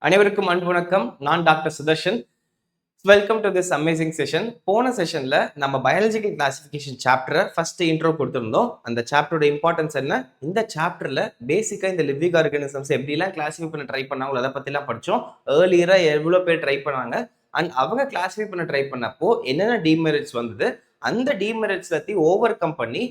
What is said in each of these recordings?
அனைவருக்கும் அன்பு வணக்கம். நான் doctor Sudarshan. Welcome to this amazing session. போன செஷன்ல நம்ம பயாலஜிக்கல் கிளாசிஃபிகேஷன் சாப்டரை ஃபர்ஸ்ட் இன்ட்ரோ கொடுத்திருந்தோம். அந்த சாப்டரோட இம்பார்ட்டன்ஸ் என்ன, இந்த சாப்டர்ல பேசிக்கா இந்த லிவிங் ஆர்கானிசம்ஸ் எப்படிலாம் கிளாசிஃபை பண்ண ட்ரை பண்ணாங்களோ அதை பத்திலாம் படிச்சோம். ஏர்லியரா எவ்வளவு பேர் ட்ரை பண்ணாங்க அண்ட் அவங்க கிளாசிஃபை பண்ண ட்ரை பண்ணப்போ என்னென்ன டிமெரிட்ஸ் வந்தது, அந்த டிமெரிட்ஸ் எல்லாத்தையும் ஓவர் கம் பண்ணி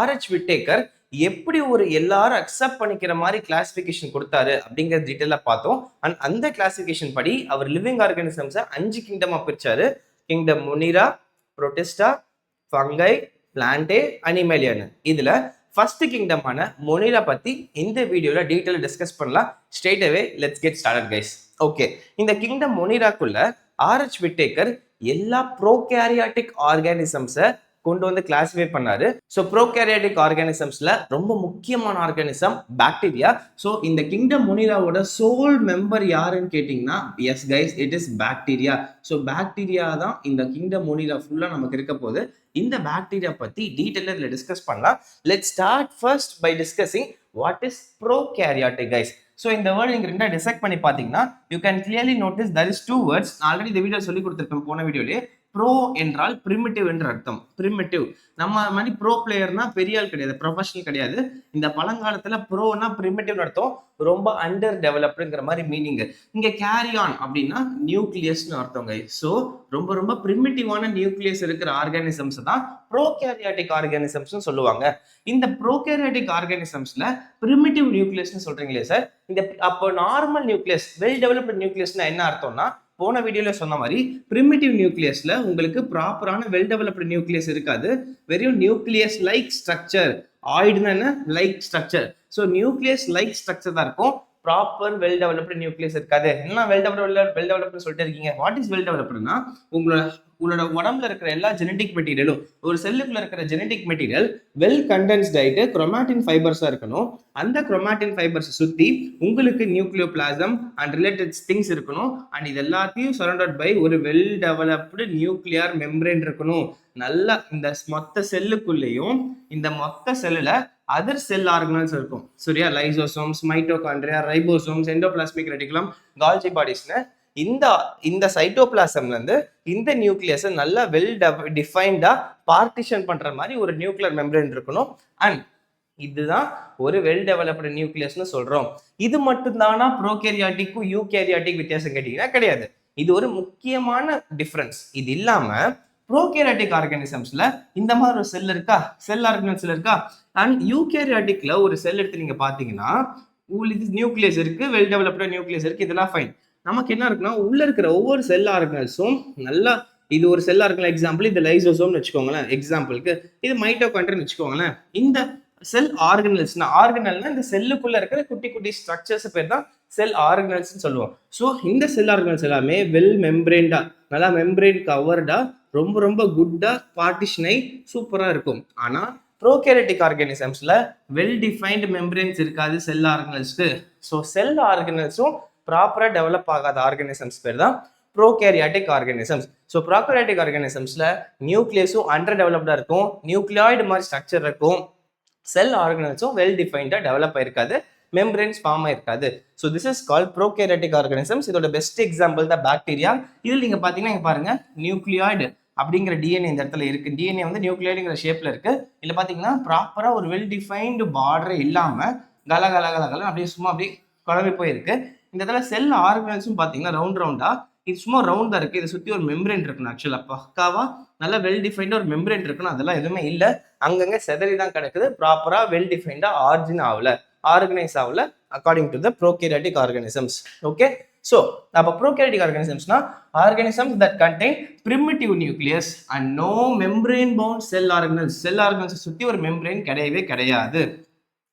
ஆர்ஹெச் விட்டேக்கர் எப்படி ஒரு எல்லாரும் அக்செப்ட் பண்ணிக்கிற மாதிரி கிளாசிபிகேஷன் கொடுத்தாரு அப்படிங்கிற டீட்டெயிலா பார்த்தோம். அண்ட் அந்த கிளாசிபிகேஷன் படி அவர் லிவிங் ஆர்கானிசம்ஸை 5 கிங்டமா பிரிச்சாரு. Kingdom monera, protista, fungi, plantae, அனிமேலியான்னு. இதுல ஃபர்ஸ்ட் கிங்டமான மொனிரா பத்தி இந்த வீடியோல டீட்டெயில் டிஸ்கஸ் பண்ணலாம். Straight away let's get started guys. Okay, இந்த கிங்டம் மொனிராக்குள்ள ஆர்ஹெச் விட்டேக்கர் எல்லா ப்ரோகேரியாட்டிக் ஆர்கானிசம்ஸை கொண்டு வந்து கிளாசிஃபை பண்ணாரு. ஸோ ப்ரோகேரியாட்டிக் ஆர்கானிசம்ஸ்ல ரொம்ப முக்கியமான ஆர்கானிசம் பாக்டீரியா. ஸோ இந்த கிங்டம் முனிராவோட சோல் மெம்பர் யாருன்னு கேட்டீங்கன்னா, yes guys, it is bacteria. So bacteria தான் இந்த கிங்டம் முனிரா ஃபுல்லா நமக்கு இருக்க போது. இந்த பாக்டீரியா பத்தி டீட்டெயிலா இதுல டிஸ்கஸ் பண்ணலாம். Let's start first by discussing what is prokaryotic guys. So இந்த வேர்டு நீங்க ரெண்டா டிசைட் பண்ணி பாத்தீங்கன்னா you can clearly notice there is two words. நான் ஆல்ரெடி இந்த வீடியோ சொல்லி கொடுத்திருப்பேன் போன வீடியோலயே. ப்ரோ என்றால் பிரிமிட்டிவ் என்ற அர்த்தம். பிரிமிட்டிவ் நம்ம மாதிரி ப்ரோ பிளேயர்னா பெரிய ஆள் கிடையாது, ப்ரொஃபஷனல் கிடையாது. இந்த பழங்காலத்துல ப்ரோனா பிரிமிட்டிவ் அர்த்தம், ரொம்ப அண்டர் டெவலப்டுங்கிற மாதிரி மீனிங். இங்க கேரி ஆன் அப்படின்னா நியூக்ளியஸ்னு அர்த்தங்க. ஸோ ரொம்ப ரொம்ப பிரிமிட்டிவான நியூக்ளியஸ் இருக்கிற ஆர்கானிசம்ஸ் தான் ப்ரோகேரியாட்டிக் ஆர்கானிசம்ஸ் சொல்லுவாங்க. இந்த ப்ரோகேரியாட்டிக் ஆர்கானிசம்ஸ்ல பிரிமிட்டிவ் நியூக்ளியஸ்னு சொல்றீங்களே சார், இந்த அப்போ நார்மல் நியூக்ளியஸ் வெல் டெவலப்டு நியூக்ளியஸ்னா என்ன அர்த்தம்னா, போன வீடியோல சொன்ன மாதிரி பிரிமிட்டிவ் நியூக்ளியஸ்ல உங்களுக்கு ப்ராப்பரான வெல் டெவலப்டு நியூக்ளியஸ் இருக்காது. வெறும் நியூக்ளியஸ் லைக் ஸ்ட்ரக்சர். ஆய்டுனா என்ன, like structure. So nucleus like structure தான் இருக்கும், ப்ராப்பர் வெல் டெவலப்டு நியூக்ளியஸ் இருக்காது. என்ன வெல் டெவலப்டு சொல்லிட்டு இருக்கீங்க, வாட் இஸ் வெல் டெவலப்டுனா உங்களோட உடம்புல இருக்கிற எல்லா ஜெனடிக் மெட்டீரியலும், ஒரு செல்லுக்குள்ள இருக்கிற ஜெனடிக் மெட்டீரியல் வெல் கண்டென்ஸ்ட் ஆயிட்டு குரோமாட்டின் ஃபைபர்ஸா இருக்கணும். அந்த குரோமாட்டின் ஃபைபர்ஸ் சுத்தி உங்களுக்கு நியூக்ளியோபிளாசம் அண்ட் ரிலேட்டட் திங்ஸ் இருக்கணும். அண்ட் இது எல்லாத்தையும் சரௌண்டட் பை ஒரு வெல் டெவலப்டு நியூக்ளியர் மெம்பரேன் இருக்கணும். நல்லா இந்த மொத்த செல்லுக்குள்ளேயும் இந்த மொத்த செல்லுல அதர் செல் ஆர்கனல்ஸ் இருக்கும். சரியா, lysosomes, mitochondria, ribosomes, endoplasmic reticulum, Golgi பாடிஸ்னு இந்த சைட்டோபிளாசம்ல இருந்து இந்த நியூக்ளியஸை நல்லா வெல் டிஃபைன்டா பார்ட்டிஷன் பண்ற மாதிரி ஒரு நியூக்ளியர் மெம்பரேன் இருக்கணும். அண்ட் இதுதான் ஒரு வெல் டெவலப்டு நியூக்ளியஸ்னு சொல்றோம். இது மட்டும்தானா ப்ரோகேரியாட்டிக்கும் யூகேரியாட்டிக் வித்தியாசம் கேட்டீங்கன்னா கிடையாது. இது ஒரு முக்கியமான டிஃபரன்ஸ். இது இல்லாம ப்ரோகேரியாட்டிக் ஆர்கானிசம்ஸ்ல இந்த மாதிரி ஒரு செல் இருக்கா, செல் ஆர்கனல்ஸ்ல இருக்கா. அண்ட் யூகேரியாட்டிக்ல ஒரு செல் எடுத்து நீங்க பாத்தீங்கன்னா உங்களுக்கு நியூக்ளியஸ் இருக்கு, வெல் டெவலப்டு நியூக்ளியஸ் இருக்கு, இதெல்லாம் ஃபைன். நமக்கு என்ன இருக்குன்னா உள்ள இருக்கிற ஒவ்வொரு செல் ஆர்கனல்ஸும் நல்லா, இது ஒரு செல் ஆர்கனல் எக்ஸாம்பிள், இது லைசோசோம்னு வச்சுக்கோங்களேன் எக்ஸாம்பிளுக்கு, இது மைட்டோகாண்ட்ரியன் வச்சுக்கோங்களேன். இந்த செல் ஆர்கனல்ஸ்னா, ஆர்கனல்னா இந்த செல்லுக்குள்ள இருக்கிற குட்டி குட்டி ஸ்ட்ரக்சர்ஸ் பேர் தான் செல் ஆர்கனல்ஸ் சொல்லுவோம். ஸோ இந்த செல் ஆர்கனல்ஸ் எல்லாமே வெல் மெம்பரேன்டா, நல்லா மெம்பரேன் கவர்டா, ரொம்ப ரொம்ப குட்டா பார்ட்டிஷனை சூப்பரா இருக்கும். ஆனா ப்ரோகேரியாட்டிக் ஆர்கானிசம்ஸ்ல வெல் டிஃபைன்டு மெம்பரேன்ஸ் இருக்காது செல் ஆர்கனல்ஸ்க்கு. ஸோ செல் ஆர்கனல்ஸும் ப்ராப்பரா டெவலப் ஆகாத ஆர்கானிசம்ஸ் பேர் தான் ப்ரோகேரியாட்டிக் ஆர்கானிசம்ஸ். ஸோ ப்ரோகேரியாட்டிக் ஆர்கானிசம்ஸ்ல நியூக்ளியஸும் அண்டர் டெவலப்டா இருக்கும், நியூக்ளியாய்டு மாதிரி ஸ்ட்ரக்சர் இருக்கும், செல் ஆர்கனல்ஸும் வெல் டிஃபைன்டா டெவலப் ஆயிருக்காது, மெம்பரேன்ஸ் ஃபார்ம் ஆயிருக்காது. So this is called prokaryotic organisms. இதோட பெஸ்ட் எக்ஸாம்பிள் தான் பாக்டீரியா. இதில் நீங்க பாத்தீங்கன்னா இங்க பாருங்க, நியூக்ளியாய்டு அப்படிங்கிற டிஎன்ஏ இந்த இடத்துல இருக்கு. டிஎன்ஏ வந்து நியூக்ளியாய்டுங்கிற ஷேப்ல இருக்கு. இதுல பாத்தீங்கன்னா ப்ராப்பரா ஒரு வெல் டிஃபைன்டு பார்டர் இல்லாம கல அப்படியே சும்மா அப்படியே குழம்பி போயிருக்கு. இந்த இடத்துல செல் ஆர்கனல்ஸும் பாத்தீங்கன்னா ரவுண்ட் ரவுண்டா, இது சும்மா ரவுண்டா இருக்கு. இதை சுத்தி ஒரு மெம்பரேன் இருக்கணும். ஆக்சுவலா பக்காவா நல்லா வெல் டிஃபைன்டா ஒரு மெம்பரேன் இருக்கணும். அதெல்லாம் எதுவுமே இல்ல, அங்கங்க செதறி தான் கிடக்குது. ப்ராப்பரா வெல் டிஃபைன்டா ஆர்ஜின் ஆகல, ஆர்கனைஸ் ஆகல according to the prokaryotic organisms. Okay, so அப்போ ப்ரோகேரியாட்டிக் ஆர்கானிசம்ஸ்னா organisms that contain primitive nucleus and no membrane bound cell organelles. Cell ஆர்கனல்ஸை சுத்தி ஒரு மெம்பரேன் கிடையவே கிடையாது.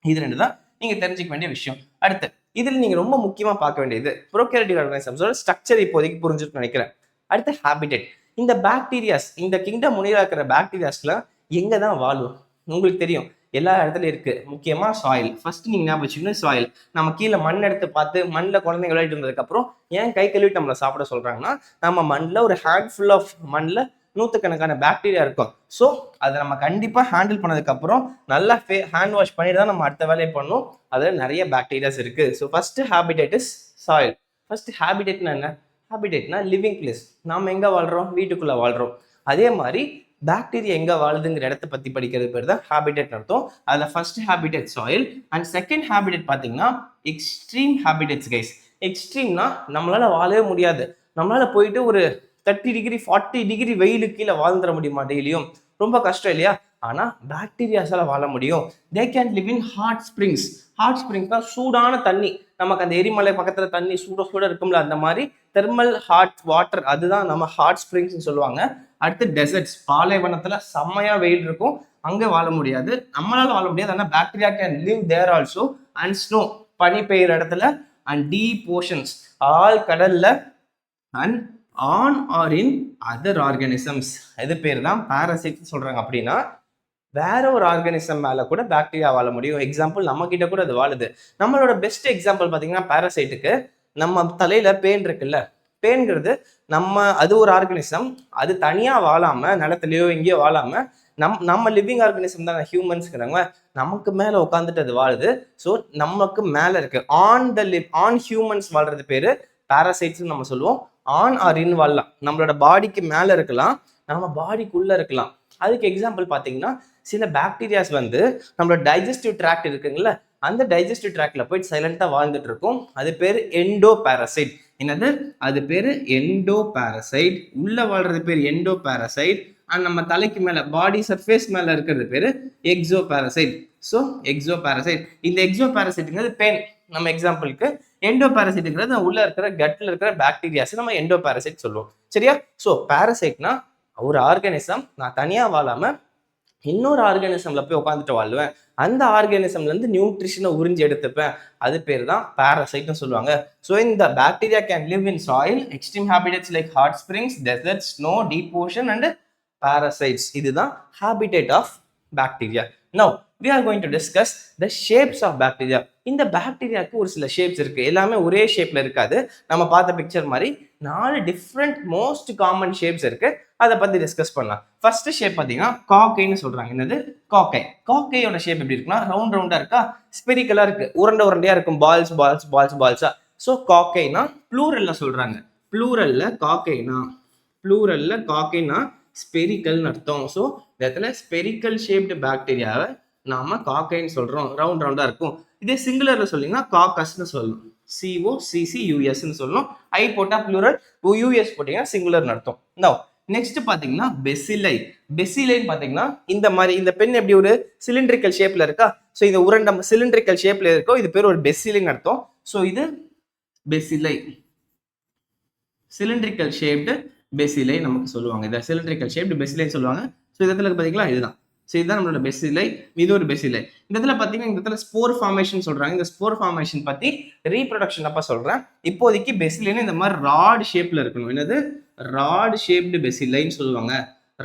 இது ரெண்டு தான் நீங்க தெரிஞ்சுக்க வேண்டிய விஷயம். அடுத்து இதில் நீங்க ரொம்ப முக்கியமா பார்க்க வேண்டியது ப்ரோகேரியாட்டிக் ஆர்கானிசம்ஸோட ஸ்ட்ரக்சர் இப்போதைக்கு புரிஞ்சுட்டு நினைக்கிறேன். அடுத்து ஹாபிடேட். இந்த பாக்டீரியாஸ், இந்த கிங்டம் முனிரா இருக்கிற பாக்டீரியாஸ்லாம் எங்க தான் வாழும் உங்களுக்கு தெரியும், எல்லா இடத்துலயும் இருக்கு. முக்கியமா சாயில். ஃபர்ஸ்ட் நீங்க ஞாபகம் வச்சுக்கணும், சாயில். நம்ம கீழே மண் எடுத்து பார்த்து மண்ணில் குழந்தைங்க விளையாட்டு இருந்ததுக்கு அப்புறம் ஏன் கை கழுவிட்டு நம்மளை சாப்பிட சொல்றாங்கன்னா, நம்ம மண்ணில் ஒரு ஹேண்ட்ஃபுல் ஆஃப் மண்ணில் நூற்றுக்கணக்கான பாக்டீரியா இருக்கும். ஸோ அதை நம்ம கண்டிப்பாக ஹேண்டில் பண்ணதுக்கு அப்புறம் நல்லா ஹேண்ட் வாஷ் பண்ணிட்டு தான் நம்ம அடுத்த வேலையை பண்ணணும். அதில் நிறைய பாக்டீரியாஸ் இருக்கு. So first habitat is soil. First ஹேபிடேட்னா என்ன? ஹேபிடேட்னா லிவிங் பிளேஸ். நாம எங்க வாழ்றோம்? வீட்டுக்குள்ள வாழ்றோம். அதே மாதிரி பாக்டீரியா எங்க வாழுதுங்கிற இடத்தை பத்தி படிக்கிறது பேர் தான் ஹேபிடேட் அர்த்தம். அதுல first habitat soil and second habitat பாத்தீங்கன்னா எக்ஸ்ட்ரீம் ஹேபிடேட்ஸ் கைஸ். எக்ஸ்ட்ரீம்னா நம்மளால வாழவே முடியாது. நம்மளால போயிட்டு ஒரு 30 டிகிரி 40 டிகிரி வெயிலுக்கு கீழே வாழ்ந்துட முடியுமா டெய்லியும்? ரொம்ப கஷ்டம் இல்லையா? ஆனா பாக்டீரியாஸால வாழ முடியும். They can live in hot springs. Hot ஸ்ப்ரிங்ஸ்னா சூடான தண்ணி. நமக்கு அந்த எரிமலை பக்கத்துல தண்ணி சூட சூட இருக்கும்ல, அந்த மாதிரி தெர்மல் ஹாட் வாட்டர், அதுதான் நம்ம ஹாட் ஸ்ப்ரிங்ஸ் சொல்லுவாங்க. அடுத்து டெசர்ட்ஸ், பாலைவனத்துல செம்மையா வெயில் இருக்கும், அங்க வாழ முடியாது, நம்மளால வாழ முடியாது. ஆனா bacteria can live there also. And snow, பனி பெய்யுற இடத்துல. அண்ட் டீப் ஓஷன்ஸ், ஆழ் கடல்ல. And on or in other organisms. இது பேர் தான் பாராசைட்ஸ் சொல்றாங்க. அப்படின்னா வேற ஒரு ஆர்கானிசம் மேல கூட பாக்டீரியா வாழ முடியும். எக்ஸாம்பிள் நம்ம கிட்ட கூட அது வாழுது. நம்மளோட பெஸ்ட் எக்ஸாம்பிள் பாத்தீங்கன்னா பாராசைட்டுக்கு நம்ம தலையில பேன் இருக்குல்ல, பேன்கிறது அது ஒரு ஆர்கானிசம். அது தனியா வாழாம நிலத்திலயோ எங்கேயோ வாழாம நம்ம லிவிங் ஆர்கானிசம் தான் ஹியூமன்ஸ்ங்கிறாங்க, நமக்கு மேல உட்காந்துட்டு அது வாழுது. ஸோ நமக்கு மேல இருக்கு. ஆன் ஹியூமன்ஸ் வாழ்றது பேரு பாராசைட்ஸ் நம்ம சொல்லுவோம். ஆன் ஆர் இன் வாழலாம், நம்மளோட பாடிக்கு மேல இருக்கலாம், நம்ம பாடிக்குள்ள இருக்கலாம். அதுக்கு எக்ஸாம்பிள் பாத்தீங்கன்னா சில பாக்டீரியாஸ் நம்மளோட டைஜஸ்டிவ் ட்ராக்ட் இருக்குங்களா, அந்த டைஜஸ்டிவ் ட்ராக்ட்ல போயிட்டு சைலண்டா வாழ்ந்துட்டு இருக்கும். அது பேரு எண்டோ பாராசைட். என்னது? அது பேரு எண்டோ பாராசைட். உள்ள வாழ்றது பேர் எண்டோ பாராசைட். அண்ட் நம்ம தலைக்கு மேல பாடி சர்ஃபேஸ் மேல இருக்கிறது பேரு Exo parasite. So Exo parasite. இந்த எக்ஸோ பாராசைட்ங்கிறது பெயின். நம்ம எக்ஸாம்பிளுக்கு எண்டோ பாராசைட்ங்கிறது உள்ள இருக்கிற கட்ல இருக்கிற பாக்டீரியாஸ் நம்ம எண்டோ பாராசைட் சொல்லுவோம். சரியா? ஸோ பாராசைட்னா ஒரு ஆர்கானிசம், நான் தனியா வாழாம இன்னொரு ஆர்கானிசம்ல போய் உட்காந்துட்டு வாழ்வேன், அந்த ஆர்கானிசம்ல இருந்து நியூட்ரிஷனை உறிஞ்சி எடுத்துப்பேன், அது பேர் தான் பாராசைட்னு சொல்லுவாங்க. ஸோ இந்த bacteria can live in soil, extreme habitats like hot springs, desert, snow, deep ocean and parasites. இதுதான் habitat of bacteria. Now we are going to discuss the shapes of bacteria. இந்த பாக்டீரியாவுக்கு ஒரு சில ஷேப்ஸ் இருக்கு. எல்லாமே ஒரே ஷேப்ல இருக்காது. நம்ம பார்த்த பிக்சர் மாதிரி 4 டிஃப்ரெண்ட் மோஸ்ட் காமன் ஷேப்ஸ் இருக்கு. அதை பத்தி டிஸ்கஸ் பண்ணலாம். ஃபர்ஸ்ட் ஷேப் பாத்தீங்கன்னா காக்கைன்னு சொல்றாங்க. என்னது? காக்கை. காக்கையோட ஷேப் எப்படி இருக்குன்னா ரவுண்ட் ரவுண்டா இருக்கா, ஸ்பெரிக்கலா இருக்கு, உருண்டை உருண்டையா இருக்கும், பால்ஸ் பால்ஸ் பால்ஸ் பால்ஸா. ஸோ காக்கைனா ப்ளூரல்ல சொல்றாங்க. ப்ளூரல்ல காக்கைனா ஸ்பெரிக்கல்னு அர்த்தம். ஸோ இந்த இடத்துல ஸ்பெரிக்கல் ஷேப்டு பாக்டீரியாவை நாம காக்கைன்னு சொல்றோம், ரவுண்ட் ரவுண்டா இருக்கும். இதே சிங்குலர்ல சொல்லிங்கன்னா காக்கஸ்ன்னு சொல்லணும், COCCUSன்னு சொல்லணும். ஐ போட்டா ப்ளூரல், யூஎஸ் போட்டீங்கன்னா சிங்குலர்னு அர்த்தம். நவ் நெக்ஸ்ட் பாத்தீங்கன்னா பெசிலை. பெசிலைன்னு பாத்தீங்கன்னா இந்த மாதிரி, இந்த பென் எப்படி ஒரு சிலிண்ட்ரிக்கல் ஷேப்ல இருக்கா, ஸோ இந்த உருண்டை சிலிண்ட்ரிக்கல் ஷேப்ல இருக்கோ, இது பேர் ஒரு பெசிலைன்னு அர்த்தம். ஸோ இது பெசிலை, சிலிண்ட்ரிக்கல் ஷேப்டு பெசிலை நமக்கு சொல்லுவாங்க. இதை சிலிண்ட்ரிக்கல் ஷேப்டு பெசிலை சொல்லுவாங்க. ஸோ இந்த இடத்துல பாத்தீங்களா, இதுதான். ஸோ இதுதான் நம்மளோட பெசிலை. இது ஒரு பெசிலை. இந்த இடத்துல பாத்தீங்கன்னா இந்த இடத்துல ஸ்போர் ஃபார்மேஷன் சொல்றாங்க. இந்த ஸ்போர் ஃபார்மேஷன் பத்தி ரீப்ரொடக்ஷன் அப்ப சொல்றேன். இப்போதைக்கு பெசிலைன்னு இந்த மாதிரி ராட் ஷேப்ல இருக்கணும். என்னது? ராட் ஷேப்டு பெசிலைன்னு சொல்லுவாங்க.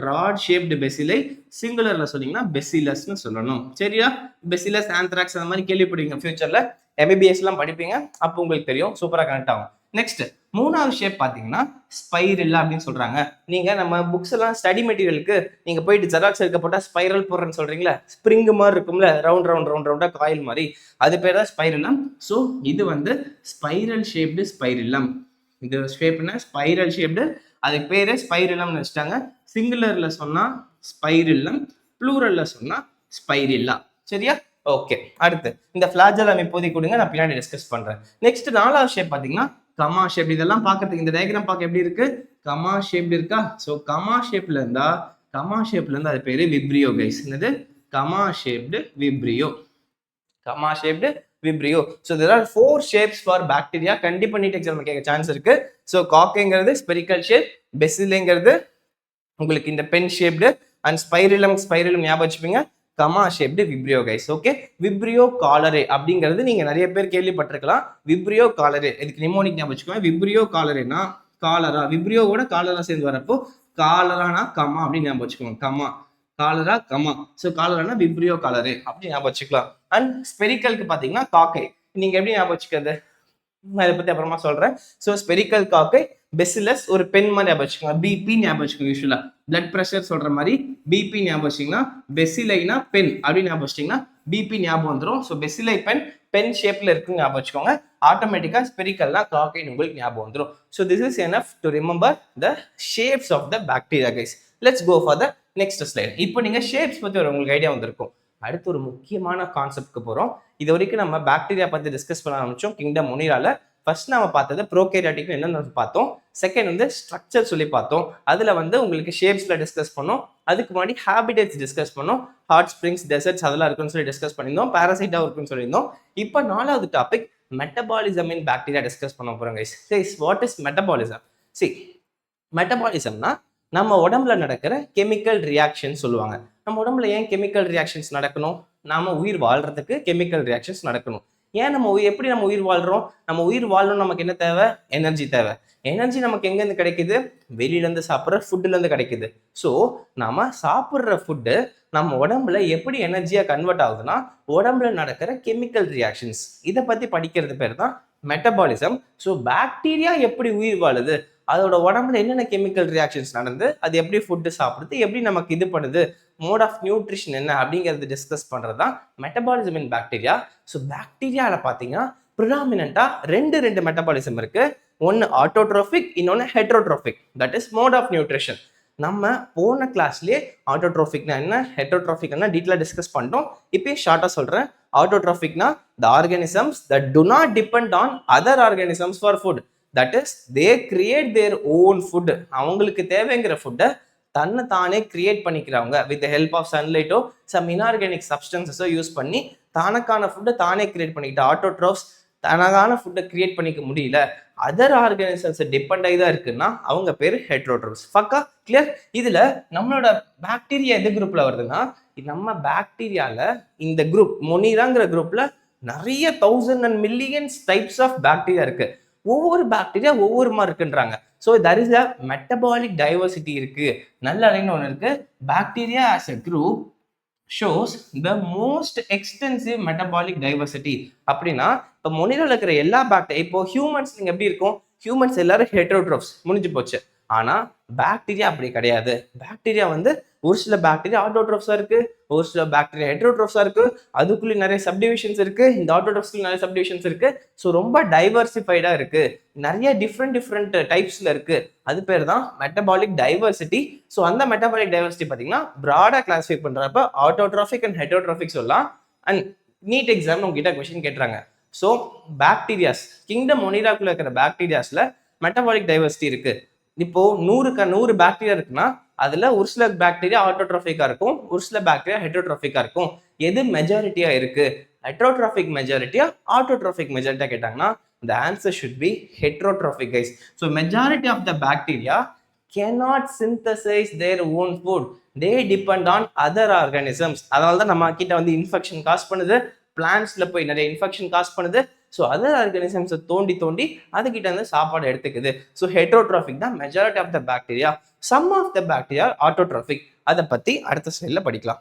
Rod shaped பெசிலை. சிங்குலர்ல சொன்னீங்கன்னா பெசிலஸ்னு சொல்லணும். சரியா? பெசிலஸ், ஆந்த்ராக்ஸ் அந்த மாதிரி கேள்விப்படுவீங்க ஃபியூச்சர்ல, MBBS எல்லாம் படிப்பீங்க, அப்போ உங்களுக்கு தெரியும், சூப்பரா கனெக்ட் ஆகும். நெக்ஸ்ட் மூணாவது ஷேப் பாத்தீங்கன்னா ஸ்பைரல் அப்படின்னு சொல்றாங்க. நீங்க நம்ம புக்ஸ் எல்லாம் ஸ்டடி மெட்டீரியலுக்கு நீங்க போயிட்டு ஜெராக்ஸ் எடுக்க போட்டா ஸ்பைரல் போடுறேன்னு சொல்றீங்களா, ஸ்ப்ரிங் மாதிரி இருக்கும்ல, ரவுண்ட் ரவுண்ட் ரவுண்ட் ரவுண்டா காயில் மாதிரி, அது பேர் தான் ஸ்பைரலம். ஸோ இது ஸ்பைரல் ஷேப்டு ஸ்பைரலம். இது ஷேப்னா ஸ்பைரல் ஷேப்டு, அதுக்கு பேரு ஸ்பைரலம்னு வச்சுட்டாங்க. சிங்குலர்ல சொன்னா ஸ்பைரில்லம், ப்ளூரல்ல சொன்னா ஸ்பைரில்லா. சரியா? ஓகே. அடுத்து இந்த ஃபிளாஜெல்லம் இப்போதைக்கு கொடுங்க, நான் பின்னாடி டிஸ்கஸ் பண்றேன். நெக்ஸ்ட் 4வது ஷேப் பாத்தீங்கன்னா கமா ஷேப். இதெல்லாம் பார்க்கறதுக்கு இந்த டயக்ராம் பார்க்க எப்படி இருக்கு, கமா ஷேப்ல இருக்கா. ஸோ கமா ஷேப்ல இருந்தா அது பேரு விப்ரியோ கைஸ். என்னது? Comma shaped vibrio. Comma shaped vibrio. So there are 4 shapes for bacteria. கண்டிப்பா நீட் எக்ஸாம் கேட்க சான்ஸ் இருக்கு. ஸோ காக்கைங்கிறது ஸ்பெரிக்கல் ஷேப், பெசிலைங்கிறது உங்களுக்கு இந்த பென் ஷேப்டு, அண்ட் ஸ்பைரிலம் ஞாபகம் வச்சுப்பீங்க. Comma shaped vibrio guys. Okay. Vibrio cholerae அப்படிங்கிறது நீங்க நிறைய பேர் கேள்விப்பட்டிருக்கலாம். விப்ரியோ காலரே, இதுக்கு நிமோனிக் ஞாபகம் வச்சுக்கோங்க. விப்ரியோ காலரேனா காலரா, விப்ரியோவோட காலரா சேர்ந்து வரப்போ காலரானா கமா அப்படின்னு ஞாபகம் வச்சுக்கோங்க. Comma, cholera comma. ஸோ காலரானா விப்ரியோ காலரே அப்படி ஞாபகம் வச்சுக்கலாம். அண்ட் ஸ்பெரிக்கலுக்கு பாத்தீங்கன்னா காக்கை. நீங்க எப்படி ஞாபகம் வச்சுக்கிறது, நான் இதை பத்தி அப்புறமா சொல்றேன். ஸோ ஸ்பெரிக்கல் காக்கை, பெசிலஸ் ஒரு பென் மாதிரி ஞாபகம் வச்சுக்கோங்க. பிபி ஞாபகம் வச்சுக்கோங்க. யூஸ்வலா பிளட் ப்ரெஷர் சொல்ற மாதிரி பிபி ஞாபகம் வச்சிங்கன்னா, பெசிலைனா பென் அப்படின்னு ஞாபகம் வச்சிங்கன்னா பிபி ஞாபகம் வந்துடும். ஸோ பெசிலை பென் ஷேப்ல இருக்குன்னு ஞாபகம் வச்சுக்கோங்க. ஆட்டோமேட்டிக்கா ஸ்பெரிக்கல்னா கிளாக்கைன் உங்களுக்கு ஞாபகம் வந்துடும். So this is enough to remember the shapes of the bacteria guys. Let's go for the next slide. இப்போ நீங்க ஷேப்ஸ் பத்தி உங்களுக்கு ஐடியா வந்திருக்கும். அடுத்து ஒரு முக்கியமான கான்செப்ட்க்கு போறோம். இது வரைக்கும் நம்ம பாக்டீரியா பத்தி டிஸ்கஸ் பண்ண ஆரம்பிச்சோம் கிங்டம் மொனிரால. ஃபர்ஸ்ட் நம்ம பார்த்தது ப்ரோகேரியாட்டிக் என்னன்னு பார்த்தோம். செகண்ட் வந்து ஸ்ட்ரக்சர் சொல்லி பார்த்தோம். அதுல வந்து உங்களுக்கு ஷேப்ஸ்ல டிஸ்கஸ் பண்ணோம். அதுக்கு முன்னாடி ஹாபிடேட்ஸ் டிஸ்கஸ் பண்ணோம். ஹாட் ஸ்ப்ரிங்ஸ், டெசர்ட்ஸ் அதெல்லாம் இருக்குன்னு சொல்லி டிஸ்கஸ் பண்ணியிருந்தோம். பாராசைட்டா இருக்குன்னு சொல்லியிருந்தோம். இப்போ 4வது topic metabolism in bacteria discuss பண்ண போறோம் guys. Guys what is metabolism? சி மெட்டபாலிசம்னா நம்ம உடம்புல நடக்கிற கெமிக்கல் ரியாக்ஷன் சொல்லுவாங்க. நம்ம உடம்புல ஏன் கெமிக்கல் ரியாக்ஷன்ஸ் நடக்கணும்? நாம உயிர் வாழ்றதுக்கு கெமிக்கல் ரியாக்ஷன்ஸ் நடக்கணும். ஏன் எப்படி நம்ம உயிர் வாழ்றோம்? நம்ம உயிர் வாழணும், நமக்கு என்ன தேவை? எனர்ஜி தேவை. எனர்ஜி நமக்கு எங்க இருந்து கிடைக்குது? வெளியில இருந்து சாப்பிட்ற ஃபுட்ல இருந்து கிடைக்குது. ஸோ நாம சாப்பிட்ற ஃபுட்டு நம்ம உடம்புல எப்படி எனர்ஜியா கன்வெர்ட் ஆகுதுன்னா உடம்புல நடக்கிற கெமிக்கல் ரியாக்ஷன்ஸ். இதை பத்தி படிக்கிறது பேர் தான் மெட்டபாலிசம். ஸோ பாக்டீரியா எப்படி உயிர் வாழுது, அதோட உடம்புல என்னென்ன கெமிக்கல் ரியாக்ஷன்ஸ் நடந்து அது எப்படி ஃபுட்டு சாப்பிடுது, எப்படி நமக்கு இது பண்ணுது, மோட் ஆஃப் நியூட்ரிஷன் என்ன அப்படிங்கிறது டிஸ்கஸ் பண்றது தான் மெட்டபாலிசம் இன் பாக்டீரியா. ஸோ பாக்டீரியால பார்த்தீங்கன்னா ப்ரிடாமினண்டா ரெண்டு மெட்டபாலிசம் இருக்கு. ஒன்று ஆட்டோட்ரோபிக், இன்னொன்று heterotrophic. That is mode of nutrition. நம்ம போன கிளாஸ்லேயே ஆட்டோட்ரோபிக்னா என்ன, ஹெட்ரோட்ரோபிக்னா டீட்டெயிலாக டிஸ்கஸ் பண்ணிட்டோம். இப்பயும் ஷார்ட்டாக சொல்கிறேன். ஆட்டோட்ரோபிக்னா the organisms that do not depend on other organisms for food. That is they create their own food. அவங்களுக்கு தேவைங்கிற ஃபுட்டை தன்னை தானே கிரியேட் பண்ணிக்கிறவங்க வித் ஹெல்ப் ஆஃப் சன்லைட்டோ சம் இன்ஆர்கானிக் சப்ஸ்டன்சஸோ யூஸ் பண்ணி தனக்கான ஃபுட்டை தானே கிரியேட் பண்ணிக்கிட்ட ஆட்டோட்ரோப்ஸ். தனக்கான ஃபுட்டை கிரியேட் பண்ணிக்க முடியல, அதர் ஆர்கானிசம்ஸ் டிபெண்ட் ஆகி தான் இருக்குன்னா அவங்க பேர் ஹெட்ரோட்ரோப்ஸ். பக்கா கிளியர்? இதுல நம்மளோட பாக்டீரியா எது குரூப்ல வருதுன்னா, நம்ம பாக்டீரியால இந்த குரூப் மொனிராங்கிற குரூப்ல நிறைய 1000 and millions types of bacteria இருக்கு. ஒவ்வொரு பாக்டீரியா ஒவ்வொரு மாதிரி இருக்குன்றாங்க. So that is a metabolic diversity இருக்கு. நல்ல அலைன்னு ஒன்று இருக்கு. Bacteria as a group shows the most extensive metabolic diversity. அப்படின்னா இப்போ மொனிரால இருக்கிற எல்லா பாக்டீரியா, இப்போ ஹியூமன்ஸ் நீங்க எப்படி இருக்கும்? ஹியூமன்ஸ் எல்லாரும் ஹெட்ரோட்ரோப்ஸ், முடிஞ்சு போச்சு. ஆனா பாக்டீரியா அப்படி கிடையாது. பாக்டீரியா வந்து ஒரு சில பாக்டீரியா ஆட்டோட்ரோப்ஸா இருக்கு, ஒரு சில பாக்டீரியா ஹெட்ரோட்ரோப்ஸா இருக்கு. அதுக்குள்ளே நிறைய சப்டிவிஷன்ஸ் இருக்கு. இந்த ஆட்டோட்ரோப்ஸ்ல நிறைய சப்டிவிஷன்ஸ் இருக்கு. ஸோ ரொம்ப டைவர்சிஃபைடா இருக்கு, நிறைய டிஃப்ரெண்ட் டைப்ஸ்ல இருக்கு. அது பேர் தான் மெட்டபாலிக் டைவர்சிட்டி. ஸோ அந்த மெட்டபாலிக் டைவர்சிட்டி பார்த்தீங்கன்னா ப்ராடா கிளாஸிஃபை பண்றப்ப ஆட்டோட்ரோபிக் அண்ட் ஹெட்ரோட்ரோபிக் சொல்லலாம். அண்ட் நீட் எக்ஸாம் உங்ககிட்ட கொஸ்டின் கேட்டுறாங்க. ஸோ பாக்டீரியாஸ், கிங்டம் மொனிராக்குள்ள இருக்கிற பாக்டீரியாஸ்ல மெட்டபாலிக் டைவர்சிட்டி இருக்கு. இப்போ 100 பாக்டீரியா இருக்குன்னா அதுல ஒரு சில பாக்டீரியா ஆட்டோட்ரோபிக்கா இருக்கும், ஒரு சில பாக்டீரியா ஹெட்ரோட்ரோபிக்கா இருக்கும். எது மெஜாரிட்டியா இருக்கு? ஹெட்ரோட்ரோபிக் மெஜாரிட்டியா ஆட்டோட்ரோபிக் மெஜாரிட்டியா கேட்டாங்கன்னா the answer should be heterotrophic guys. So majority of the bacteria cannot synthesize their own food. They depend on other organisms. அதனால தான் நம்ம கிட்ட வந்து இன்ஃபெக்ஷன் காஸ் பண்ணுது, பிளான்ட்ஸ்ல போய் நிறைய இன்ஃபெக்ஷன் காஸ் பண்ணுது. ஸோ அதர் ஆர்கானிசம்ஸை தோண்டி அதுக்கிட்ட வந்து சாப்பாடு எடுத்துக்குது. ஸோ ஹெட்ரோட்ரோபிக் தான் majority of the bacteria. Some of the bacteria autotrophic. அதை பத்தி அடுத்த ஸ்லைட்ல படிக்கலாம்.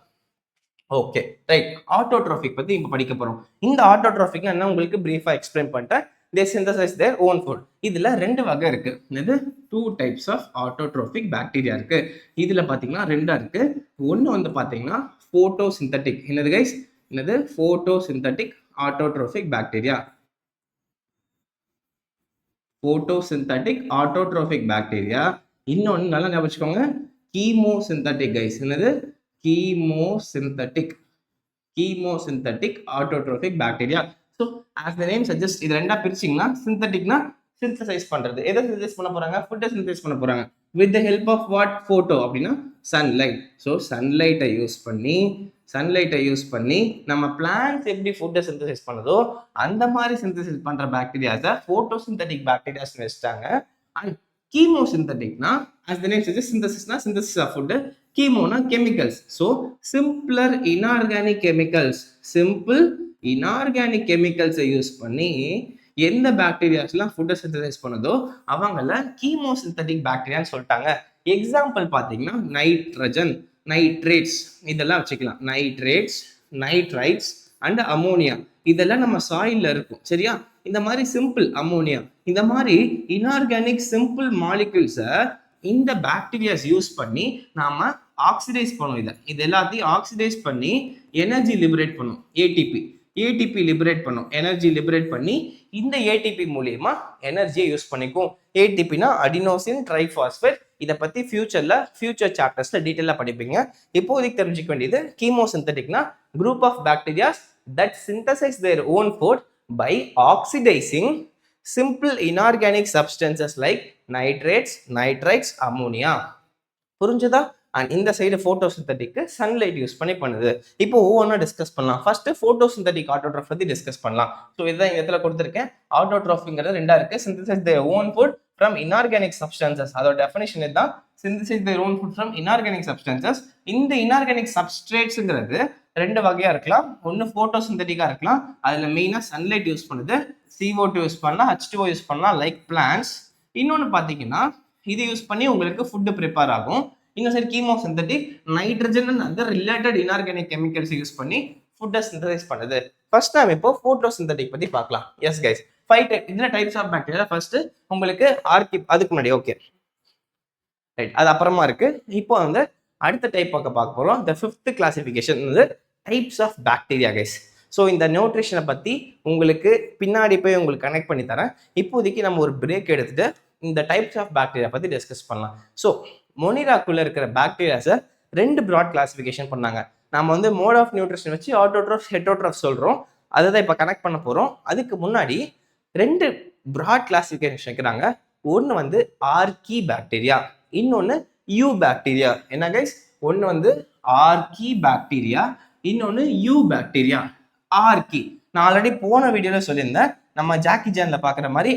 ஓகே ரைட், ஆட்டோட்ரோபிக் பத்தி இப்போ படிக்க போறோம். இந்த ஆட்டோட்ரோபிக் என்ன உங்களுக்கு பிரீஃபா எக்ஸ்பிளைன் பண்ணிட்டேன். they synthesize their own food. இதுல ரெண்டு வகை இருக்கு. இது 2 types of autotrophic bacteria இருக்கு. இதுல பாத்தீங்கன்னா ரெண்டா இருக்கு. ஒன்னு வந்து பாத்தீங்கன்னா photosynthetic. என்னது கைஸ்? என்னது? photosynthetic autotrophic bacteria. photosynthetic autotrophic bacteria. இன்னொன்னு நல்லா ஞாபகம் வச்சுக்கோங்க, chemosynthetic கைஸ். என்னது? chemosynthetic autotrophic bacteria. So as the name suggests, இது ரெண்டா பிரிச்சிங்கன்னா சிந்தட்டிக்னா சிந்தசைஸ் பண்றது. எதை சிந்தசைஸ் பண்ண போறாங்க? ஃபுட்டை சிந்தசைஸ் பண்ண போறாங்க with the help of what? photo அப்படின்னா சன்லைட். ஸோ சன்லைட்டை யூஸ் பண்ணி நம்ம பிளான்ஸ் எப்படி ஃபுட்டை சிந்தசைஸ் பண்ணுதோ அந்த மாதிரி சிந்தசைஸ் பண்ற பாக்டீரியாஸை ஃபோட்டோசிந்தட்டிக் பாக்டீரியாஸ் வச்சுட்டாங்க. அண்ட் கீமோசிந்தட்டிக்னா as the name suggests, சிந்தசிஸ்னா சிந்தசிஸ் ஆஃப் ஃபுட், கீமோனா chemicals. So simpler inorganic chemicals, simple inorganic கெமிக்கல்ஸை யூஸ் பண்ணி எந்த பாக்டீரியாஸ்லாம் ஃபுட்டை சிந்தசைஸ் பண்ணுதோ அவங்கள கீமோசிந்தட்டிக் பாக்டீரியான்னு சொல்லிட்டாங்க. எக்ஸாம்பிள் பார்த்தீங்கன்னா நைட்ரஜன், நைட்ரேட்ஸ் இதெல்லாம் வச்சுக்கலாம். நைட்ரேட்ஸ், நைட்ரைட்ஸ் அண்ட் அமோனியா இதெல்லாம் நம்ம சாயில்ல இருக்கும். சரியா? இந்த மாதிரி சிம்பிள் அமோனியா, இந்த மாதிரி இன்ஆர்கானிக் சிம்பிள் மாலிகுல்ஸை இந்த பாக்டீரியாஸ் யூஸ் பண்ணி நாம ஆக்சிடைஸ் பண்ணுவோம். இது எல்லாத்தையும் ஆக்சிடைஸ் பண்ணி எனர்ஜி லிபரேட் பண்ணும். ஏடிபி. ஏடிபி லிபரேட் பண்ணும், எனர்ஜி லிபரேட் பண்ணி இந்த ஏடிபி மூலியமா எனர்ஜியை யூஸ் பண்ணிக்கும். ஏடிபினா அடினோசின் ட்ரைபாஸ்பேட். இதை பத்தி ஃபியூச்சர் சாப்டர்ஸ்ல டீட்டெயிலா படிப்பீங்க. இப்போதைக்கு தெரிஞ்சுக்க வேண்டியது கீமோசிந்தட்டிக்னா group of bacterias that synthesize their own food by oxidizing simple inorganic substances like nitrates, nitrites, ammonia. புரிஞ்சுதா? அண்ட் இந்த சைடு போட்டோசிந்தட்டிக்கு சன்லைட் யூஸ் பண்ணி பண்ணுது. இப்போ ஒவ்வொன்றா டிஸ்கஸ் பண்ணலாம். ஃபர்ஸ்ட் போட்டோசிந்தட்டிக் ஆட்டோட்ராஃப் பத்தி டிஸ்கஸ் பண்ணலாம். ஸோ இதுதான் இந்த இடத்துல கொடுத்துருக்கேன். ஆட்டோட்ராஃபிங்கிறது ரெண்டா இருக்கு. Synthesise their own food from inorganic substances. அதோட டெஃபினிஷன் இதுதான். Synthesise their own food from inorganic substances. இந்த இன்ஆர்கானிக் சப்ஸ்ட்ரேட்ஸ்ங்கிறது ரெண்டு வகையா இருக்கலாம். ஒன்று போட்டோசிந்தட்டிக்கா இருக்கலாம், அதுல மெயினா சன்லைட் யூஸ் பண்ணுது. CO2 யூஸ் பண்ணலாம், H2O யூஸ் பண்ணலாம் லைக் பிளான்ஸ். இன்னொன்று பார்த்தீங்கன்னா இது யூஸ் பண்ணி உங்களுக்கு ஃபுட்டு ப்ரிப்பேர் ஆகும். இன்னும் சரி chemosynthetic nitrogen and other related inorganic chemicals use பண்ணி ஃபுட்டை சிந்தசைஸ் பண்ணுது. ஃபர்ஸ்ட் நாம இப்போ போட்டோசிந்தட்டிக் பத்தி பார்க்கலாம். S guys, 5 type. இதுல டைப்ஸ் ஆஃப் பாக்டீரியா ஃபர்ஸ்ட் உங்களுக்கு அதுக்கு முன்னாடி ஓகே ரைட், அது அப்புறமா இருக்கு. இப்போ வந்து அடுத்த டைப் பார்க்க போறோம். the 5th கிளாசிஃபிகேஷன் வந்து types of bacteria guys. So இந்த நியூட்ரிஷனை பத்தி உங்களுக்கு பின்னாடி போய் உங்களுக்கு கனெக்ட் பண்ணி தரேன். இப்போதைக்கு நம்ம ஒரு பிரேக் எடுத்துட்டு இந்த டைப்ஸ் ஆஃப் பாக்டீரியா பத்தி டிஸ்கஸ் பண்ணலாம். ஸோ மொனிராக்குள்ள இருக்கிற பாக்டீரியாஸை ரெண்டு ப்ராட் கிளாசிஃபிகேஷன் பண்ணாங்க. நம்ம வந்து மோட் ஆஃப் நியூட்ரிஷன் வச்சு ஆட்டோட்ராஃப் ஹெட்டோட்ராஃப் சொல்றோம். அதை தான் இப்போ கனெக்ட் பண்ண போறோம். அதுக்கு முன்னாடி ரெண்டு ப்ராட் கிளாசிஃபிகேஷன் வைக்கிறாங்க. ஒன்று வந்து ஆர்கி பாக்டீரியா, இன்னொன்று யூ பாக்டீரியா. என்ன கைஸ்? ஒன்று வந்து ஆர்கி பாக்டீரியா, இன்னொன்று யூ பாக்டீரியா. ஆர்கி நான் ஆல்ரெடி போன வீடியோல சொல்லியிருந்தேன். நம்ம ஜாக்கி ஜான்ல பாக்குற மாதிரி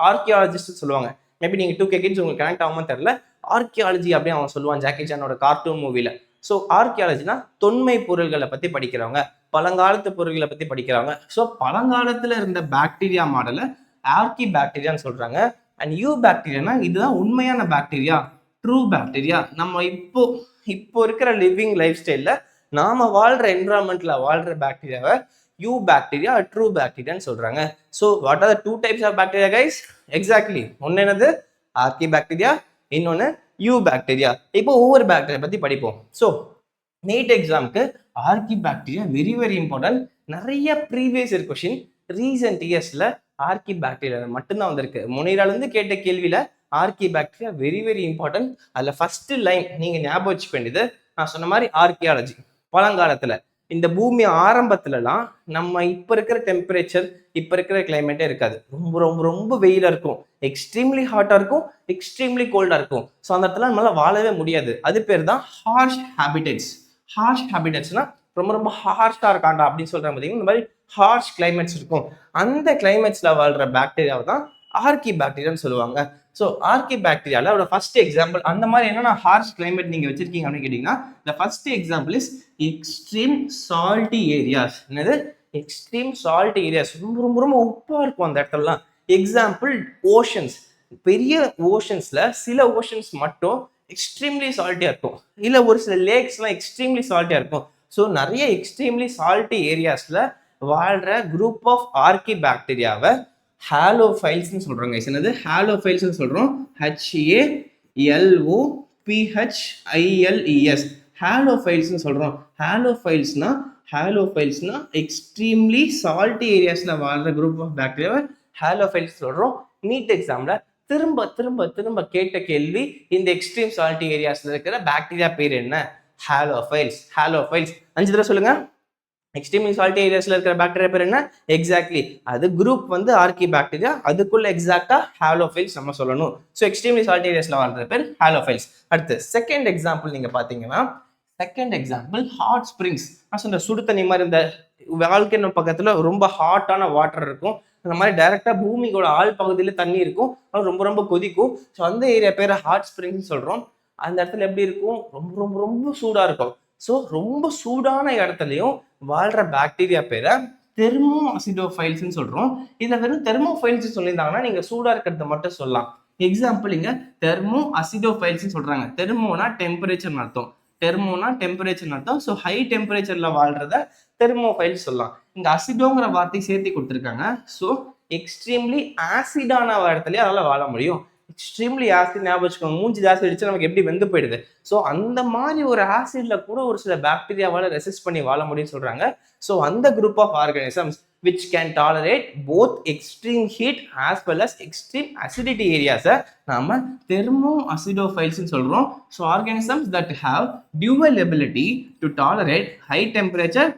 ஆர்கியாலஜிஸ்ட் சொல்லுவாங்க. மேபி நீங்க 2K கிட்ஸ் உங்களுக்கு கனெக்ட் ஆகாம தெரியல. ஆர்கியாலஜி அப்படின்னு அவன் சொல்லுவான் ஜாக்கி ஜானோட கார்ட்டூன் மூவில. ஸோ ஆர்கியாலஜினா தொன்மை பொருள்களை பத்தி படிக்கிறவங்க, பழங்காலத்து பொருள்களை பத்தி படிக்கிறவங்க. ஸோ பழங்காலத்துல இருந்த பாக்டீரியா மாடலை ஆர்கி பாக்டீரியான்னு சொல்றாங்க. அண்ட் யூ பாக்டீரியானா இதுதான் உண்மையான பாக்டீரியா, ட்ரூ பாக்டீரியா. நம்ம இப்போ இருக்கிற லிவிங் லைஃப் ஸ்டைல்ல நாம வாழ்ற என்விரான்மெண்ட்ல வாழ்ற பாக்டீரியாவை யூ பாக்டீரியா, ட்ரூ பாக்டீரியான்னு சொல்றாங்க. So what are the 2 types of bacteria guys? Exactly, ஒன்னு என்னது ஆர்கி பாக்டீரியா, இன்னொன்னு யூ பாக்டீரியா. இப்போ ஒவ்வொரு பாக்டீரியா பத்தி படிப்போம். ஸோ நீட் எக்ஸாம்க்கு archaebacteria very very important. நிறைய ப்ரீவியஸ் இயர் கொஸ்டின் ரீசெண்ட் இயர்ஸ்ல ஆர்கி பாக்டீரியா மட்டும்தான் வந்திருக்கு. முனையில இருந்து கேட்ட கேள்வியில archaebacteria very very important. அதுல ஃபர்ஸ்ட் லைன் நீங்க ஞாபகம் வச்சுக்க வேண்டியது, நான் சொன்ன மாதிரி ஆர்கியாலஜி. பழங்காலத்துல இந்த பூமி ஆரம்பத்துலலாம் நம்ம இப்ப இருக்கிற டெம்பரேச்சர், இப்ப இருக்கிற கிளைமேட்டே இருக்காது. ரொம்ப ரொம்ப ரொம்ப வெயிலா இருக்கும், எக்ஸ்ட்ரீம்லி ஹாட்டா இருக்கும், எக்ஸ்ட்ரீம்லி கோல்டா இருக்கும். ஸோ அந்த இடத்துல நம்மளால வாழவே முடியாது. அது பேர் தான் ஹார்ஷ் ஹேபிடேட்ஸ். ஹார்ஷ் ஹேபிடேட்ஸ்னா ரொம்ப ரொம்ப ஹார்ஷா இருக்காண்டா அப்படின்னு சொல்றாங்க பார்த்தீங்கன்னா, இந்த மாதிரி ஹார்ஷ் கிளைமேட்ஸ் இருக்கும். அந்த கிளைமேட்ஸ்ல வாழ்ற பாக்டீரியாவை தான் ஆர்கி பாக்டீரியான்னு சொல்லுவாங்க. ஸோ ஆர்கி பாக்டீரியால ஒரு ஃபர்ஸ்ட் எக்ஸாம்பிள் அந்த மாதிரி என்னன்னா ஹார்ஷ் கிளைமேட் நீங்க வச்சிருக்கீங்க அப்படின்னு கேட்டீங்கன்னா, the first example is extreme salty areas. என்னது? Extreme salt areas. ரொம்ப ரொம்ப ரொம்ப உப்பா இருக்கும் அந்த இடத்துலலாம். Example oceans. பெரிய ஓஷன்ஸ்ல சில ஓஷன்ஸ் மட்டும் எக்ஸ்ட்ரீம்லி சால்ட்டியா இருக்கும், இல்ல ஒரு சில லேக்ஸ்லாம் எக்ஸ்ட்ரீம்லி சால்ட்டியா இருக்கும். ஸோ நிறைய எக்ஸ்ட்ரீம்லி சால்ட்டி ஏரியாஸ்ல வாழ்ற குரூப் ஆஃப் ஆர்கி பாக்டீரியாவை ஹாலோஃபைல்ஸ்னு சொல்றோம் கைஸ். என்னது? ஹாலோஃபைல்ஸ்னு சொல்றோம். HALOPHILES ஹாலோஃபைல்ஸ்னு சொல்றோம். ஹாலோஃபைல்ஸ்னா எக்ஸ்ட்ரீம்லி சால்ட்டி ஏரியாஸ்ல வாழ்ற குரூப் ஆஃப் பாக்டீரியாவை ஹாலோஃபைல்ஸ் சொல்றோம். நீட் எக்ஸாம்ல திரும்ப திரும்ப திரும்ப கேட்ட கேள்வி, இந்த எக்ஸ்ட்ரீம் சால்ட்டி ஏரியாஸ்ல இருக்கிற பாக்டீரியா பேர் என்ன? ஹாலோஃபைல்ஸ். 5 தடவை சொல்லுங்க. எக்ஸ்ட்ரீம்லி சால்ட்டி ஏரியாஸ்ல இருக்கிற பாக்டீரியா பேர் என்ன? எக்ஸாக்ட்லி, அது குரூப் வந்து ஆர்கி பாக்டீரியா. அதுக்குள்ள எக்ஸாக்டா ஹாலோஃபைல்ஸ் நம்ம சொல்லணும். ஸோ எக்ஸ்ட்ரீம்லி சால்ட்டி ஏரியாஸ்ல வாழ்ற பேர் ஹாலோஃபைல்ஸ். அடுத்து செகண்ட் எக்ஸாம்பிள் நீங்க பாத்தீங்கன்னா, செகண்ட் எக்ஸாம்பிள் ஹாட் ஸ்ப்ரிங்ஸ். நான் சொல்ற சுடு தண்ணி மாதிரி இந்த வாழ்க்கை பக்கத்துல ரொம்ப ஹாட்டான வாட்டர் இருக்கும். அந்த மாதிரி டைரக்டா பூமியோட ஆள் பகுதியில தண்ணி இருக்கும், ரொம்ப ரொம்ப கொதிக்கும். ஸோ அந்த ஏரியா பேரை ஹாட் ஸ்ப்ரிங்ஸ் சொல்றோம். அந்த இடத்துல எப்படி இருக்கும்? ரொம்ப ரொம்ப ரொம்ப சூடா இருக்கும். ஸோ ரொம்ப சூடான இடத்துலையும் வாழ்ற பாக்டீரியா பேரை தெர்மோ அசிடோஃபைல்ஸ்ன்னு சொல்றோம். இதுல வெறும் தெர்மோஃபைல்ஸ் சொல்லியிருந்தாங்கன்னா நீங்க சூடா இருக்கிறத மட்டும் சொல்லலாம். எக்ஸாம்பிள் இங்க தெர்மோ அசிடோஃபைல்ஸ் சொல்றாங்க. தெர்மோனா டெம்பரேச்சர் அர்த்தம், அர்த்தம். ஸோ ஹை டெம்பரேச்சர்ல வாழ்றத தெர்மோஃபைல்ஸ் சொல்லலாம். இங்க அசிடோங்கிற வார்த்தை சேர்த்து கொடுத்துருக்காங்க. ஸோ எக்ஸ்ட்ரீம்லி ஆசிடான இடத்துலயே அதனால வாழ முடியும். எக்ஸ்ட்ரீம்லி ஆசிட் ஞாபகம் வச்சுக்கோங்க. மூஞ்சி ஜாஸ்தி அடிச்சா நமக்கு எப்படி வெந்து போயிடுது. ஸோ அந்த மாதிரி ஒரு ஆசிட்ல கூட ஒரு சில பாக்டீரியாவால ரெசிஸ்ட் பண்ணி வாழ முடியும்னு சொல்றாங்க. ஸோ அந்த group of organisms which can tolerate both extreme heat as well as extreme acidity areas நாம thermoacidophiles சொல்றோம். So organisms that have dual ability to tolerate high temperature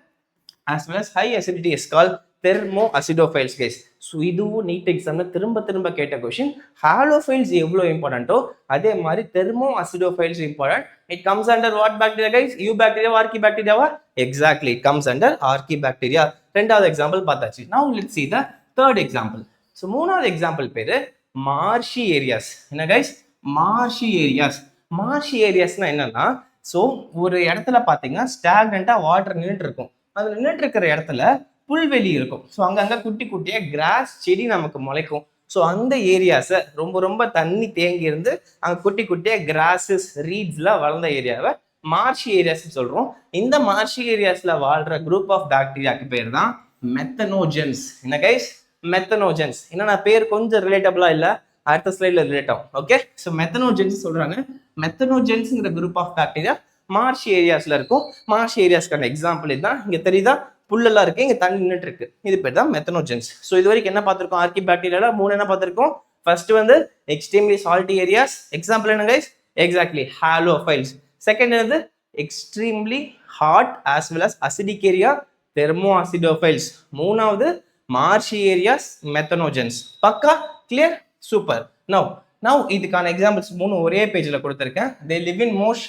as well as high acidity is called thermoacidophiles guys. So இதுவும் NEET எக்ஸாம்ல திரும்ப கேட்ட question. Halophiles எவ்வளோ இம்பார்ட்டன்ட்டோ அதே மாதிரி thermoacidophiles important. It comes under what bacteria guys? Eubacteria, ஆர்கி பாக்டீரியாவா? Exactly, it comes under archaebacteria. ரெண்டாவது எக்ஸாம்பிள் பார்த்தாச்சு. Now let's see the third example. So மூணாவது எக்ஸாம்பிள் பேரு மார்ஷி ஏரியாஸ். என்ன கைஸ்? Marshy areas. மார்ஷி ஏரியாஸ்னா என்னன்னா, so ஒரு இடத்துல பார்த்தீங்கன்னா ஸ்டாக்னண்டா வாட்டர் நின்றுட்டு இருக்கும். அது நின்றுட்டு இருக்கிற இடத்துல புல்வெளி இருக்கும். ஸோ அங்கங்க குட்டி குட்டியா கிராஸ் செடி நமக்கு முளைக்கும். ஸோ அந்த ஏரியாஸை ரொம்ப தண்ணி தேங்கி இருந்து அங்கே குட்டி குட்டியா கிராஸஸ் ரீட்ஸ்லாம் வளர்ந்த ஏரியாவை மார்ஷி ஏரியாஸ் சொல்றோம். இந்த மார்ஷி ஏரியாஸ்ல வாழ்ற குரூப் ஆஃப் பாக்டீரியாக்கு பேர் தான் மெத்தனோஜென்ஸ். என்ன கைஸ்? மெத்தனோஜென்ஸ். என்னன்னா பேர் கொஞ்சம் ரிலேட்டபிளா இல்ல, அடுத்த ஸ்லைட்ல ரிலேட் ஆகும். ஓகே, ஸோ மெத்தனோஜென்ஸ் சொல்றாங்க. மெத்தனோஜென்ஸ்ங்கிற குரூப் ஆஃப் பாக்டீரியா மார்ஷி ஏரியாஸ்ல இருக்கும். மார்ஷி ஏரியாஸ்க்கான எக்ஸாம்பிள் இதுதான். இங்க தெரியுதா? புல்லெல்லாம் இருக்கு, இங்க தண்ணி நின்றுட்டு இருக்கு. இது பேர் தான் மெத்தனோஜென்ஸ். ஸோ இது வரைக்கும் என்ன பார்த்திருக்கோம்? ஆர்கி பாக்டீரியால 3 என்ன பார்த்திருக்கோம்? ஃபர்ஸ்ட் வந்து எக்ஸ்ட்ரீம்லி சால்ட்டி ஏரியாஸ். எக்ஸாம்பிள் என்ன கைஸ்? Exactly halophiles. செகண்ட் என்னது? Extremely hot as well as acidic area, thermoacidophiles. மூணாவது மார்ஷி ஏரியாஸ், மெத்தனோஜென்ஸ். பக்கா கிளியர்? சூப்பர். நவ் இதுக்கான எக்ஸாம்பிள்ஸ் 3 ஒரே பேஜ்ல கொடுத்திருக்கேன். they live in most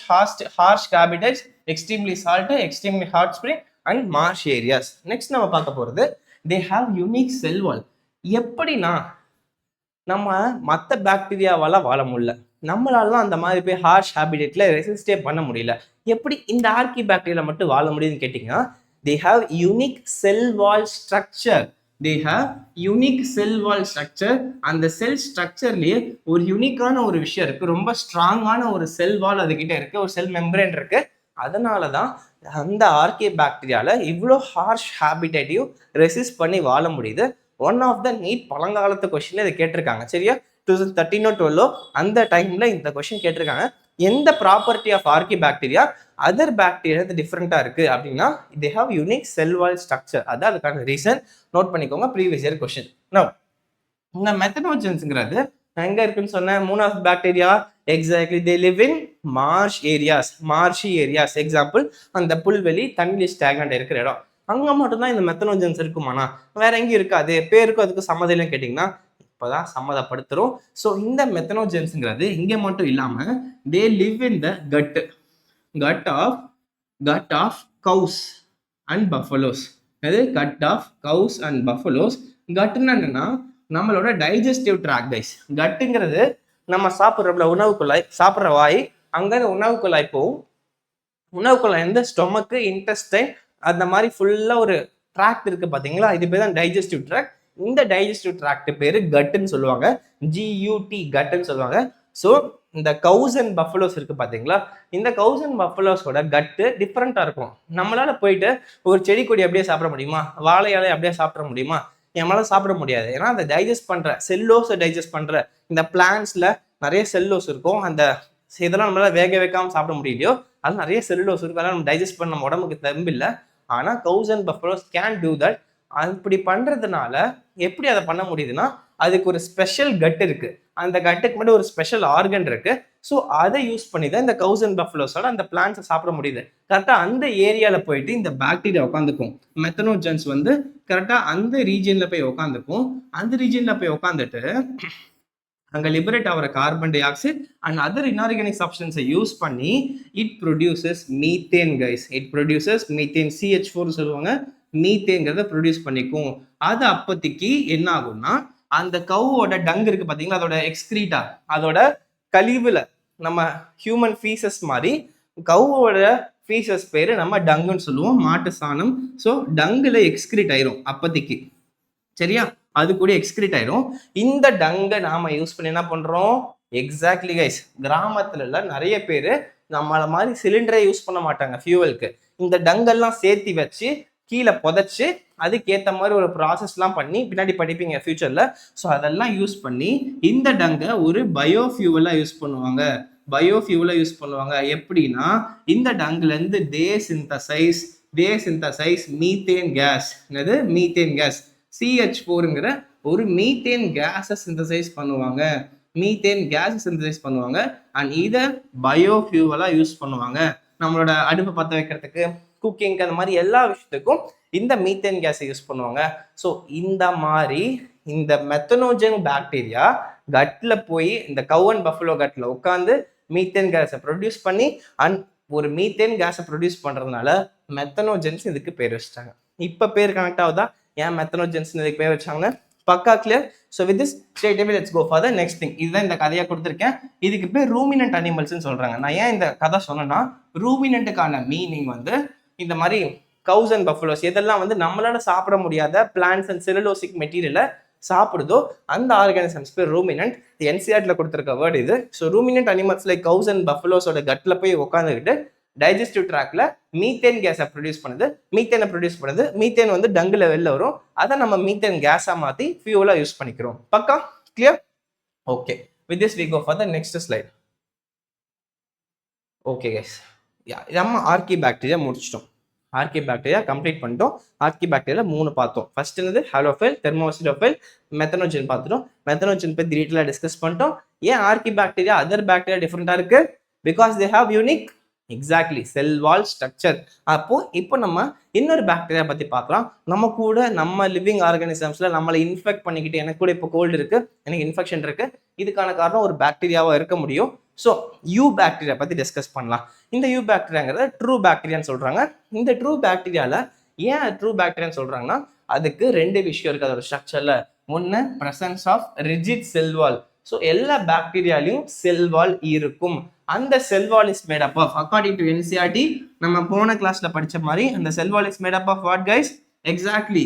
harsh habitats, extremely salt, extremely hot spring and marsh areas. Next நம்ம பார்க்க போறது they have unique cell wall. எப்படின்னா நம்ம மற்ற பாக்டீரியாவால வாழ முடியல, நம்மளால அந்த மாதிரி போய் ஹார்ஷ் ஹேபிடேட்ல ரெசிஸ்டே பண்ண முடியல. எப்படி இந்த ஆர்கி பாக்டீரியா மட்டும் வாழ முடியுதுன்னு கேட்டீங்கன்னா, they have unique cell wall structure. they have unique cell wall structure. அந்த செல் ஸ்ட்ரக்சர்லயே ஒரு யூனிக்கான ஒரு விஷயம் இருக்கு. ரொம்ப ஸ்ட்ராங்கான ஒரு செல் வால் அதுகிட்ட இருக்கு, ஒரு செல் மெம்பரேன் இருக்கு. அதனாலதான் அந்த ஆர்கே பாக்டீரியால இவ்வளோ ஹார்ஷ் ஹேபிடேட்டையும் ரெசிஸ்ட் பண்ணி வாழ முடியுது. ஒன் ஆஃப் த நீட் பழங்காலத்து கொஸ்டின்ல இதை கேட்டிருக்காங்க. சரியா? 2013 12 அந்த டைம்ல இந்த கொஸ்டின் கேட்டிருக்காங்க. எந்த property of archaebacteria other bacteria டிஃப்ரெண்டா இருக்கு அப்படின்னா, they have unique cell wall structure. அதான் அதுக்கான ரீசன். நோட் பண்ணிக்கோங்க, ப்ரீவியஸ் இயர் கொஸ்டின். நவ் இந்த மெத்தனோஜென்ஸ்ங்கிறது எங்க இருக்குன்னு சொன்ன? மூணாவது bacteria. Exactly, they live in marsh areas, marshy areas. Example, அந்த புல்வெளி தண்ணி ஸ்டாக்னண்ட் இருக்கிற இடம். அங்க மட்டும்தான் இந்த மெத்தனோஜென்ஸ் இருக்குமானா? வேற எங்கேயும் இருக்காது. பேருக்கும் அதுக்கு சம்மதியிலும் கேட்டீங்கன்னா இப்பதான் சம்மதப்படுத்துறோம். ஸோ இந்த மெத்தனோஜென்ஸ்ங்கிறது இங்க மட்டும் இல்லாம தே live in the gut of cows and buffaloes. அது gut of cows and buffaloes. கட்னா என்னன்னா நம்மளோட டைஜஸ்டிவ் ட்ராக் கைஸ். கட்டுங்கிறது நம்ம சாப்பிட்ற உணவு குழாய், சாப்பிட்ற வாய், அங்க உணவு குழாய் போகும். உணவு குழாய் வந்து ஸ்டொமக்கு, இன்டெஸ்டைன், அந்த மாதிரி ஃபுல்லா ஒரு ட்ராக்ட் இருக்கு பாத்தீங்களா? இது பேர் தான் டைஜஸ்டிவ் ட்ராக்ட். இந்த டைஜஸ்டிவ் ட்ராக்ட் பேரு கட்டுன்னு சொல்லுவாங்க. GUT, கட்டுன்னு சொல்லுவாங்க. ஸோ இந்த கவுஸ் அண்ட் பஃபலோஸ் இருக்கு பாத்தீங்களா? இந்த கவுஸ் அண்ட் பஃபலோஸோட கட்டு டிஃப்ரெண்டா இருக்கும். நம்மளால போயிட்டு ஒரு செடி கொடி அப்படியே சாப்பிட முடியுமா? வாழை இலை அப்படியே சாப்பிட முடியுமா? நம்மளால சாப்பிட முடியாது. ஏன்னா அதை டைஜஸ்ட் பண்ற செல்லோஸை டைஜஸ்ட் பண்ற இந்த பிளான்ட்ஸ்ல நிறைய செல்லோஸ் இருக்கும். அந்த இதெல்லாம் நம்மளால வேக வைக்காம சாப்பிட முடியலையோ, அது நிறைய செல்லோஸ் இருக்கும். அதெல்லாம் நம்ம டைஜஸ்ட் பண்ண நம்ம உடம்புக்கு தெம்பு இல்லை. ஆனா கவுஸ் and buffaloes can do that. அப்படி பண்றதுனால எப்படி அதை பண்ண முடியுதுன்னா, அதுக்கு ஒரு ஸ்பெஷல் கட் இருக்கு. அந்த கட்டுக்கு மட்டும் ஒரு ஸ்பெஷல் ஆர்கன் இருக்கு. ஸோ அதை யூஸ் பண்ணி தான் இந்த கவுஸ் அண்ட் பஃபலோஸோட அந்த பிளான்ட்ஸை சாப்பிட முடியுது. கரெக்டா அந்த ஏரியால போயிட்டு இந்த பாக்டீரியா உட்காந்துக்கும். மெத்தனோஜென்ஸ் வந்து கரெக்டா அந்த ரீஜன்ல போய் உட்காந்துக்கும். அந்த ரீஜன்ல போய் உட்காந்துட்டு அங்க லிபரேட் ஆகிற carbon dioxide and other inorganic சப்ஸ்டன்ஸை யூஸ் பண்ணி it produces methane guys. It produces methane, CH4 சொல்லுவாங்க. மீத்தேங்கிறத ப்ரொடியூஸ் பண்ணிக்கும். அது அப்போதைக்கு என்ன ஆகும்னா, அந்த கவுவோட டங் இருக்கு பாத்தீங்களா, அதோட எக்ஸ்கிரீட்டா, அதோட கழிவுல நம்ம ஹியூமன் ஃபீசஸ் மாதிரி கவுவோட ஃபீசஸ் பேரு நம்ம டங்குன்னு சொல்லுவோம், மாட்டு சாணம். ஸோ டங்குல எக்ஸ்கிரீட் ஆயிரும் அப்போதைக்கு. சரியா? அது கூட எக்ஸ்கிரீட் ஆயிரும். இந்த டங்கை நாம யூஸ் பண்ணி என்ன பண்றோம்? எக்ஸாக்ட்லி கைஸ், கிராமத்துல நிறைய பேரு நம்மள மாதிரி சிலிண்டரை யூஸ் பண்ண மாட்டாங்க ஃபியூவலுக்கு. இந்த டங்கெல்லாம் சேர்த்தி வச்சு கீழே புதைச்சு அதுக்கேற்ற மாதிரி ஒரு ப்ராசஸ்லாம் பண்ணி பின்னாடி படிப்பீங்க ஃபியூச்சர்ல. ஸோ அதெல்லாம் யூஸ் பண்ணி இந்த டங்கை ஒரு பயோஃபியூவலாக யூஸ் பண்ணுவாங்க. யூஸ் பண்ணுவாங்க எப்படின்னா, இந்த டங்குல இருந்து தே சிந்தசைஸ் மீத்தேன் கேஸ். என்னது? Methane gas. CH4ங்கிற ஒரு மீத்தேன் கேஸை சிந்தசைஸ் பண்ணுவாங்க. அண்ட் இதை பயோஃபியூவலா யூஸ் பண்ணுவாங்க. நம்மளோட அடுப்பு பற்ற வைக்கிறதுக்கு, குக்கிங், அந்த மாதிரி எல்லா விஷயத்துக்கும் இந்த மீத்தேன் கேஸை யூஸ் பண்ணுவாங்க. ஸோ இந்த மாதிரி இந்த மெத்தனோஜன் பாக்டீரியா கட்ல போய் இந்த கவ் அண்ட் பஃபலோ கட்ல உட்காந்து மீத்தேன் கேஸை ப்ரொடியூஸ் பண்ணி அண்ட் ஒரு மீத்தேன் கேஸை ப்ரொடியூஸ் பண்றதுனால மெத்தனோஜென்ஸ் இதுக்கு பேர் வச்சிட்டாங்க. இப்ப பேர் கனெக்ட் ஆகுதா ஏன் மெத்தனோஜென்ஸ் இதுக்கு பேர் வச்சாங்கன்னா? பக்கா clear? So with this straight away let's go for the next thing. இதுதான் இந்த கதையா கொடுத்துருக்கேன். இதுக்கு பேர் ரூமினன்ட் அனிமல்ஸ்ன்னு சொல்றாங்க. நான் ஏன் இந்த கதை சொன்னேன்னா, ரூமினன்ட்டுக்கான மீனிங் வந்து இந்த மாதிரி கவுஸ் அண்ட் பஃபலோஸ் எதெல்லாம் வந்து நம்மளால சாப்பிட முடியாத பிளான்ட்ஸ் அண்ட் செல்லுலோசிக் மெட்டீரியலை சாப்பிடுதோ அந்த ஆர்கானிசம்ஸ் பேர் ரூமினன்ட். என்சிஆர்ல கொடுத்துருக்க வேர்டு இது. So ruminant animals like cows and பஃபலோஸோட கட்ல போய் உட்காந்துக்கிட்டு டைஜஸ்டிவ் ட்ராக்ல மீத்தேன் கேஸை ப்ரொடியூஸ் பண்ணுது. மீத்தேன் வந்து டங்குல வெளில வரும். அதை நம்ம மீத்தேன் கேஸா மாத்தி ஃபியூவலா யூஸ் பண்ணிக்கிறோம். பக்கா clear? Okay, with this we go for the next slide. Okay guys, நம்ம ஆர்கி பாக்டீரியா முடிச்சிட்டோம். ஆர்கி பாக்டீரியா கம்ப்ளீட் பண்ணிட்டோம். ஆர்கி பாக்டீரியா 3 பார்த்தோம். ஃபர்ஸ்ட் என்னது? ஹாலோஃபைல், தெர்மோசிடோஃபைல், மெத்தனோஜன் பார்த்துட்டோம். மெத்தனோஜன் பத்தி டீட்டெயிலாக டிஸ்கஸ் பண்ணிட்டோம். ஏன் ஆர்கி பாக்டீரியா அதர் பாக்டீரியா டிஃப்ரெண்டா இருக்கு? Because they have unique exactly sell wall structure. இப்போ நம்ம இன்னொரு பாக்டீரியா பத்தி பார்க்கலாம். நம்ம லிவிங் ஆர்கானிசம்ஸ்ல நம்மளை இன்ஃபெக்ட் பண்ணிக்கிட்டு, எனக்கு கூட இப்போ கோல்டு இருக்கு, எனக்கு இன்ஃபெக்ஷன் இருக்கு, இதுக்கான காரணம் ஒரு பாக்டீரியாவா இருக்க முடியும். ஸோ யூ பாக்டீரியா பத்தி டிஸ்கஸ் பண்ணலாம். இந்த யூ பாக்டீரியாங்கிறத ட்ரூ பாக்டீரியான்னு சொல்றாங்க. இந்த ட்ரூ பாக்டீரியால ஏன் ட்ரூ பாக்டீரியான்னு சொல்றாங்கன்னா, அதுக்கு 2 விஷயம் இருக்கு அதோட ஸ்ட்ரக்சர்ல. ஒன்னு, presence of rigid cell wall. So எல்லா பாக்டீரியாலையும் செல் வால் இருக்கும். அந்த cell wall is made up of, according to NCERT நம்ம போன கிளாஸ்ல படிச்ச மாதிரி, அந்த cell wall is made up of what guys? Exactly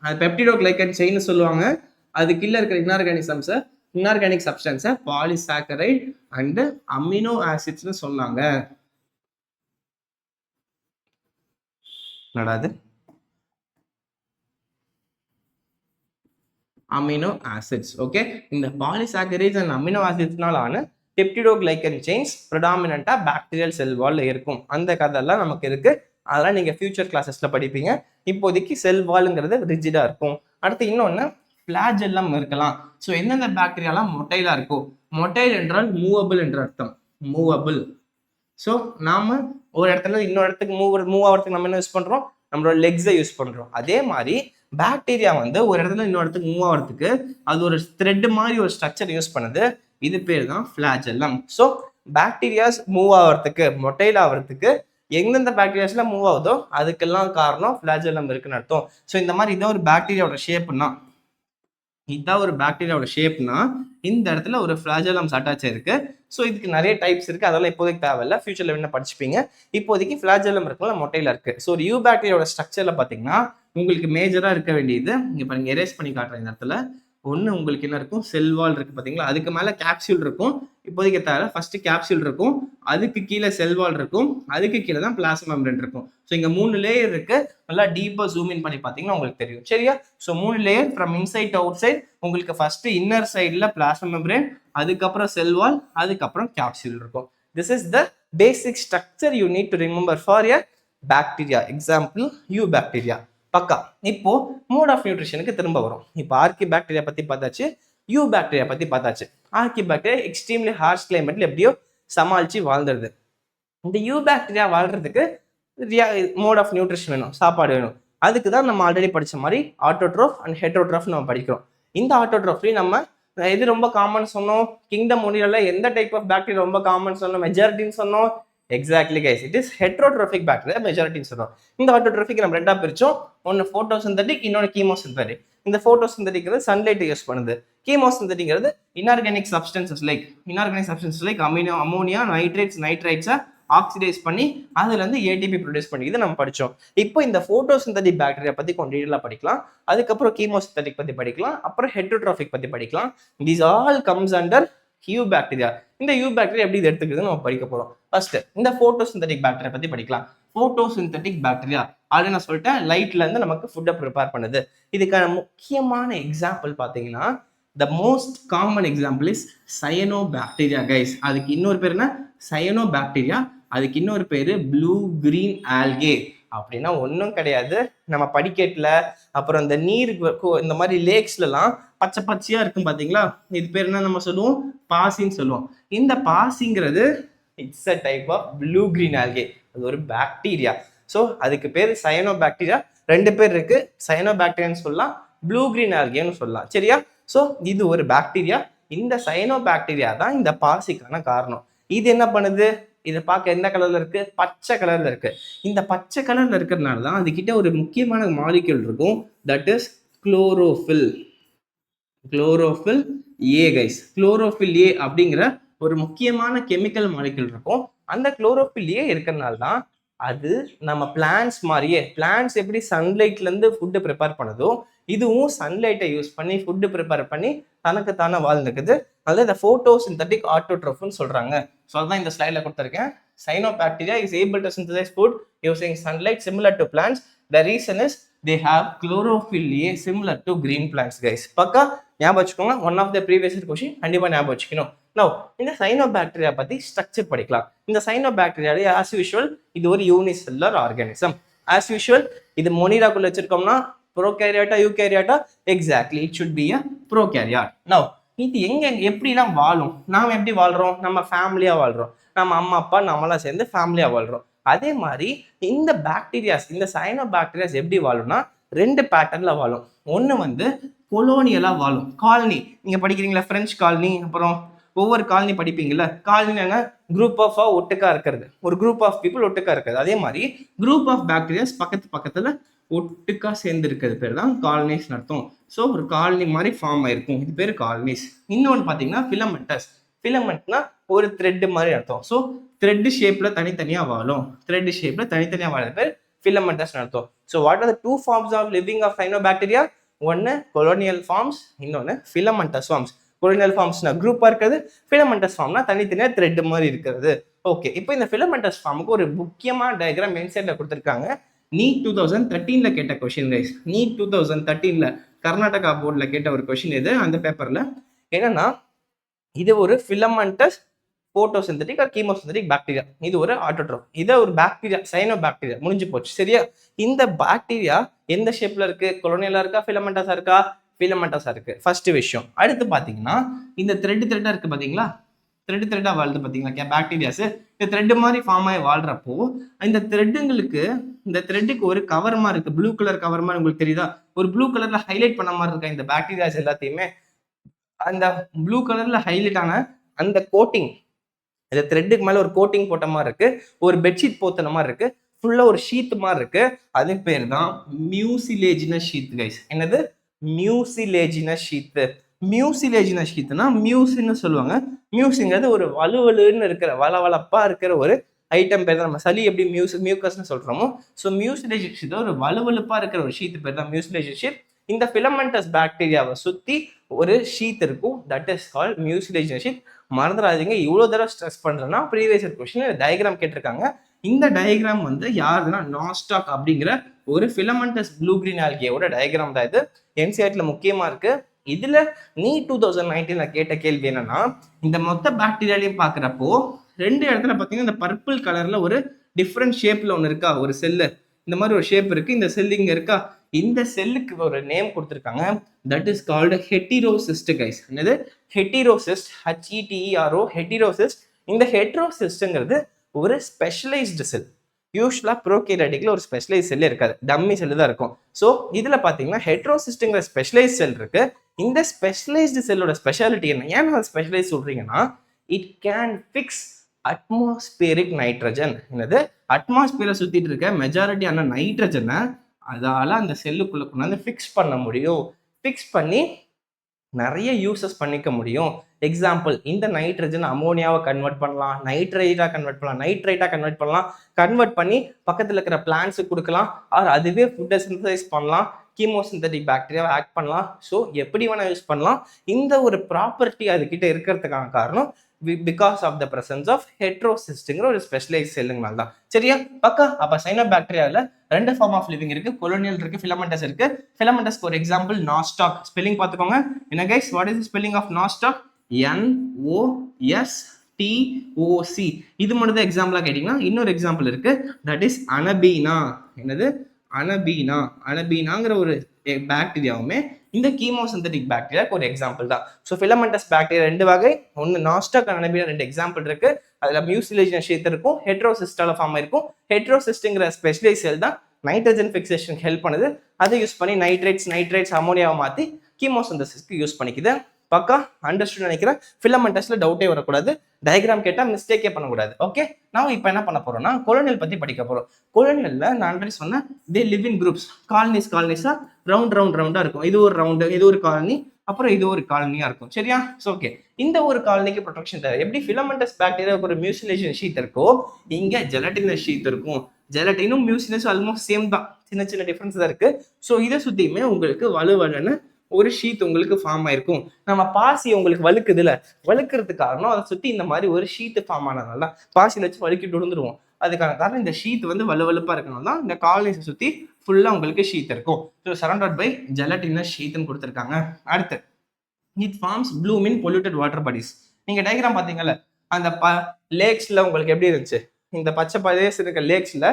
அது பெப்டிடோகிளைகன் செயின் சொல்லுவாங்க. அதுக்குள்ள இருக்கிற இன்ஆர்கானிக் சப்ஸ்டன்ஸை பாலிசாக்கரைட் அண்ட் அமினோ ஆசிட்ஸ்னு சொன்னாங்க. நடாது அமினோ ஆசிட்ஸ். ஓகே, இந்த பாலிசாக்கரைட்ஸ் அண்ட் அமினோ ஆசிட்ஸ்னால ஆன பெப்டிடோகிளைகன் செயின்ஸ் ப்ரெடாமினண்டா பாக்டீரியல் செல் வால்ல இருக்கும். அந்த கதையெல்லாம் நமக்கு இருக்கு. அதெல்லாம் நீங்க ஃபியூச்சர் கிளாஸஸ்ல படிப்பீங்க. இப்போதைக்கு செல் வால்ங்கிறது ரிஜிடா இருக்கும். அடுத்து இன்னொன்னு, ஃபிளாஜெல்லம் இருக்கலாம். ஸோ எந்தெந்த பாக்டீரியாலாம் மொட்டைலா இருக்கும்? மொட்டைல் என்றால் மூவபிள் என்ற அர்த்தம். மூவபிள். ஸோ நாம ஒரு இடத்துல இன்னொரு இடத்துக்கு மூவ் ஆகிறதுக்கு நம்ம என்ன யூஸ் பண்றோம்? நம்மளோட லெக்ஸை யூஸ் பண்றோம். அதே மாதிரி பாக்டீரியா வந்து ஒரு இடத்துல இன்னொரு இடத்துக்கு மூவ் ஆகிறதுக்கு அது ஒரு த்ரெட் மாதிரி ஒரு ஸ்ட்ரக்சர் யூஸ் பண்ணுது. இது பேர் தான் ஃபிளாஜெல்லம். ஸோ பாக்டீரியாஸ் மூவ் ஆகிறதுக்கு, மொட்டைல் ஆகிறதுக்கு எந்தெந்த பாக்டீரியாஸ்ல மூவ் ஆகுதோ அதுக்கெல்லாம் காரணம் ஃபிளாஜெல்லம் இருக்குன்னு அர்த்தம். ஸோ இந்த மாதிரி இதான் ஒரு பாக்டீரியாவோட ஷேப்னா இந்த இடத்துல ஒரு ஃபிளாஜெல்லம்ஸ் அட்டாச் இருக்கு. ஸோ இதுக்கு நிறைய டைப்ஸ் இருக்கு. அதெல்லாம் இப்போதைக்கு தேவையில்லை, ஃபியூச்சர்ல என்ன படிச்சுப்பீங்க. இப்போதைக்கு ஃபிளாஜெல்லம் இருக்குல்ல, மொட்டையில இருக்கு. ஸோ ஒரு யூ பாக்டீரியாவோட ஸ்ட்ரக்சர்ல பாத்தீங்கன்னா உங்களுக்கு மேஜரா இருக்க வேண்டியது, இங்க பாருங்க எரேஸ் பண்ணி காட்டுறேன் இந்த இடத்துல. ஒன்று உங்களுக்கு என்ன இருக்கும்? செல் வால் இருக்கு பார்த்தீங்களா, அதுக்கு மேலே கேப்சியூல் இருக்கும். இப்போதைக்கு தேவை ஃபர்ஸ்ட் கேப்சியூல் இருக்கும், அதுக்கு கீழே செல் வால் இருக்கும், அதுக்கு கீழே தான் பிளாஸ்மா மெம்பரேன் இருக்கும். ஸோ இங்கே 3 லேயர் இருக்கு. நல்லா டீப்பாக ஜூம் இன் பண்ணி பார்த்தீங்கன்னா உங்களுக்கு தெரியும். சரியா? So 3 layer from inside to outside. உங்களுக்கு ஃபர்ஸ்ட் இன்னர் சைடில் பிளாஸ்மா மெம்பரேன், அதுக்கப்புறம் செல் வால், அதுக்கப்புறம் கேப்சியூல் இருக்கும். This is the basic structure you need to remember for a bacteria. Example you bacteria. பக்கா. இப்போ மோட் ஆஃப் நியூட்ரிஷனுக்கு திரும்ப வரும். இப்போ ஆர்கி பாக்டீரியா பத்தி பார்த்தாச்சு, யூ பாக்டீரியா பத்தி பார்த்தாச்சு. ஆர்கி பாக்டீரியா எக்ஸ்ட்ரீம்லி ஹார்ஷ் கிளைமேட்ல எப்படியோ சமாளிச்சு வாழ்ந்துருது. இந்த யூ பாக்டீரியா வாழ்றதுக்கு மோட் ஆஃப் நியூட்ரிஷன் வேணும், சாப்பாடு வேணும். அதுக்கு தான் நம்ம ஆல்ரெடி படிச்ச மாதிரி ஆட்டோட்ரோஃப் அண்ட் ஹெட்ரோட்ரோஃப் நம்ம படிக்கிறோம். இந்த ஆட்டோட்ரோஃப்லையும் நம்ம எது ரொம்ப காமன் சொன்னோம்? கிங்டம் ஒன்றியல்ல எந்த டைப் ஆஃப் பாக்டீரியா ரொம்ப காமன் சொன்னோம்? மெஜாரிட்டின்னு சொன்னோம். Exactly guys, it is heterotrophic bacteria மெஜாரிட்டின்னு சொல்றோம். இந்த ஆட்டோட்ரோபிக் நம்ம ரெண்டா பிரிச்சோம். ஒன்னு போட்டோசிந்தட்டிக், இன்னொன்னு கீமோசிந்தட்டிக். இந்த போட்டோசிந்தட்டிக்கிறது சன்லைட் யூஸ் பண்ணுது. கீமோசிந்தட்டிக்கிறது இன்ஆர்கானிக் சப்ஸ்டன்சஸ் லைக் அமோனியா, நைட்ரைட்ஸை ஆக்சிடைஸ் பண்ணி அதுல இருந்து ஏடிபி ப்ரொடியூஸ் பண்ணி இதை நம்ம படிச்சோம். இப்போ இந்த போட்டோசிந்தட்டிக் பாக்டீரியா பத்தி கொஞ்சம் டீடைலா படிக்கலாம். அதுக்கப்புறம் கீமோசிந்தட்டிக் பத்தி படிக்கலாம். அப்புறம் ஹெட்ரோட்ரோபிக் பத்தி படிக்கலாம். These all comes under you bacteria. இந்த யூ பாக்டீரியா எப்படி இது எடுத்துக்குதுன்னு நம்ம படிக்க போறோம். ஃபர்ஸ்ட் இந்த போட்டோசிந்தட்டிக் பாக்டீரியா பத்தி படிக்கலாம். Photosynthetic bacteria. ஆல்ரெடி நான் சொல்லிட்டேன், லைட்ல இருந்து நமக்கு ஃபுட்டை ப்ரிப்பேர் பண்ணுது. இதுக்கான முக்கியமான எக்ஸாம்பிள் பார்த்தீங்கன்னா, the most common example is cyanobacteria guys. அதுக்கு இன்னொரு பேர் என்ன? சயனோபாக்டீரியா. அதுக்கு இன்னொரு பேரு ப்ளூ கிரீன் ஆல்கே. அப்படின்னா ஒன்றும் கிடையாது, நம்ம படிக்கட்டில் அப்புறம் இந்த நீர் இந்த மாதிரி லேக்ஸ்லாம் பச்சை பச்சையா இருக்கும் பார்த்தீங்களா, இது பேர் என்ன நம்ம சொல்லுவோம்? பாசின்னு சொல்லுவோம். இந்த பாசிங்கிறது it's a type of blue green algae. அது ஒரு பாக்டீரியா. ஸோ அதுக்கு பேர் சயனோபாக்டீரியா. 2 பேர் இருக்கு, சயனோபாக்டீரியான்னு சொல்லலாம், ப்ளூ கிரீன் ஆல்கேன்னு சொல்லலாம். சரியா? ஸோ இது ஒரு பாக்டீரியா. இந்த சயனோபாக்டீரியா தான் இந்த பாசிக்கான காரணம். இது என்ன பண்ணுது? இதை பார்க்க எந்த கலர்ல இருக்கு? பச்சை கலர்ல இருக்கு. இந்த பச்சை கலர்ல இருக்கிறதுனால தான் அதுகிட்ட ஒரு முக்கியமான மாலிக்யூல் இருக்கும், that is chlorophyll. Chlorophyll A guys. Chlorophyll ஏ அப்படிங்கிற ஒரு முக்கியமான கெமிக்கல் மாலிக்யூல் இருக்கும். அந்த குளோரோஃபில் ஏ இருக்கிறதுனால தான் அது நம்ம பிளான்ஸ் மாதிரியே, பிளான்ஸ் எப்படி சன்லைட்ல இருந்து ஃபுட்டு ப்ரிப்பேர் பண்ணுதோ, இதுவும் சன்லைட்டை யூஸ் பண்ணி ஃபுட்டு ப்ரிப்பேர் பண்ணி தனக்கு தானே வாழ்ந்துக்குது. அதில் இந்த போட்டோசிந்தட்டிக் ஆட்டோட்ரோஃப்னு சொல்றாங்க. ஸோ அதான் இந்த ஸ்லைட்ல கொடுத்துருக்கேன். Cyanobacteria is able to synthesize food using sunlight similar to plants. The reason is they have chlorophyll A similar to green plants guys. பக்கா ஞாபகம் வச்சுக்கோங்க. One of the previous question கண்டிப்பா ஞாபகம் வச்சுக்கணும். நோ இந்த சைனோபாக்டீரியா பத்தி ஸ்ட்ரக்சர் படிக்கலாம். இந்த சைனோபாக்டீரியாலே ஆஸ் யூஷுவல் இது ஒரு யூனிசெல்லுலர் ஆர்கானிசம். ஆஸ் யூஷுவல் இது மொனிராக்குள்ள வச்சிருக்கோம்னா ப்ரோகேரியாட்டா யூகேரியாட்டா? Exactly, it should be a prokaryote. No இது எங்க எப்படிலாம் வாழும்? நாம் எப்படி வாழ்றோம்? நம்ம ஃபேமிலியா வாழ்றோம். நம்ம அம்மா அப்பா நம்மளாம் சேர்ந்து ஃபேமிலியா வாழ்றோம். அதே மாதிரி இந்த பாக்டீரியாஸ், இந்த சைனோபாக்டீரியாஸ் எப்படி வாழும்னா 2 பேட்டர்ன்ல வாழும். ஒன்று வந்து கொலோனியலா வாழும். காலனி நீங்க படிக்கிறீங்களா? பிரெஞ்சு காலனி, அப்புறம் ஒவ்வொரு காலனி படிப்பீங்கல்ல. காலனினா குரூப் ஆஃப் ஒட்டுக்கா இருக்கிறது, ஒரு குரூப் ஆஃப் பீப்புள் ஒட்டுக்கா இருக்கிறது. அதே மாதிரி குரூப் ஆஃப் பாக்டீரியாஸ் பக்கத்துல ஒட்டுக்கா சேர்ந்து இருக்கிறது பேர் தான் காலனிஸ் அர்த்தம். ஸோ ஒரு காலனி மாதிரி ஃபார்ம் ஆயிருக்கும், இது பேர் காலனிஸ். இன்னொன்று பார்த்தீங்கன்னா ஃபிலமெண்டஸ். ஃபிலமெண்ட்னா ஒரு த்ரெட் மாதிரி அர்த்தம். ஸோ த்ரெட் ஷேப்ல தனித்தனியாக வாழும். த்ரெட் ஷேப்ல தனித்தனியாக வாழ பேர் ஃபிலமெண்டஸ் அர்த்தம். So what are the 2 forms of living of cyanobacteria? ஒன்று கொலோனியல் ஃபார்ம்ஸ், இன்னொன்று ஃபிலமெண்டஸ் ஃபார்ம்ஸ். கொலோனியல் ஃபார்ம்ஸ்னா குரூப்பா இருக்கிறது, ஃபிலமெண்டஸ் ஃபார்ம்னா தனித்தனியாக த்ரெட் மாதிரி இருக்கிறது. ஓகே, இப்போ இந்த ஃபிலமெண்டஸ் ஃபார்முக்கு ஒரு முக்கியமான டயக்ராம் இன்சைட்ல கொடுத்துருக்காங்க. நீட் 2013ல கேட்ட கொஸ்டின் கைஸ். நீட் 2013ல கர்நாடகா போர்டில் கேட்ட ஒரு கொஸ்டின் இது. அந்த பேப்பர்ல என்னன்னா, இது ஒரு ஃபிலமெண்டஸ் போட்டோசிந்தட்டிக் ஆர் கீமோசிந்தட்டிக் பாக்டீரியா. இது ஒரு ஆட்டோட்ரோப். இதை ஒரு பாக்டீரியா, சைனோபாக்டீரியா. முடிஞ்சு போச்சு. சரியா? இந்த பாக்டீரியா எந்த ஷேப்ல இருக்கு? கொலோனியலா இருக்கா? ஃபிலமெண்டஸா இருக்கா? ஃபிலமெண்டஸா இருக்கு. ஃபர்ஸ்ட் விஷயம். அடுத்து பாத்தீங்கன்னா இந்த த்ரெட்டா இருக்கு பாத்தீங்களா? த்ரெட்டா வாழ்ந்து பாத்தீங்களா பாக்டீரியாஸ்? இந்த த்ரெட் மாதிரி ஃபார்ம் ஆகி வாழ்றப்போ இந்த த்ரெட்டுக்கு ஒரு கவர் மாதிரி இருக்கு, ப்ளூ கலர் கவர் மாதிரி. உங்களுக்கு தெரியுதா? ஒரு ப்ளூ கலர்ல ஹைலைட் பண்ண மாதிரி இருக்கா இந்த பாக்டீரியாஸ் எல்லாத்தையுமே. அந்த ப்ளூ கலர்ல ஹைலைட் ஆன அந்த கோட்டிங், இந்த த்ரெட்டுக்கு மேல ஒரு கோட்டிங் போட்ட மாதிரி இருக்கு, ஒரு பெட்ஷீட் போத்தன மாதிரி இருக்கு, ஃபுல்லா ஒரு ஷீட் மாதிரி இருக்கு. அது பேர் தான் மியூசிலேஜினஸ் ஷீத் கைஸ். என்னது? Mucilaginous sheath. மியூசிலேஜினஸ் ஷீத்னா மியூசின்னு சொல்லுவாங்க. மியூசிங்கிறது ஒரு வலுவலுன்னு இருக்கிற, வளவளப்பா இருக்கிற ஒரு ஐட்டம் பேர் தான். நம்ம சளி எப்படி மியூக்கஸ்ன்னு சொல்றோமோ, ஸோ மியூசிலேஜினஸ் ஷீத் ஒரு வலுவலுப்பா இருக்கிற ஒரு ஷீத் பேர் தான் மியூசிலேஜினஸ் ஷீத். இந்த ஃபிலமெண்டஸ் பாக்டீரியாவை சுத்தி ஒரு ஷீத் இருக்கும், that is called mucilaginous sheath. மறந்துடாதீங்க, இவ்வளோ தடவை ஸ்ட்ரெஸ் பண்றேன்னா ப்ரீவியஸ் கொஸ்டின் டயக்ராம் கேட்டிருக்காங்க. இந்த டயக்ராம் வந்து யாருன்னா நாஸ்டாக் அப்படிங்கிற ஒரு ஃபிலமெண்டஸ் ப்ளூ கிரீன் ஆல்கேயோட டயக்ராம் தான் இது. என்சிஆர்டில முக்கியமா இருக்கு. இதுல நீட் 2019ல கேட்ட கேள்வி என்னன்னா, இந்த மொத்த பாக்டீரியாலையும் பாக்குறப்போ 2 இடத்துல பாத்தீங்கன்னா இந்த பர்பிள் கலர்ல ஒரு டிஃப்ரெண்ட் ஷேப்ல ஒன்று இருக்கா, ஒரு செல்லு இந்த மாதிரி ஒரு ஷேப் இருக்கு. இந்த செல் இங்க இருக்கா? இந்த செல்லுக்கு ஒரு நேம் கொடுத்துருக்காங்க, தட் இஸ் கால்டு ஹெட்டிரோசிஸ்ட் கைஸ். என்னது? ஹெட்டிரோசிஸ்ட், HETERO, ஹெட்டிரோசிஸ்ட். இந்த ஹெட்ரோசிஸ்ட்ங்கிறது ஒரு ஸ்பெஷலைஸ்டு செல். யூஸ்வலா ப்ரோகேரியாட்டிக்ல ஒரு ஸ்பெஷலைஸ் செல் இருக்காது, டம்மி செல் தான் இருக்கும். ஸோ இதுல பாத்தீங்கன்னா ஹெட்ரோசிஸ்ட்ங்கிற ஸ்பெஷலைஸ் செல் இருக்கு. இந்த ஸ்பெஷலைஸ்டு செல்லோட ஸ்பெஷாலிட்டி என்ன? ஏன் அதை ஸ்பெஷலைஸ் சொல்றீங்கன்னா, it can fix atmospheric nitrogen. என்னது? அட்மாஸ்பியரை சுத்திட்டு இருக்க மெஜாரிட்டியான நைட்ரஜனை அதால அந்த செல்லுக்குள்ள கொண்டாந்து ஃபிக்ஸ் பண்ண முடியும். ஃபிக்ஸ் பண்ணி நிறைய யூசஸ் பண்ணிக்க முடியும். எக்ஸாம்பிள், இந்த நைட்ரஜன் அமோனியாவை கன்வெர்ட் பண்ணலாம், நைட்ரைட்டா கன்வெர்ட் பண்ணலாம், கன்வெர்ட் பண்ணி பக்கத்தில் இருக்கிற பிளான்ஸுக்கு கொடுக்கலாம், ஆர் அதுவே ஃபுட்டை சிந்தசைஸ் பண்ணலாம், கீமோசிந்தட்டிக் பாக்டீரியாவை ஆக்ட் பண்ணலாம். ஸோ எப்படி வேணா யூஸ் பண்ணலாம். இந்த ஒரு ப்ராப்பர்ட்டி அதுக்கிட்ட இருக்கிறதுக்கான காரணம் because of the presence of ஹெட்ரோசிஸ்ட்ங்கிற ஒரு ஸ்பெஷலைஸ் செல்லுங்கனால தான். சரியா பக்கா? அப்ப சைனோபாக்டீரியாவில் 2 ஃபார்ம் ஆஃப் லிவிங் இருக்கு, கொலோனியல் இருக்கு, ஃபிலமெண்டஸ் இருக்கு. ஃபிலமெண்டஸ்க்கு ஒரு எக்ஸாம்பிள் நாஸ்டாக். ஸ்பெல்லிங் பார்த்துக்கோங்க என்ன guys, what is the spelling of nostoc? NOSTOC. இது மட்டும் தான் எக்ஸாம்பிளா கேட்டீங்கன்னா இன்னொரு எக்ஸாம்பிள் இருக்கு, தட் இஸ் அனபீனா. என்னது? அனபீனா. அனபீனாங்கிற ஒரு பாக்டீரியாவுமே இந்த கீமோசிந்தட்டிக் பாக்டீரியாவுக்கு ஒரு எக்ஸாம்பிள் தான். ஸோ ஃபிலமெண்டஸ் பாக்டீரியா 2 வகை, ஒன்று நாஸ்டாக், அனபீனா 2 எக்ஸாம்பிள் இருக்கு. அதுல மியூசிலேஷன் ஷீத் இருக்கும், ஹெட்ரோசிஸ்டால ஃபார்ம் இருக்கும். ஹெட்ரோசிஸ்ட்ங்கிற ஸ்பெஷலைஸ் செல் தான் நைட்ரஜன் ஃபிக்சேஷன் ஹெல்ப் பண்ணுது. அதை யூஸ் பண்ணி நைட்ரேட்ஸ் அமோனியாவை மாற்றி கீமோசிந்தசிஸ்க்கு யூஸ் பண்ணிக்குது. பக்கா அண்டர்ஸ்டாண்ட் நினைக்கிறேன். ஃபிலமெண்டஸ்ல டவுட்டே வரக்கூடாது, டயக்ராம் கேட்டால் மிஸ்டேக்கே பண்ணக்கூடாது. ஓகே, நான் இப்போ என்ன பண்ண போறோம்னா கொலோனியல் பத்தி படிக்க போறோம். கொலோனியல்ல நான் ஆல்ரெடி சொன்னேன், தே லிவ் இன் குரூப்ஸ், காலனிஸா ரவுண்டா இருக்கும். இது ஒரு ரவுண்டு, இது ஒரு காலனி, அப்புறம் இது ஒரு காலனியா இருக்கும். சரியா? ஓகே, இந்த ஒரு காலனிக்கு ப்ரொடெக்ஷன் தேவை. எப்படி ஃபிலமெண்டஸ் பாக்டீரியாவுக்கு ஒரு மியூசிலேஷன் ஷீட் இருக்கோ, இங்க ஜெலட்டினஸ் ஷீட் இருக்கும். ஜெலட்டினும் மியூசினஸும் ஆல்மோஸ்ட் சேம் தான், சின்ன டிஃபரன்ஸ் தான் இருக்கு. ஸோ இதை சுத்தியுமே உங்களுக்கு வலுவலுன்னு ஒரு ஷீட் உங்களுக்கு ஃபார்ம் ஆயிருக்கும். நம்ம பாசி உங்களுக்கு வலுக்குதுல, வலுக்கிறதுக்கு காரணம் அதை சுத்தி இந்த மாதிரி ஒரு ஷீட் ஃபார்ம் ஆனதுனால பாசியில் வச்சு வலுக்கிட்டு விழுந்துருவோம். அதுக்கான காரணம் இந்த ஷீட் வலுவலுப்பா இருக்கணும் தான் இந்த காலனிஸை சுத்தி ஃபுல்லா உங்களுக்கு ஷீட் இருக்கும். ஸோ சரௌண்டட் பை ஜெலட்டினஸ் ஷீட்னு கொடுத்துருக்காங்க. அடுத்து it forms bloom in polluted water bodies. நீங்க டயக்ராம் பாத்தீங்கல்ல, அந்த லேக்ஸ்ல உங்களுக்கு எப்படி இருந்துச்சு, இந்த பச்சை பதேஸ் இருக்க லேக்ஸ்ல,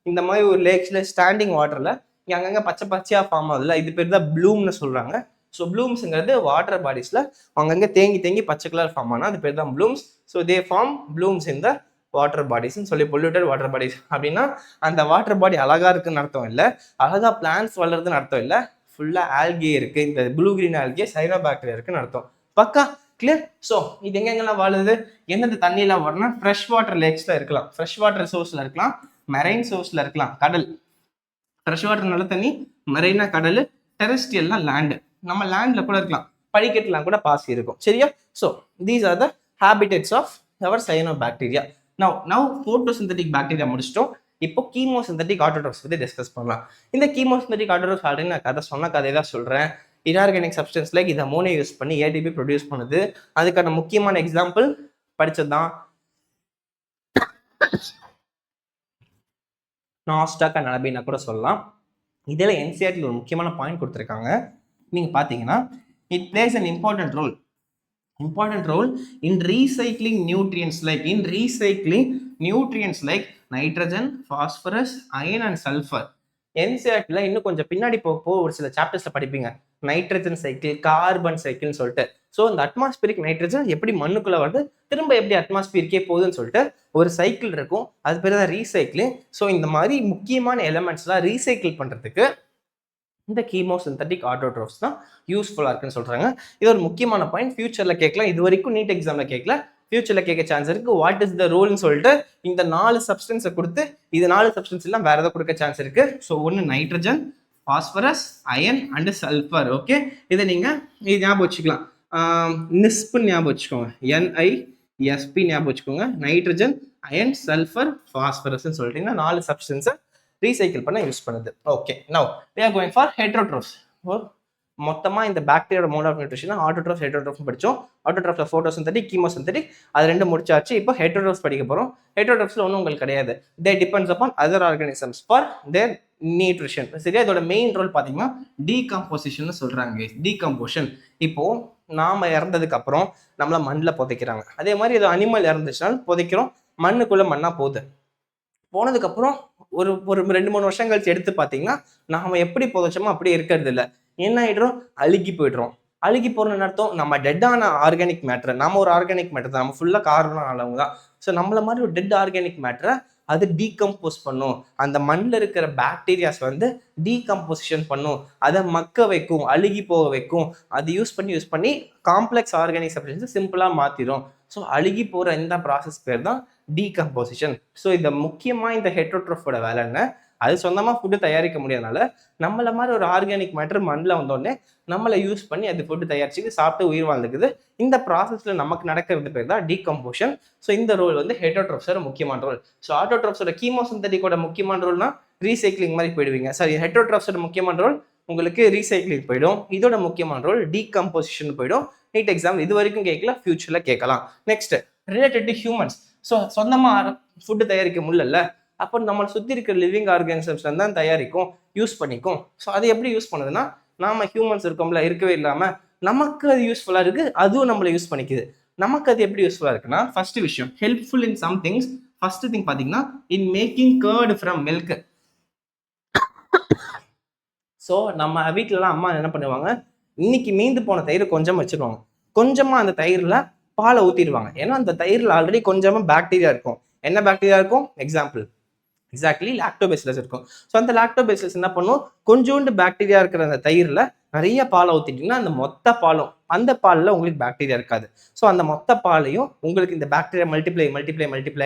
இந்த மாதிரி ஒரு லேக்ஸ்ல ஸ்டாண்டிங் வாட்டர்ல அங்கங்க பச்சை பச்சையா ஃபார்ம் ஆகுதுல, இது பேர் தான் ப்ளூம்னு சொல்றாங்க. ஸோ ப்ளூம்ஸ்ங்கிறது வாட்டர் பாடிஸ்ல அங்கங்க தேங்கி பச்சை கலர் ஃபார்ம் ஆனா அது பேர் தான் blooms. So they form blooms இந்த வாட்டர் பாடிஸ்ன்னு சொல்லி பொல்யூட்டட் வாட்டர் பாடிஸ். அப்படின்னா அந்த வாட்டர் பாடி அழகா இருக்குன்னு அர்த்தம் இல்லை, அழகா பிளான்ஸ் வளருதுன்னு அர்த்தம் இல்லை, ஃபுல்லா ஆல்கே இருக்கு, இந்த ப்ளூ கிரீன் ஆல்கே சைனோபாக்டீரியா இருக்குன்னு அர்த்தம். பக்கா கிளியர்? ஸோ இது எங்கெங்கெல்லாம் வாழுது, என்னது தண்ணியெல்லாம் வரணும்னா ஃப்ரெஷ் வாட்டர் லேக்ஸ்ல இருக்கலாம், ஃப்ரெஷ் வாட்டர் சோர்ஸ்ல இருக்கலாம், மெரைன் சோர்ஸ்ல இருக்கலாம், கடல். ஃப்ரெஷ் வாட்டர் நல்ல தண்ணி, மெரைனா கடல், டெரஸ்ட்ரியல்னா லேண்டு, நம்ம லேண்ட்ல கூட இருக்கலாம், படிக்கட்டுலாம் கூட பாசி இருக்கும். சரியா? So these are the habitats of our cyanobacteria. Now photosynthetic bacteria முடிச்சிட்டோம். இப்போ கீமோசிந்தட்டிக் ஆட்டோட்ரோப்ஸ் பத்தி டிஸ்கஸ் பண்ணலாம். இந்த கீமோசிந்தட்டிக் ஆட்டோட்ரோப்ஸ் ஆல்ரெடி நான் கதை தான் சொல்றேன். இன்ஆர்கானிக் சப்ஸ்டன்ஸ் லைக் இதை அமோனியா யூஸ் பண்ணி ஏடிபி ப்ரொடியூஸ் பண்ணுது. அதுக்கான முக்கியமான எக்ஸாம்பிள் படிச்சதுதான் நாஸ்டாக் அண்ட் அனபீனா கூட சொல்லலாம். இதில் என்சிஆர்டியில் ஒரு முக்கியமான பாயிண்ட் கொடுத்துருக்காங்க. நீங்கள் பார்த்தீங்கன்னா it plays an important role in recycling nutrients like nitrogen, phosphorus, iron and sulphur. என்சிஆர்டியில் இன்னும் கொஞ்சம் பின்னாடி போக ஒரு சில சாப்டர்ஸ்ல படிப்பீங்க, நைட்ரஜன் சைக்கிள், கார்பன் சைக்கிள்னு சொல்லிட்டு. ஸோ இந்த அட்மாஸ்பியரிக் நைட்ரஜன் எப்படி மண்ணுக்குள்ள வருது, திரும்ப எப்படி அட்மாஸ்பியருக்கே போகுதுன்னு சொல்லிட்டு ஒரு சைக்கிள் இருக்கும், அது பேர் தான் ரீசைக்கிளிங். ஸோ இந்த மாதிரி முக்கியமான எலமெண்ட்ஸ்லாம் ரீசைக்கிள் பண்றதுக்கு இந்த கீமோசிந்தட்டிக் ஆட்டோட்ரோப்ஸ் தான் யூஸ்ஃபுல்லா இருக்குன்னு சொல்றாங்க. இது ஒரு முக்கியமான பாயிண்ட், ஃபியூச்சர்ல கேட்கலாம். இது வரைக்கும் நீட் எக்ஸாம்ல கேட்கல, ஃபியூச்சர்ல கேட்க சான்ஸ் இருக்கு. வாட் இஸ் த ரோல்னு சொல்லிட்டு இந்த 4 சப்ஸ்டன்ஸை கொடுத்து, இது 4 சப்ஸ்டன்ஸ் எல்லாம் வேற ஏதாவது கொடுக்க சான்ஸ் இருக்கு. ஸோ ஒன்று nitrogen, phosphorus, iron and sulphur. Okay, இதை நீங்க இது ஞாபகம் வச்சுக்கலாம், நிஸ்பு ஞாபகம் வச்சுக்கோங்க, NISP ஞாபகம் வச்சுக்கோங்க. நைட்ரஜன், அயன், சல்ஃபர், பாஸ்பரஸ்ன்னு சொல்லிட்டீங்கன்னா 4 சப்ஸ்டன்ஸை ரீசைக்கிள் பண்ண யூஸ் பண்ணுது. Okay, now we are going for heterotrophs. மொத்தமா இந்த bacteria mode of nutrition autotrophs heterotrophs படிச்சோம். ஆட்டோட்ரோப்ஸ்ல போட்டோசிந்தட்டிக், கீமோசிந்தட்டிக், அது ரெண்டு முடிச்சாச்சு. இப்போ ஹெட்ரோட்ரோப்ஸ் படிக்க போறோம். ஹெட்ரோட்ரோப்ஸ்ல ஒன்றும் உங்களுக்கு கிடையாது, they depends upon other organisms for their nutrition. சரியா? இதோட மெயின் ரோல் பாத்தீங்கன்னா டீகம்போசிஷன் சொல்றாங்க. டீகம்போஷன், இப்போ நாம இறந்ததுக்கு அப்புறம் நம்மள மண்ணில் புதைக்கிறாங்க, அதே மாதிரி ஏதோ அனிமல் இறந்துச்சுனாலும் புதைக்கிறோம், மண்ணுக்குள்ள மண்ணா போகுது. போனதுக்கு அப்புறம் ஒரு 2-3 வருஷம் கழிச்சு எடுத்து பார்த்தீங்கன்னா நாம எப்படி புதைச்சோமோ அப்படி இருக்கிறது இல்லை, என்ன ஆயிடுறோம், அழுகி போயிடுறோம். அழுகி போறோம்னு அர்த்தம் நம்ம டெட்டான ஆர்கானிக் மேட்டர், நம்ம ஒரு ஆர்கானிக் மேட்டர் தான், நம்ம ஃபுல்லா காரணம் அளவு தான். ஸோ நம்மள மாதிரி ஒரு டெட் ஆர்கானிக் மேட்டரை அது டீகம்போஸ் பண்ணும், அந்த மண்ணில் இருக்கிற பாக்டீரியாஸ் டீகம்போசிஷன் பண்ணும், அதை மக்க வைக்கும், அழுகி போக வைக்கும். அது யூஸ் பண்ணி காம்ப்ளெக்ஸ் ஆர்கானிக் சப்ஸ்டன்ஸ் சிம்பிளா மாத்திரும். ஸோ அழுகி போற இந்த ப்ராசஸ் பேர் தான் டீகம்போசிஷன். ஸோ இந்த முக்கியமா இந்த ஹெட்ரோட்ரோஃபோட வேலை என்ன, அது சொந்தமா ஃபுட்டு தயாரிக்க முடியாதனால நம்மள மாதிரி ஒரு ஆர்கானிக் மேட்டர் மண்ணில் வந்தோடனே நம்மளை யூஸ் பண்ணி அது ஃபுட்டு தயாரிச்சு சாப்பிட்டு உயிர் வாழ்ந்துக்குது. இந்த ப்ராசஸ்ல நமக்கு நடக்கிறது பேர் தான் டீகம்போஷன். ஸோ இந்த ரோல் ஹெட்ரோட்ரோப்ஸோட முக்கியமான ரோல். ஸோ ஆட்டோட்ரோப்ஸோட கீமோசிந்தட்டிக்கோட முக்கியமான ரோல்னா ரீசைக்ளிங் மாதிரி போயிடுவீங்க. சரி, ஹெட்ரோட்ரோப்ஸோட முக்கியமான ரோல் உங்களுக்கு ரீசைக்ளிங் போயிடும், இதோட முக்கியமான ரோல் டீகம்போசிஷன் போயிடும். நீட் எக்ஸாம் இது வரைக்கும் கேட்கல, ஃபியூச்சர்ல கேட்கலாம். Next related to humans. So சொந்தமாக ஃபுட்டு தயாரிக்க முடியல, அப்போ நம்மளை சுற்றி இருக்கிற லிவிங் ஆர்கானிசம்ஸ் தான் தயாரிக்கும், யூஸ் பண்ணிக்கும். ஸோ அது எப்படி யூஸ் பண்ணுதுன்னா, நாம ஹியூமன்ஸ் இருக்கோம்ல, இருக்கவே இல்லாமல் நமக்கு அது யூஸ்ஃபுல்லாக இருக்குது, அதுவும் நம்மளை யூஸ் பண்ணிக்குது. நமக்கு அது எப்படி யூஸ்ஃபுல்லாக இருக்குன்னா, ஃபர்ஸ்ட் விஷயம் helpful in some things. First thing பார்த்தீங்கன்னா in making curd from milk. So நம்ம வீட்டிலலாம் அம்மா என்ன பண்ணுவாங்க, இன்னைக்கு மீந்து போன தயிர் கொஞ்சம் வச்சிருவாங்க, கொஞ்சமாக அந்த தயிரில் பாலை ஊற்றிடுவாங்க. ஏன்னா அந்த தயிரில் ஆல்ரெடி கொஞ்சமாக பாக்டீரியா இருக்கும். என்ன பாக்டீரியா இருக்கும்? எக்ஸாக்ட்லி லாக்டோபேசிலஸ் இருக்கும். ஸோ அந்த லாக்டோபேசிலஸ் என்ன பண்ணும், கொஞ்சோண்டு பாக்டீரியா இருக்கிற அந்த தயிரில் நிறைய பாலை ஊற்றிட்டிங்கன்னா அந்த மொத்த பாலும், அந்த பாலில் உங்களுக்கு பாக்டீரியா இருக்காது. ஸோ அந்த மொத்த பாலையும் உங்களுக்கு இந்த பாக்டீரியா மல்டிப்ளை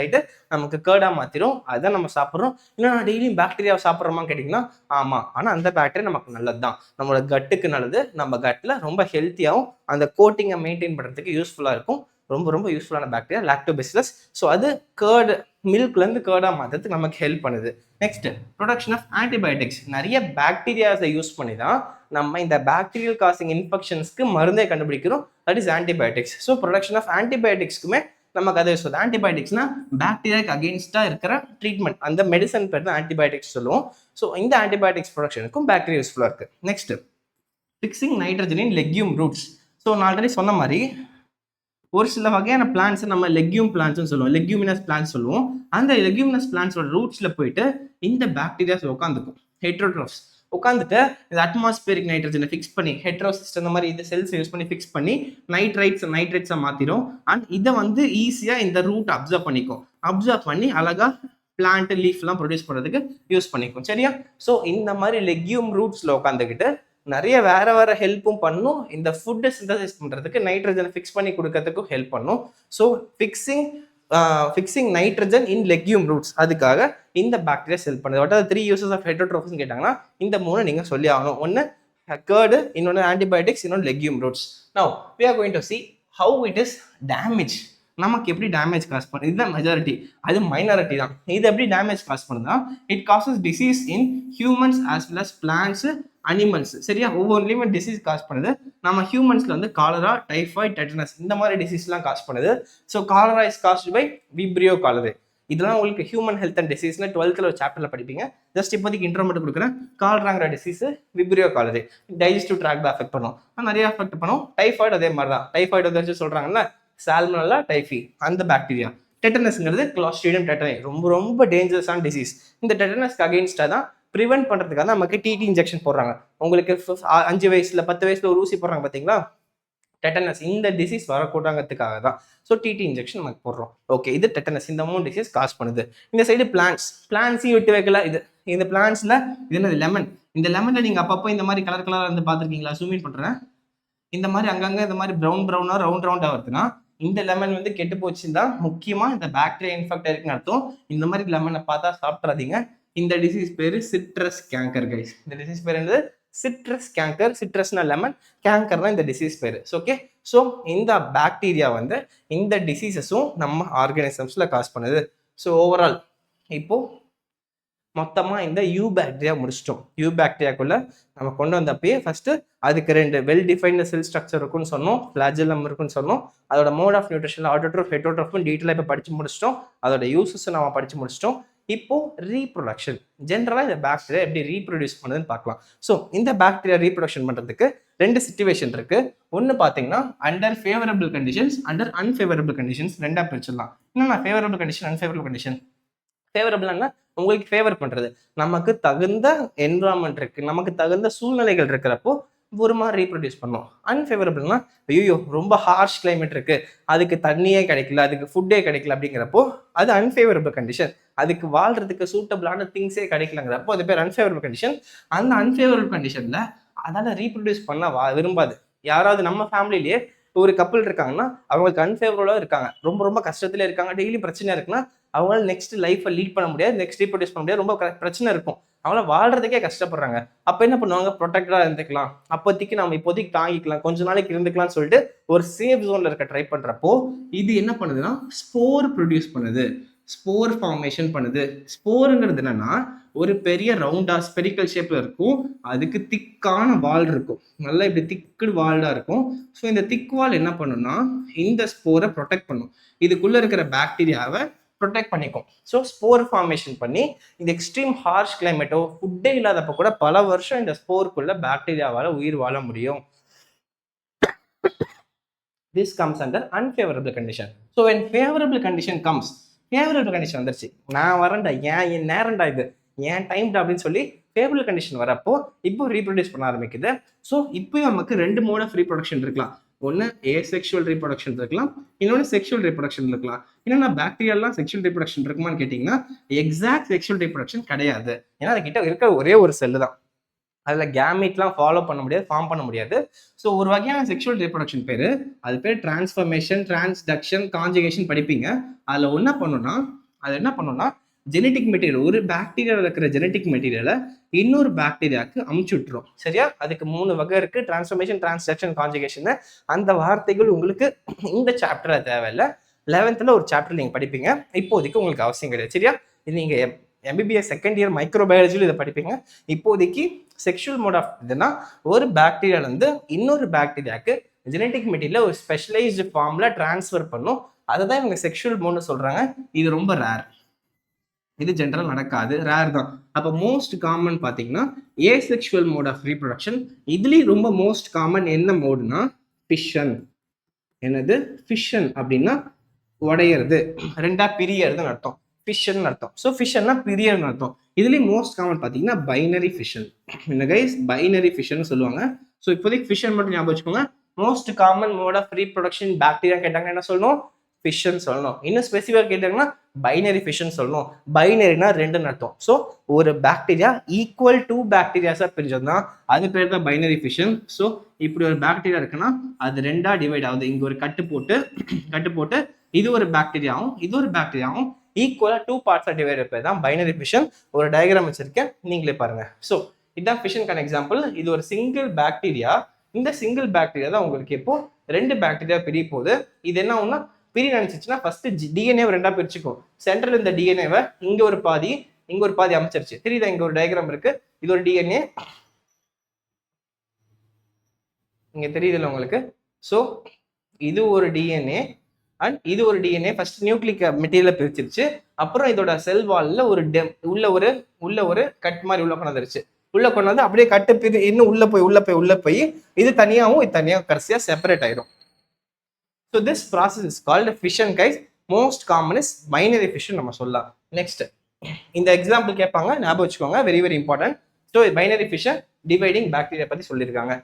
ஆகிட்டு நமக்கு கேர்டாக மாற்றிடும். அதுதான் நம்ம சாப்பிட்றோம். இல்லை நான் டெய்லியும் பாக்டீரியாவை சாப்பிட்றோமான்னு கேட்டிங்கன்னா ஆமாம், ஆனால் அந்த பாக்டீரியா நமக்கு நல்லது தான், நம்மளோட கட்டுக்கு நல்லது, நம்ம கட்டில் ரொம்ப ஹெல்த்தியாகவும் அந்த கோட்டிங்கை மெயின்டைன் பண்ணுறதுக்கு யூஸ்ஃபுல்லாக இருக்கும். ரொம்ப ரொம்ப யூஸ்ஃபுல்லான பாக்டீரியா லாக்டோபேசிலஸ். ஸோ அது கேர்டு, மில்க்லேருந்து கேர்டாக மாற்றுறதுக்கு நமக்கு ஹெல்ப் பண்ணுது. Next production of antibiotics. நிறைய பாக்டீரியாஸை யூஸ் பண்ணி தான் நம்ம இந்த பாக்டீரியல் காசிங் இன்ஃபெக்ஷன்ஸ்க்கு மருந்தே கண்டுபிடிக்கிறோம், that is antibiotics. So production of ஆன்டிபயோட்டிக்ஸ்க்குமே நமக்கு அதை சொல்லுது. ஆன்டிபயோட்டிக்ஸ்னா பாக்டீரியாக்கு அகெயின்ஸ்டாக இருக்கிற ட்ரீட்மெண்ட், அந்த மெடிசன் பேர் தான் ஆன்டிபயோட்டிக்ஸ் சொல்லுவோம். ஸோ இந்த ஆன்டிபயோட்டிக்ஸ் ப்ரொடக்ஷனுக்கும் பாக்டீரியா யூஸ்ஃபுல்லாக இருக்குது. Next fixing nitrogen in legume roots. So நான் ஆல்ரெடி சொன்ன மாதிரி ஒரு சில வகையான பிளான்ட்ஸை நம்ம லெக்யூம் பிளான்ட்ஸ்னு சொல்லுவோம், லெக்யூமினஸ் பிளான்ட்ஸ் சொல்லுவோம். அந்த லெக்யூமினஸ் பிளான்ட்ஸோட ரூட்ஸில் போயிட்டு இந்த பாக்டீரியாஸ் உட்காந்துக்கும், ஹெட்ரோட்ரோஃப்ஸ் உட்காந்துட்டு இந்த அட்மாஸ்பியரிக் நைட்ரஜனை ஃபிக்ஸ் பண்ணி, ஹெட்ரோசிஸ்ட் அந்த மாதிரி இந்த செல்ஸ் யூஸ் பண்ணி ஃபிக்ஸ் பண்ணி நைட்ரேட்ஸை மாற்றிடும். அண்ட் இதை வந்து ஈஸியாக இந்த ரூட் அப்சர்வ் பண்ணி அழகாக பிளான்ட் லீஃப்லாம் ப்ரொடியூஸ் பண்ணுறதுக்கு யூஸ் பண்ணிக்கும். சரியா? ஸோ இந்த மாதிரி லெக்யூம் ரூட்ஸில் உட்காந்துக்கிட்டு நிறைய வேற ஹெல்ப்பும் பண்ணும். இந்த ஃபுட்டை சிந்தசைஸ் பண்ணுறதுக்கு நைட்ரஜனை ஃபிக்ஸ் பண்ணி கொடுக்கறதுக்கும் ஹெல்ப் பண்ணும். So fixing nitrogen in legume roots, அதுக்காக இந்த பாக்டீரியாஸ் ஹெல்ப் பண்ணுது. வாட் ஆர் 3 uses ஆஃப் ஹெட்ரோட்ரோஃப்ஸ்னு கேட்டாங்கன்னா இந்த 3 நீங்கள் சொல்லி ஆகணும். ஒன்று கேர்டு, இன்னொன்று ஆன்டிபயோட்டிக்ஸ், இன்னொன்று legume roots. Now we are going to see how it is damage. நமக்கு எப்படி டேமேஜ் காஸ் பண்ணுது, இதுதான் மெஜாரிட்டி, அது மைனாரிட்டி தான். இது எப்படி டேமேஜ் காஸ் பண்ணுதுன்னா, it causes disease in humans as well as plants, animals. சரியா? ஒவ்வொன்றுலையுமே டிசீஸ் காஸ் பண்ணுது. நம்ம ஹியூமன்ஸ்ல வந்து காலரா, டைஃபாய்டு, டெட்டனஸ் இந்த மாதிரி டிசீஸ்லாம் காஸ் பண்ணுது. So cholera is caused by vibrio cholerae. இதெல்லாம் உங்களுக்கு ஹியூமன் ஹெல்த் அண்ட் டிசீஸ்னு 12th ஒரு சாப்டர்ல படிப்பீங்க. ஜஸ்ட் இப்போதைக்கு இன்ட்ரோ மட்டும் கொடுக்குறேன். காலராங்கிற disease Vibrio காலரே digestive tract affect பண்ணும், நிறைய அஃபெக்ட் பண்ணும். டைஃபாய்டு அதே மாதிரி தான். டைஃபாய்டு வந்து சொல்றாங்கல்ல, சால்மனல்லா டைஃபி, அந்த பாக்டீரியா. டெட்டனஸ்ங்கிறது கிளாஸ்ட்ரிடியம் டெட்டனி, ரொம்ப ரொம்ப டேஞ்சரஸான டிசீஸ். இந்த டெட்டனஸ்க்கு அகெயின்ஸ்டாக தான் ப்ரிவென்ட் பண்ணுறதுக்காக நமக்கு டிடி இன்ஜெக்ஷன் போடுறாங்க. உங்களுக்கு 5 வயசுல 10 வயசுல ஒரு ஊசி போடுறாங்க பார்த்தீங்களா, டெட்டனஸ். இந்த டிசீஸ் வரக்கூடாதுக்காக தான். ஸோ டிடி இன்ஜெக்ஷன் நமக்கு போடுறோம். ஓகே, இது டெட்டனஸ். இந்த 3 டிசீஸ் காஸ் பண்ணுது. இந்த சைடு பிளான்ட்ஸையும் விட்டு வைக்கல. இந்த பிளான்ட்ஸ்ல இது என்னது, லெமன். இந்த லெமன்ல நீங்க அப்பப்போ இந்த மாதிரி கலர் இருந்து பார்த்துருக்கீங்களா? ஜூம் இன் பண்றேன். இந்த மாதிரி அங்கங்க இந்த மாதிரி ப்ரௌனா ரவுண்டா வருதுன்னா இந்த லெமன் வந்து கெட்டு போச்சுன்னு தான் முக்கியமா இந்த பாக்டீரியா இன்ஃபெக்ட் இருக்குன்னு அர்த்தம். இந்த மாதிரி லெமனை பார்த்தா சாப்பிட்றாதீங்க. இந்த டிசீஸ் பேரு சிட்ரஸ் கேங்கர் கைஸ். இந்த டிசீஸ் பேர் என்னது? சிட்ரஸ் கேங்கர். சிட்ரஸ்னா லெமன், கேங்கர்னா இந்த டிசீஸ் பேரு. ஓகே, ஸோ இந்த பாக்டீரியா வந்து இந்த டிசீசஸும் நம்ம ஆர்கானிசம்ஸ்ல காஸ் பண்ணுது. ஸோ ஓவரால் இப்போ மொத்தமாக இந்த யூ பாக்டீரியா முடிச்சிட்டோம். யூ பாக்டீரியாக்குள்ள நம்ம கொண்டு வந்தப்பயே ஃபர்ஸ்ட் அதுக்கு 2 வெல் டிஃபைன்டு செல் ஸ்ட்ரக்சர் இருக்குன்னு சொன்னோம், ஃபிளாஜெல்லம் இருக்குன்னு சொன்னோம். அதோட மோட் ஆஃப் நியூட்ரிஷன் ஆட்டோட்ரோஃப், ஹெட்ரோட்ரோஃப்னு டீட்டெயிலாக இப்போ படிச்சு முடிச்சிட்டோம். அதோட யூசஸ் நம்ம படிச்சு முடிச்சிட்டோம். இப்போ ரீப்ரொடக்ஷன், ஜென்ரலாக இந்த பாக்டீரியா எப்படி ரீப்ரொடியூஸ் பண்ணுதுன்னு பார்க்கலாம். ஸோ இந்த பாக்டீரியா ரீப்ரொடக்ஷன் பண்ணுறதுக்கு 2 சிச்சுவேஷன் இருக்கு. ஒன்று பார்த்தீங்கன்னா under favourable conditions, under unfavourable conditions. 2ஆக பிரிச்சிடலாம். என்னன்னா ஃபேவரபிள் கண்டிஷன், அன்ஃபேவரபிள் கண்டிஷன். ஃபேவரபிள்னா உங்களுக்கு ஃபேவர் பண்றது, நமக்கு தகுந்த என்விரான்மெண்ட் இருக்கு, நமக்கு தகுந்த சூழ்நிலைகள் இருக்கிறப்போ ஒரு மாதிரி ரீப்ரொடியூஸ் பண்ணோம். அன்ஃபேவரபிள்னா ஐயோ ரொம்ப ஹார்ஷ் கிளைமேட் இருக்கு, அதுக்கு தண்ணியே கிடைக்கல, அதுக்கு ஃபுட்டே கிடைக்கல அப்படிங்கிறப்போ அது அன்ஃபேவரபிள் கண்டிஷன். அதுக்கு வாழ்றதுக்கு சூட்டபிளான திங்ஸே கிடைக்கலங்கிறப்போ அது பேர் அன்ஃபேவரபிள் கண்டிஷன். அந்த அன்ஃபேவரபிள் கண்டிஷன்ல அதால ரீப்ரொடியூஸ் பண்ண விரும்பாது. யாராவது நம்ம ஃபேமிலிலேயே ஒரு கப்பல் இருக்காங்கன்னா அவங்களுக்கு அன்ஃபேவரபிளாக இருக்காங்க, ரொம்ப ரொம்ப கஷ்டத்துல இருக்காங்க, டெய்லி பிரச்சனை இருக்குன்னா அவங்களால நெக்ஸ்ட் லைஃப்பை லீட் பண்ண முடியாது, நெக்ஸ்ட் ரீப்ரொடியூஸ் பண்ண முடியாது, ரொம்ப பிரச்சனை இருக்கும், அவங்கள வாழ்றதுக்கே கஷ்டப்படுறாங்க. அப்போ என்ன பண்ணுவாங்க, ப்ரொடெக்டடா இருந்துக்கலாம், அப்போதைக்கு நம்ம இப்போதைக்கு தாங்கிக்கலாம், கொஞ்ச நாளைக்கு இருந்துக்கலாம்னு சொல்லிட்டு ஒரு சேஃப் ஜோன்ல இருக்க ட்ரை பண்றப்போ இது என்ன பண்ணுதுன்னா ஸ்போர் ப்ரொடியூஸ் பண்ணுது. ஸ்போர் ஃபார்மேஷன் பண்ணுது. ஸ்போருங்கிறது என்னன்னா ஒரு பெரிய ரவுண்டா ஸ்பெரிக்கல் ஷேப்ல இருக்கும். அதுக்கு திக்கான வால் இருக்கும். நல்லா இப்படி திக்கு வால்டா இருக்கும். ஸோ இந்த திக் வால் என்ன பண்ணும்னா இந்த ஸ்போரை ப்ரொடெக்ட் பண்ணும். இதுக்குள்ள இருக்கிற பாக்டீரியாவை ப்ரொடெக்ட் பண்ணிக்கும். ஸோ ஸ்போர் ஃபார்மேஷன் பண்ணி இந்த எக்ஸ்ட்ரீம் ஹார்ஷ் கிளைமேட்டோ ஃபுட்டே இல்லாதப்ப கூட பல வருஷம் இந்த ஸ்போருக்குள்ள பாக்டீரியாவால் உயிர் வாழ முடியும். This comes under unfavorable condition. So when favorable condition comes, favorable condition வந்துருச்சு, நான் வரேன்டா, என் நேரம்டா, இது என் டைம்டா அப்படின்னு சொல்லி ஃபேவரபிள் கண்டிஷன் வரப்போ இப்போ ரீப்ரொடியூஸ் பண்ண ஆரம்பிக்குது. ஸோ இப்போ நமக்கு 2 மோட் ஆஃப் ரீப்ரொடக்ஷன் இருக்கலாம். ஒன்று ஏசெக்சுவல் ரீப்ரொடக்ஷன் இருக்கலாம், இன்னொன்று செக்ஷுவல் ரீப்ரொடக்ஷன் இருக்கலாம். என்னன்னா பாக்டீரியாலாம் செக்ஷுவல் ரீப்ரொடக்ஷன் இருக்குமான்னு கேட்டிங்கன்னா எக்ஸாக்ட் செக்ஷுவல் ரீப்ரொடக்ஷன் கிடையாது. ஏன்னா அதுக்கிட்ட இருக்கிற ஒரே ஒரு செல்லு தான். அதில் கேமிட்லாம் ஃபாலோ பண்ண முடியாது, ஃபார்ம் பண்ண முடியாது. ஸோ ஒரு வகையான செக்ஷுவல் ரீப்ரொடக்ஷன் பேர், அது பேர் டிரான்ஸ்ஃபர்மேஷன், டிரான்ஸ்டக்ஷன், கான்ஜுகேஷன் படிப்பீங்க. அதில் என்ன பண்ணுன்னா ஜெனட்டிக் மெட்டீரியல், ஒரு பாக்டீரியாவில் இருக்கிற ஜெனட்டிக் மெட்டீரியலை இன்னொரு பாக்டீரியாவுக்கு அமுச்சு விட்டுரும். சரியா? அதுக்கு 3 வகை இருக்கு, டிரான்ஸ்ஃபர்மேஷன், டிரான்ஸ்டக்ஷன், கான்ஜுகேஷன். அந்த வார்த்தைகள் உங்களுக்கு இந்த சாப்டர்ல தேவையில்லை. 11th ஒரு சாப்டர் நீங்கள் படிப்பீங்க. இப்போதைக்கு உங்களுக்கு அவசியம் கிடையாது. சரியா? இது நீங்கள் MBBS செகண்ட் இயர் மைக்ரோபயாலஜியில் இதை படிப்பீங்க. இப்போதைக்கு செக்ஷுவல் மோட் ஆஃப் இதுனா ஒரு பாக்டீரியால இருந்து இன்னொரு பாக்டீரியாவுக்கு ஜெனட்டிக் மெட்டீரியல் ஒரு ஸ்பெஷலைஸ்டு ஃபார்ம்ல டிரான்ஸ்ஃபர் பண்ணும். அதை தான் இவங்க செக்ஷுவல் மோட்னு சொல்றாங்க. இது ரொம்ப ரேர், இது ஜென்ரல் நடக்காது, ரேர் தான். அப்போ மோஸ்ட் காமன் பார்த்தீங்கன்னா ஏசெக்சுவல் மோட் ஆஃப் ரீப்ரொடக்ஷன். இதுலேயும் ரொம்ப மோஸ்ட் காமன் என்ன மோடுனா ஃபிஷன். என்னது? ஃபிஷன் அப்படின்னா உடையிறது, ரெண்டா பிரியறதுன்னு அர்த்தம். ஃபிஷன் அர்த்தம். ஸோ ஃபிஷன்னா பிரியர்னு அர்த்தம். இதுலேயும் மோஸ்ட் காமன் பார்த்தீங்கன்னா பைனரி ஃபிஷன். என்ன கைஸ்? பைனரி ஃபிஷன் சொல்லுவாங்க. ஸோ இப்போதைக்கு ஃபிஷன் மட்டும் ஞாபகம் வச்சுக்கோங்க. Most common mode of reproduction bacteria கேட்டாங்கன்னா என்ன சொல்லணும்? ஃபிஷன் சொல்லணும். இன்னும் ஸ்பெசிஃபிக்காக கேட்டாங்கன்னா பைனரி ஃபிஷன் சொல்லணும். பைனரினா 2ன்னு அர்த்தம். ஸோ ஒரு பாக்டீரியா ஈக்குவல் 2 பாக்டீரியாஸாக பிரிஞ்சதுன்னா அது பேர் தான் பைனரி ஃபிஷன். ஸோ இப்படி ஒரு பாக்டீரியா இருக்குன்னா அது 2ஆ டிவைட் ஆகுது. இங்கே ஒரு கட்டு போட்டு இது ஒரு பாக்டீரியாவும் இது ஒரு பாக்டீரியாவும் ஈக்குவலா 2 பார்ட்ஸா டிவைட் பேர் தான் பைனரி ஃபிஷன். ஒரு டயக்ராம் வச்சிருக்கேன், நீங்களே பாருங்க. ஸோ இதுதான் ஃபிஷனுக்கான எக்ஸாம்பிள். இது ஒரு சிங்கிள் பாக்டீரியா. இந்த சிங்கிள் பாக்டீரியா தான் உங்களுக்கு இப்போ 2 பாக்டீரியா பிரிய போகுது. இது என்ன ஒன்னா பிரி நினைச்சிச்சுன்னா ஃபர்ஸ்ட் டிஎன்ஏ 2ஆ பிரிச்சுக்கும். சென்ட்ரல் இந்த டிஎன்ஏவை இங்க ஒரு பாதி இங்க ஒரு பாதி அமைச்சிருச்சு. தெரியுதா? இங்க ஒரு டயக்ராம் இருக்கு. இது ஒரு டிஎன்ஏ, இங்க தெரியுதுல்ல உங்களுக்கு? ஸோ இது ஒரு டிஎன்ஏ அண்ட் இது ஒரு டிஎன்ஏ. ஃபர்ஸ்ட் நியூக்ளிக் மெட்டீரியலை பிரிச்சிருச்சு. அப்புறம் இதோட செல் வால்ல ஒரு உள்ள ஒரு கட் மாதிரி உள்ள கொண்டாந்துருச்சு. உள்ள கொண்டாந்து அப்படியே கட்டு பிரி இன்னும் உள்ள போய் இது தனியாகவும் இது தனியாக கடைசியா செப்பரேட் ஆயிடும். So this process is called fission guys. Most common is binary fission நம்ம சொல்லலாம். நெக்ஸ்ட் இந்த எக்ஸாம்பிள் கேட்பாங்க, ஞாபகம் வச்சுக்கோங்க, very very important. So binary fission dividing bacteria பத்தி சொல்லியிருக்காங்க.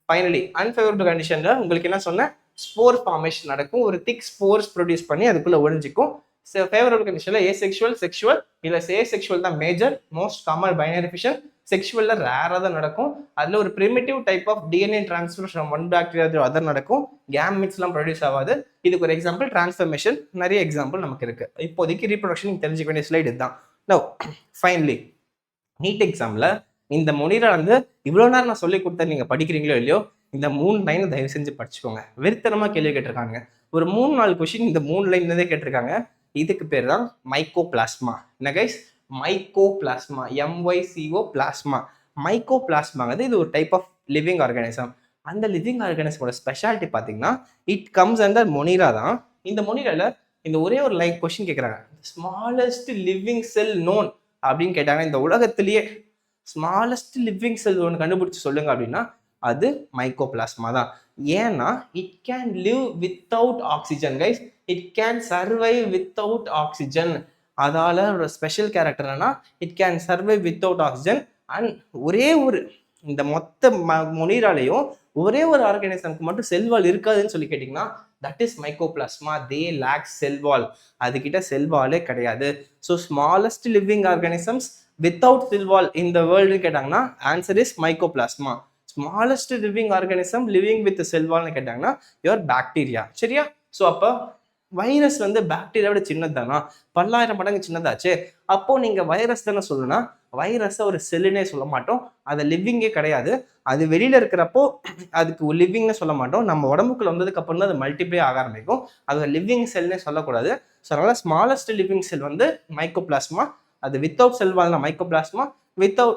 ஃபைனலி அன்ஃபேவரபிள் கண்டிஷன்ல உங்களுக்கு என்ன சொன்னேன்? ஸ்போர் ஃபார்மேஷன் நடக்கும். ஒரு திக் ஸ்போர்ஸ் ப்ரொடியூஸ் பண்ணி அதுக்குள்ள ஒழிஞ்சிக்கும். ஃபேவரபிள் கண்டிஷன்ல ஏசெக்சுவல், செக்ஷுவல், இல்ல ஏசெக்சுவல் தான் major, most common binary fission. செக்ஷுவல்ல ரேரா தான் நடக்கும். அதுல ஒரு primitive type of DNA transfer from one bacteria to other நடக்கும். கேமெட்ஸ்லாம் ப்ரொடியூஸ் ஆகாது. இதுக்கு ஒரு எக்ஸாம்பிள் டிரான்ஸ்ஃபர்மேஷன். நிறைய எக்ஸாம்பிள் நமக்கு இருக்கு. இப்போதைக்கு ரீப்ரொடக்ஷன் தெரிஞ்சுக்க வேண்டிய ஸ்லைட் இதுதான். நவ் ஃபைனலி நீட் எக்ஸாம்ல இந்த மொனிரா வந்து இவ்வளவு நேரம் நான் சொல்லி கொடுத்தா நீங்க படிக்கிறீங்களோ இல்லையோ, இந்த 3 லைனை தயவு செஞ்சு படிச்சுக்கோங்க. வெறித்தனமா கேள்வி கேட்டிருக்காங்க. ஒரு 3-4 கொஸ்டின் இந்த 3 லைன்ல கேட்டிருக்காங்க. இதுக்கு பேர் தான் மைக்கோபிளாஸ்மா. என்ன கைஸ்? Mycoplasma, MYCO plasma. மைக்கோபிளாஸ்மாங்கிறது இது ஒரு டைப் ஆஃப் லிவிங் ஆர்கானிசம். அந்த லிவிங் ஆர்கானிசமோட ஸ்பெஷாலிட்டி பார்த்தீங்கன்னா இட் கம்ஸ் அண்டர் மொனிரா தான். இந்த மொனிரால இந்த ஒரே ஒரு லைன் கொஸ்டின் கேட்குறாங்க. ஸ்மாலஸ்ட் லிவிங் செல் நோன் அப்படின்னு கேட்டாங்க. இந்த உலகத்திலேயே ஸ்மாலஸ்ட் லிவிங் செல் ஒன்று கண்டுபிடிச்சு சொல்லுங்க அப்படின்னா அது மைக்கோபிளாஸ்மா தான். ஏன்னா it can live without oxygen guys. It can survive without oxygen. அதால ஒரு ஸ்பெஷல் கேரக்டர் என்னன்னா it can survive without oxygen. And ஒரே ஒரு இந்த மொத்த மொனிராலையும் ஒரே ஒரு ஆர்கானிசம்க்கு மட்டும் செல்வால் இருக்காதுன்னு சொல்லி கேட்டிங்கன்னா that is mycoplasma. They lack cell wall. அதுகிட்ட செல்வாலே கிடையாது. So smallest living organisms without cell wall இந்த வேர்ல்டு கேட்டாங்கன்னா answer is mycoplasma. Smallest living organism living with செல்வால்னு கேட்டாங்கன்னா யுவர் பாக்டீரியா. சரியா? ஸோ அப்போ வைரஸ் வந்து பாக்டீரியாவோட சின்னது தானா? 10,000 மடங்கு சின்னதாச்சு. அப்போ நீங்க வைரஸ் தானே சொல்லணும்னா வைரஸை ஒரு செல்லுனே சொல்ல மாட்டோம். அது லிவிங்கே கிடையாது. அது வெளியில இருக்கிறப்போ அதுக்கு லிவிங்னு சொல்ல மாட்டோம். நம்ம உடம்புக்குள்ள வந்ததுக்கு அப்புறம் தான் அது மல்டிப்ளை ஆக ஆரம்பிக்கும். அது லிவிங் செல்னே சொல்லக்கூடாது. ஸோ அதனால ஸ்மாலஸ்ட் லிவிங் செல் வந்து மைக்கோபிளாஸ்மா, அது வித்தவுட் செல் வால்னா மைக்கோபிளாஸ்மா,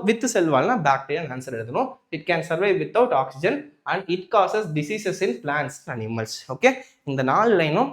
வித் செல் வால்னா பாக்டீரியா ஆன்சர் எழுதணும். It can survive without oxygen and it causes diseases in plants and animals. Okay, இந்த 4 லைனும்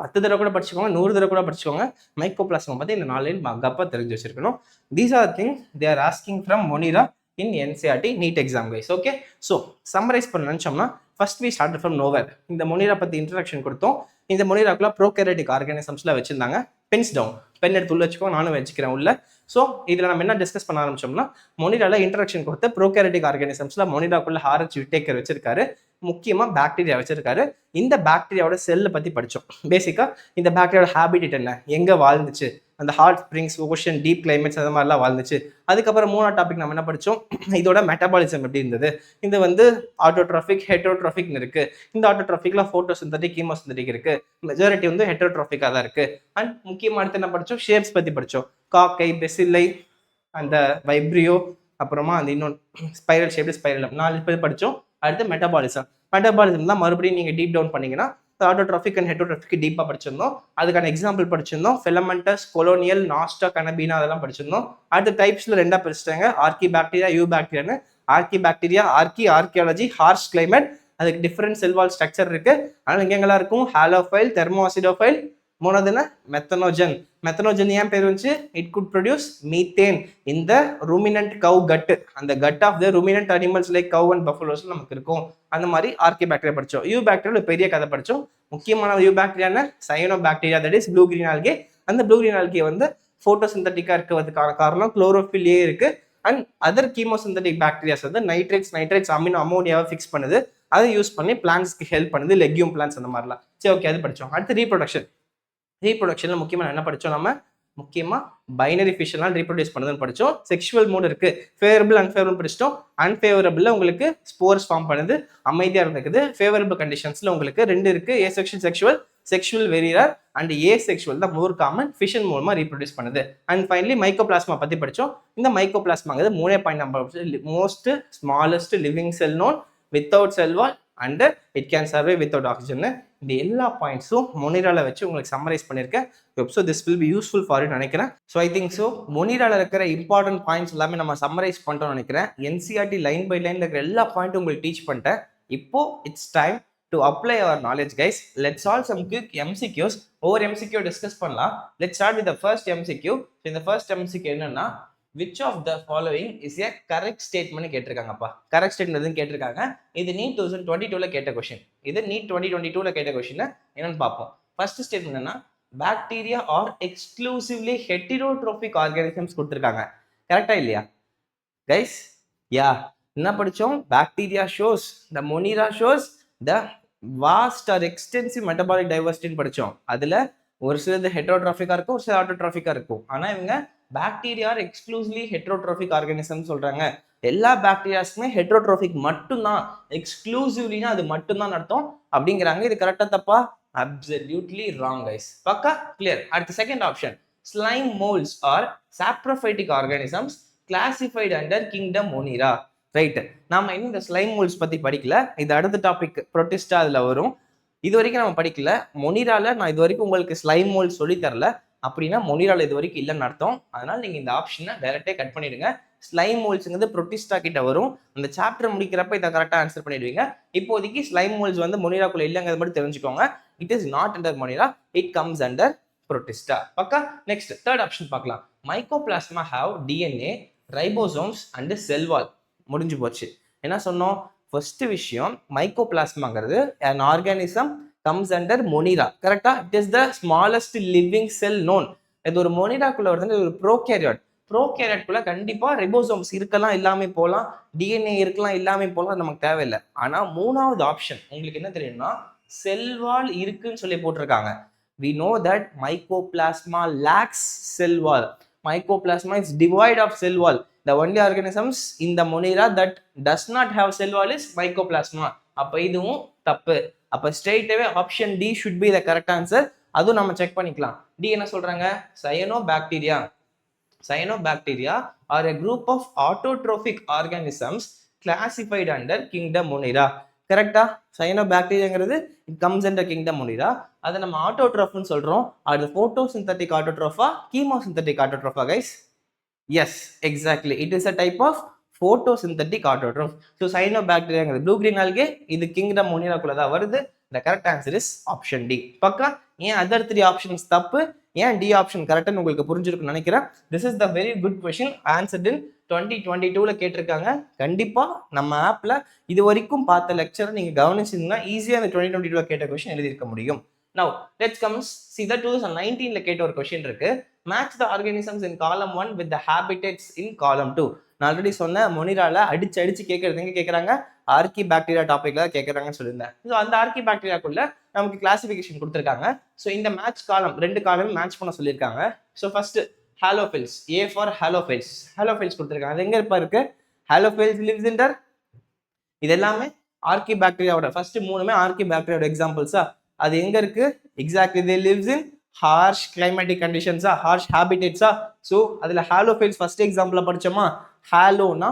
10 தடவை கூட படிச்சுக்கோங்க, 100 தடவை கூட படிச்சுக்கோங்க. மைக்கோபிளாஸ்மா பத்தி இந்த 4 லைன் கப்பா தெரிஞ்சு வச்சிருக்கணும். These are things they are asking from monera in NCERT NEET exam guys. Okay, so summarize பண்ண நினைச்சோம்னா first we start from nowhere. இந்த மொனிரா பத்தி இன்ட்ரடக்ஷன் கொடுத்தோம். இந்த மொனிராக்குள்ள ப்ரோகேரியோட்டிக் ஆர்கானிசம்ஸ்ல வச்சிருந்தாங்க. பென்ஸ் டவுன், பென் எடுத்து உள்ள வச்சுக்கோ, நானும் வச்சுக்கிறேன் உள்ள. ஸோ இதில் நம்ம என்ன டிஸ்கஸ் பண்ண ஆரம்பிச்சோம்னா மொனிரால இன்ட்ரடக்ஷன் கொடுத்த ப்ரோகேரியோட்டிக் ஆர்கானிசம்ஸ்ல மொனிராக்குள்ள RH விட்டேக்கர் வச்சிருக்காரு, முக்கியமா பாக்டீரியா வச்சிருக்காரு. இந்த பாக்டீரியாவோட செல்லை பத்தி படிச்சோம். பேசிக்கா இந்த பாக்டீரியாவோட ஹேபிட் என்ன, எங்க வாழ்ந்துச்சு, அந்த hot springs, ocean, deep climates அந்த மாதிரிலாம் வாழ்ந்துச்சு. அதுக்கப்புறம் 3ஆவது டாபிக் நம்ம என்ன படிச்சோம், இதோட மெட்டபாலிசம் எப்படி இருந்தது. இது வந்து ஆட்டோட்ராஃபிக், ஹெட்ரோட்ராஃபிக் இருக்கு. இந்த ஆட்டோட்ராஃபிக்ல போட்டோசிந்தட்டிக், கீமோசிந்தட்டிக் இருக்கு. மெஜாரிட்டி வந்து ஹெட்ரோட்ராஃபிக்கா தான் இருக்கு. அண்ட் முக்கியமா அடுத்து என்ன படிச்சோம், ஷேப்ஸ் பத்தி படிச்சோம். காக்கை, பெசில்லை, அந்த வைப்ரியோ, அப்புறமா அந்த இன்னொன்று ஸ்பைரல் ஷேப்டு ஸ்பைரலம், 4 பேர் படிச்சோம். அடுத்து மெட்டபாலிசம் தான் மறுபடியும் நீங்க டீப் டவுன் பண்ணீங்கன்னா ஆட்டோட்ராஃபிக் அண்ட் ஹெட்ரோட்ராஃபிக் டீப்பா படிச்சிருந்தோம். அதுக்கான எக்ஸாம்பிள் படிச்சிருந்தோம். ஃபிலமெண்டஸ், கொலோனியல், நாஸ்டா, கனபீனா அதெல்லாம் படிச்சிருந்தோம். அடுத்த டைப்ஸ்ல 2ஆ பிரிச்சிட்டாங்க, ஆர்கி பாக்டீரியா, யூ பாக்டீரியான்னு. Archaebacteria, archaeology, harsh climate, அதுக்கு டிஃபரெண்ட் செல்வால் ஸ்ட்ரக்சர் இருக்கு. அதனால எங்கெங்கெல்லாம் இருக்கும், ஹாலோஃபைல், தெர்மோசிடோஃபைல். மூணாவது என்ன, மெத்தனோஜன். மெத்தனோஜன் ஏன் பேர் வந்துச்சு, இட் குட் ப்ரொடியூஸ் மீத்தேன் இந்த ரூமினன்ட் கவ் கட், அந்த gut of the ruminant animals like cow and buffaloes நமக்கு இருக்கும். அந்த மாதிரி ஆர்கே பாக்டீரியா படிச்சோம். யூ பாக்டீரியா பெரிய கதை படிச்சோம். முக்கியமான eubacteria cyanobacteria, that is blue green algae. அந்த ப்ளூ கிரீன் ஆல்கே வந்து போட்டோசிந்தட்டிக்கா இருக்கிறதுக்கான காரணம் குளோரோஃபில்லே இருக்கு. அண்ட் அதர் கீமோசிந்தட்டிக் பாக்டீரியாஸ் வந்து நைட்ரேட்ஸ் அமோனியாவை ஃபிக்ஸ் பண்ணுது. அதை யூஸ் பண்ணி பிளான்ஸ்க்கு ஹெல்ப் பண்ணுது, லெக்யூம் பிளான்ஸ் அந்த மாதிரிலாம். சரி, ஓகே, அது படிச்சோம். அடுத்து ரீப்ரொடக்ஷன்ல முக்கியமா என்ன படிச்சோம், நம்ம முக்கியமா பைனரி ஃபிஷ் எல்லாம் ரீப்ரொடியூஸ் பண்ணதுன்னு படிச்சோம். செக்ஷுவல் மோட் இருக்கு, ஃபேவரபிள் அன்ஃபேவரபிள் படிச்சிட்டோம். அன்ஃபேவரபிள்ல உங்களுக்கு ஸ்போர்ஸ் ஃபார்ம் பண்ணுது, அமைதியா இருந்துக்குது. ஃபேவரபிள் கண்டிஷன்ஸ்ல உங்களுக்கு 2 இருக்கு, sexual very rare and sexual தான் மோர் காமன், ஃபிஷன் மூலமா ரீப்ரொடியூஸ் பண்ணுது. அண்ட் ஃபைனலி மைக்கோபிளாஸ்மா பத்தி படிச்சோம். இந்த மைக்கோபிளாஸ்மாங்கிறது 3.5 most smallest living cell known without sell wall and it can survive without oxygen. இந்த எல்லா பாயிண்ட்ஸும் மொனிரால வச்சு உங்களுக்கு சம்மரைஸ் பண்ணியிருக்கேன். So this will be useful for you நினைக்கிறேன். ஸோ ஐ திங்க் ஸோ மொனிரால இருக்கிற இம்பார்ட்டன்ட் பாயிண்ட்ஸ் எல்லாமே நம்ம சம்மரைஸ் பண்ணிட்டோம்னு நினைக்கிறேன். NCERT லைன் பை லைன்ல இருக்கிற எல்லா பாயிண்ட்டும் உங்களுக்கு டீச் பண்ணிட்டேன். இப்போ it's time to apply our knowledge guys. Let's solve some quick MCQs. ஒவ்வொரு MCQ டிஸ்கஸ் பண்ணலாம். Let's start with the first MCQ. இந்த ஃபர்ஸ்ட் MCQ என்னன்னா, which of the following is a correct statement கேட்டிருக்காங்கப்பா. Correct statement கேட்டிருக்காங்க. இது NEET 2022ல கேட்ட question. இது NEET 2022ல கேட்ட கொஸ்டின் என்னன்னு பார்ப்போம். ஃபர்ஸ்ட் ஸ்டேட்மெண்ட் என்னன்னா, bacteria are exclusively heterotrophic organisms கொடுத்திருக்காங்க. கரெக்டா இல்லையா கைஸ்? யா, என்ன படிச்சோம், bacteria shows the monera shows the vast or extensive metabolic டைவர்சிட்டின்னு படிச்சோம். அதுல ஒரு சிலது ஹெட்ரோட்ரோபிக்கா இருக்கும், ஒரு சில ஆட்டோட்ரோபிக்கா இருக்கும். ஆனா இவங்க bacteria are exclusively heterotrophic organism சொல்றாங்க. எல்லா பாக்டீரியாஸ்க்குமே ஹெட்ரோட்ரோபிக் மட்டும்தான், எக்ஸ்க்ளூசிவ்லினா அது மட்டும்தான் அர்த்தம் அப்படிங்கிறாங்க. இது கரெக்டா தப்பா? Absolutely wrong guys. பக்கா கிளியர். அடுத்த second option, slime moulds are saprophytic organisms classified under kingdom monera. Right, நாம இன்னும் இந்த ஸ்லைம் மோல்ஸ் பத்தி படிக்கல. இது அடுத்த டாபிக் ப்ரோட்டிஸ்டா அதுல வரும். இது வரைக்கும் நம்ம படிக்கல. மொனிரால நான் இது வரைக்கும் உங்களுக்கு ஸ்லைம் மோல்ஸ் சொல்லி தரல. அப்படின்னா மொனிரால இது வரைக்கும் இல்லைன்னு அர்த்தம். அதனால நீங்க இந்த ஆப்ஷனை டைரக்டே கட் பண்ணிடுங்க. ஸ்லைம் மோல்ஸ்ங்கிறது ப்ரோட்டிஸ்டா கிட்ட வரும். அந்த சாப்டர் முடிக்கிறப்ப இதை கரெக்டா ஆன்சர் பண்ணிடுவீங்க. இப்போதைக்கு ஸ்லைம் மோல்ஸ் வந்து மொனிராக்குள்ள இல்லைங்கிறது மட்டும் தெரிஞ்சுக்கோங்க. It is not under monera, it comes under protista. பக்கா. நெக்ஸ்ட் தேர்ட் ஆப்ஷன் பார்க்கலாம். Mycoplasma have DNA, ribosomes and cell wall. முடிஞ்சு போச்சு. என்ன சொன்னோம்? ஃபர்ஸ்ட் விஷயம், மைக்கோபிளாஸ்மாங்கிறது an organism comes under monera. கரெக்டா? It is the smallest living cell known. இது ஒரு மொனிராக்குள்ள வருது, ஒரு ப்ரோகேரியாட்குள்ள கண்டிப்பா ரைபோசோம்ஸ் இருக்கலாம், இல்லாம போகலாம். DNA இருக்கலாம், இல்லாம போகலாம், நமக்கு தேவையில்லை. ஆனா 3வது ஆப்ஷன் உங்களுக்கு என்ன தெரியும்னா, செல்வால் இருக்குன்னு சொல்லி போட்டிருக்காங்க. we know that mycoplasma lacks cell wall. Mycoplasma is devoid of cell wall. The only organisms in the Monera that does not have cell wall is Mycoplasma. அப்ப இதுவும் தப்பு. அப்ப straight away option D should be the correct answer. அதுவும் நம்ம check பண்ணிக்கலாம். D என்ன சொல்றாங்க? Cyanobacteria are a group of autotrophic organisms classified under kingdom Monera. கரெக்டா? சைனோபாக்டீரியாங்கிறது it comes in the kingdom monera. அதை நம்ம ஆட்டோட்ரோஃப்னு சொல்றோம். அது போட்டோசிந்தட்டிக் ஆட்டோட்ரோஃபா, கீமோசிந்தட்டிக் ஆட்டோட்ரோஃபா guys? Yes, exactly. It is a type of photosynthetic autotroph. So cyanobacteria blue green algae இது kingdom monera குள்ள தான் வருது. The correct answer is option D. பக்கா? ஏன் other three options தப்பு, ஏன் D option கரெக்ட்னு உங்களுக்கு புரிஞ்சிருக்கும்னு நினைக்கிறேன். This is the very good question answered in 2022ல கேட்டிருக்காங்க. கண்டிப்பா நம்ம ஆப்ல இது வரைக்கும் பார்த்த லெக்சரை நீங்க கவனிச்சீங்கன்னா ஈஸியா இந்த 2022ல கேட்ட கொஸ்டின் எழுதியிருக்க முடியும். Now let's come see the 2019ல கேட்ட ஒரு கொஸ்டின் இருக்கு. Match the organisms in column 1 with the habitats in column 2. நான் ஆல்ரெடி சொன்ன மொனிரால அடிச்சு கேட்கறது எங்க கேட்கறாங்க, ஆர்கி பாக்டீரியா டாபிக்ல கேட்கறாங்கன்னு சொல்லியிருந்தேன். ஸோ அந்த ஆர்கி பாக்டீரியாக்குள்ள நமக்கு கிளாசிபிகேஷன் கொடுத்துருக்காங்க. ஸோ இந்த மேட்ச் காலம் 2 காலம் மேட்ச் பண்ண சொல்லியிருக்காங்க. ஸோ ஃபர்ஸ்ட் ஹாலோஃபில்ஸ், ஏ ஃபார் ஹாலோஃபில்ஸ், ஹாலோஃபில்ஸ் கொடுத்துருக்காங்க. அது எங்க இருக்கு? ஹாலோஃபில்ஸ் லிவ்ஸ் இன் தர். இது எல்லாமே ஆர்கி பாக்டீரியாவோட ஃபர்ஸ்ட் 3மே ஆர்கி பாக்டீரியாவோட எக்ஸாம்பிள்ஸா. அது எங்க இருக்கு? Exactly they lives in harsh climatic conditions, harsh habitats. So அதுல ஹாலோஃபைல்ஸ் ஃபர்ஸ்ட் எக்ஸாம்பிள்ல படிச்சோமா, ஹாலோனா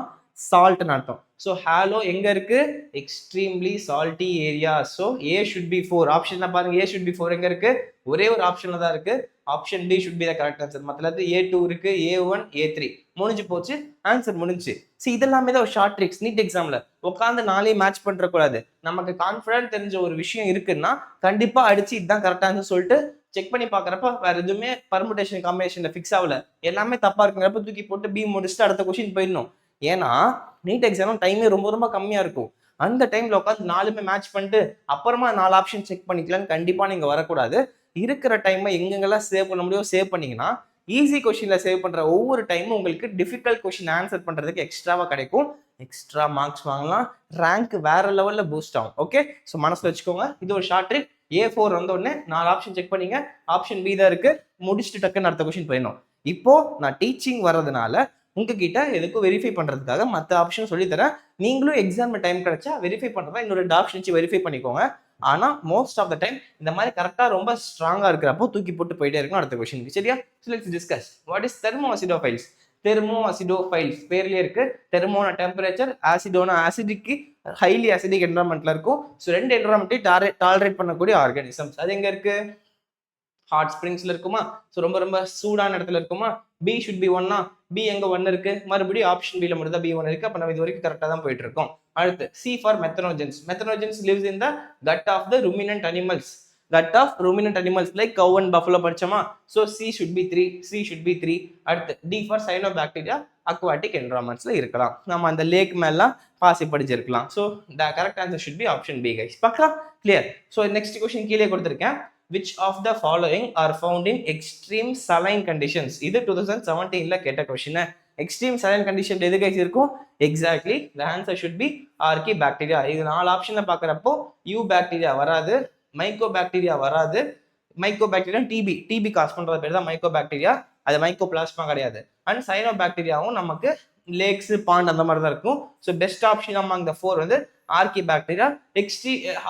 சால்ட் அர்த்தம். ஸோ ஹாலோ எங்க இருக்கு? Extremely salty area. So A should be 4. ஆப்ஷன்ல பாருங்க, ஏ ஷுட் பி 4 எங்க இருக்கு? ஒரே ஒரு ஆப்ஷன்ல தான் இருக்கு. Option D should be the correct answer. மத்தது A2 இருக்கு, A1, A3 முடிஞ்சு போச்சு, ஆன்சர் முடிஞ்சு. ஸோ இதெல்லாமே தான் ஒரு ஷார்ட் ட்ரிக்ஸ். நீட் எக்ஸாம்ல உட்காந்து நாளே மேட்ச் பண்ற கூடாது. நமக்கு கான்ஃபிடன்ட் தெரிஞ்ச ஒரு விஷயம் இருக்குன்னா கண்டிப்பா அடிச்சு இதுதான் கரெக்ட் ஆன்சர் சொல்லிட்டு செக் பண்ணி பாக்குறப்ப வேற எதுவுமே பர்முடேஷன் காம்பினேஷன்ல ஃபிக்ஸ் ஆகல, எல்லாமே தப்பா இருக்குங்கிறப்ப தூக்கி போட்டு பி முடிச்சுட்டு அடுத்த கொஸ்டின் போயிடணும். ஏன்னா நீட் எக்ஸாம் டைமே ரொம்ப கம்மியா இருக்கும். அந்த டைம்ல உட்காந்து 4மே மேட்ச் பண்ணிட்டு அப்புறமா 4 ஆப்ஷன் செக் பண்ணிக்கலாம்னு கண்டிப்பா நீங்க வரக்கூடாது. இருக்கிற டைமை எங்கெங்கெல்லாம் சேவ் பண்ண முடியும் சேவ் பண்ணீங்கன்னா ஈஸி கொஸ்டின்ல சேவ் பண்ற ஒவ்வொரு டைமும் உங்களுக்கு டிஃபிகல்ட் கொஸ்டின் ஆன்சர் பண்றதுக்கு எக்ஸ்ட்ராவா கிடைக்கும். எக்ஸ்ட்ரா மார்க்ஸ் வாங்கலாம், ரேங்க் வேற லெவல்ல பூஸ்ட் ஆகும். ஓகே, ஸோ மனசுல வச்சுக்கோங்க, இது ஒரு ஷார்ட் ட்ரிக். A4 வந்த உடனே 4 ஆப்ஷன் செக் பண்ணீங்க, ஆப்ஷன் பி தான் இருக்கு, முடிச்சுட்டு டக்குன்னு அடுத்த கொஸ்டின் போயிடணும். இப்போ நான் டீச்சிங் வர்றதுனால உங்ககிட்ட எதுக்கும் வெரிஃபை பண்றதுக்காக மற்ற ஆப்ஷன் சொல்லி தரேன். நீங்களும் எக்ஸாம் டைம் கிடைச்சா வெரிஃபை பண்றதா இன்னொரு 2 ஆப்ஷன் வச்சு வெரிஃபை பண்ணிக்கோங்க. ஆனா மோஸ்ட் ஆஃப் த டைம் இந்த மாதிரி கரெக்டா ரொம்ப ஸ்ட்ராங்கா இருக்கிறப்போ தூக்கி போட்டு போயிட்டே இருக்கணும் அடுத்த கொஸ்டின். சரியா? Let's discuss what is thermoacidophiles. Thermoacidophiles பேர்லயே இருக்கு. தெர்மோனா டெம்பரேச்சர், ஆசிடோனா ஆசிடிக்கு ஹைலி அசிடிக் என்வரான்மெண்ட்ல இருக்கும். ஸோ 2 என்வரான்மெண்ட்டையும் டாலரேட் பண்ணக்கூடிய ஆர்கானிசம்ஸ். அது எங்க இருக்கு? ஹாட் ஸ்பிரிங்ஸ்ல இருக்குமா? ஸோ ரொம்ப சூடான இடத்துல இருக்குமா? B should be 1. பி எங்க 1 இருக்கு? மறுபடியும் ஆப்ஷன் பில மட்டும் தான் B1 இருக்கு. அப்ப நம்ம இது வரைக்கும் கரெக்டா தான் போயிட்டு இருக்கோம். அடுத்து C for methanogens. Methanogens lives in the gut of the ruminant animals. Gut of ruminant animals like cow and buffalo படிச்சோமா? So C should be 3. C should be 3. அடுத்து D for cyanobacteria, aquatic environmentsல இருக்கலாம். நம்ம அந்த லேக் மேல பாசி படிச்சிருக்கலாம். So the correct answer should be option B guys. பக்கா? Clear? So next question கீழே கொடுத்திருக்கேன். Which of the following are found in extreme saline conditions? இது 2017ல கேட்ட கொஸ்டின். எக்ஸ்ட்ரீம் saline condition எது கைஸ் இருக்கும்? Exactly the answer should be Archaebacteria. இது 4 ஆப்ஷன்ல பார்க்கறப்போ Eubacteria வராது, மைக்கோபாக்டீரியா வராது. மைக்கோபாக்டீரியா டிபி காஸ் பண்றது பேர் தான் மைக்கோபாக்டீரியா, அது மைக்கோபிளாஸ்மா கிடையாது. அண்ட் சைனோபாக்டீரியாவும் நமக்கு லேக்ஸ் பாண்ட் அந்த மாதிரி தான் இருக்கும். So best option among the 4 வந்து ஆர்கிபாக்டீரியா.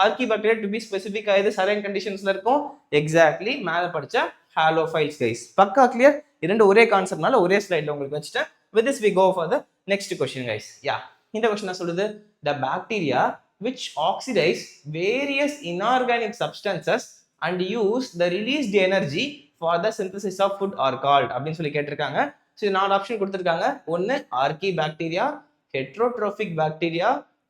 ஆர்கிபாக்டீரியா டு பி ஸ்பெசிஃபிக் ஆகுது சலைன் கண்டிஷன்ஸ்ல இருக்கும். எக்ஸாக்ட்லி மேல படிச்ச ஹாலோஃபைல்ஸ் கைஸ். பக்கா கிளியர்? இரண்டு ஒரே கான்செப்ட்னால ஒரே ஸ்லைட்ல உங்களுக்கு வச்சுட்டேன். With this we go for the next question guys. Yeah, இந்த கொஸ்டின் சொல்லுது the bacteria which oxidize various inorganic substances and use the released energy for the synthesis of food are called அப்படின்னு சொல்லி கேட்டிருக்காங்க. ஸோ 4 ஆப்ஷன் கொடுத்துருக்காங்க. ஒன்று archaebacteria, heterotrophic bacteria,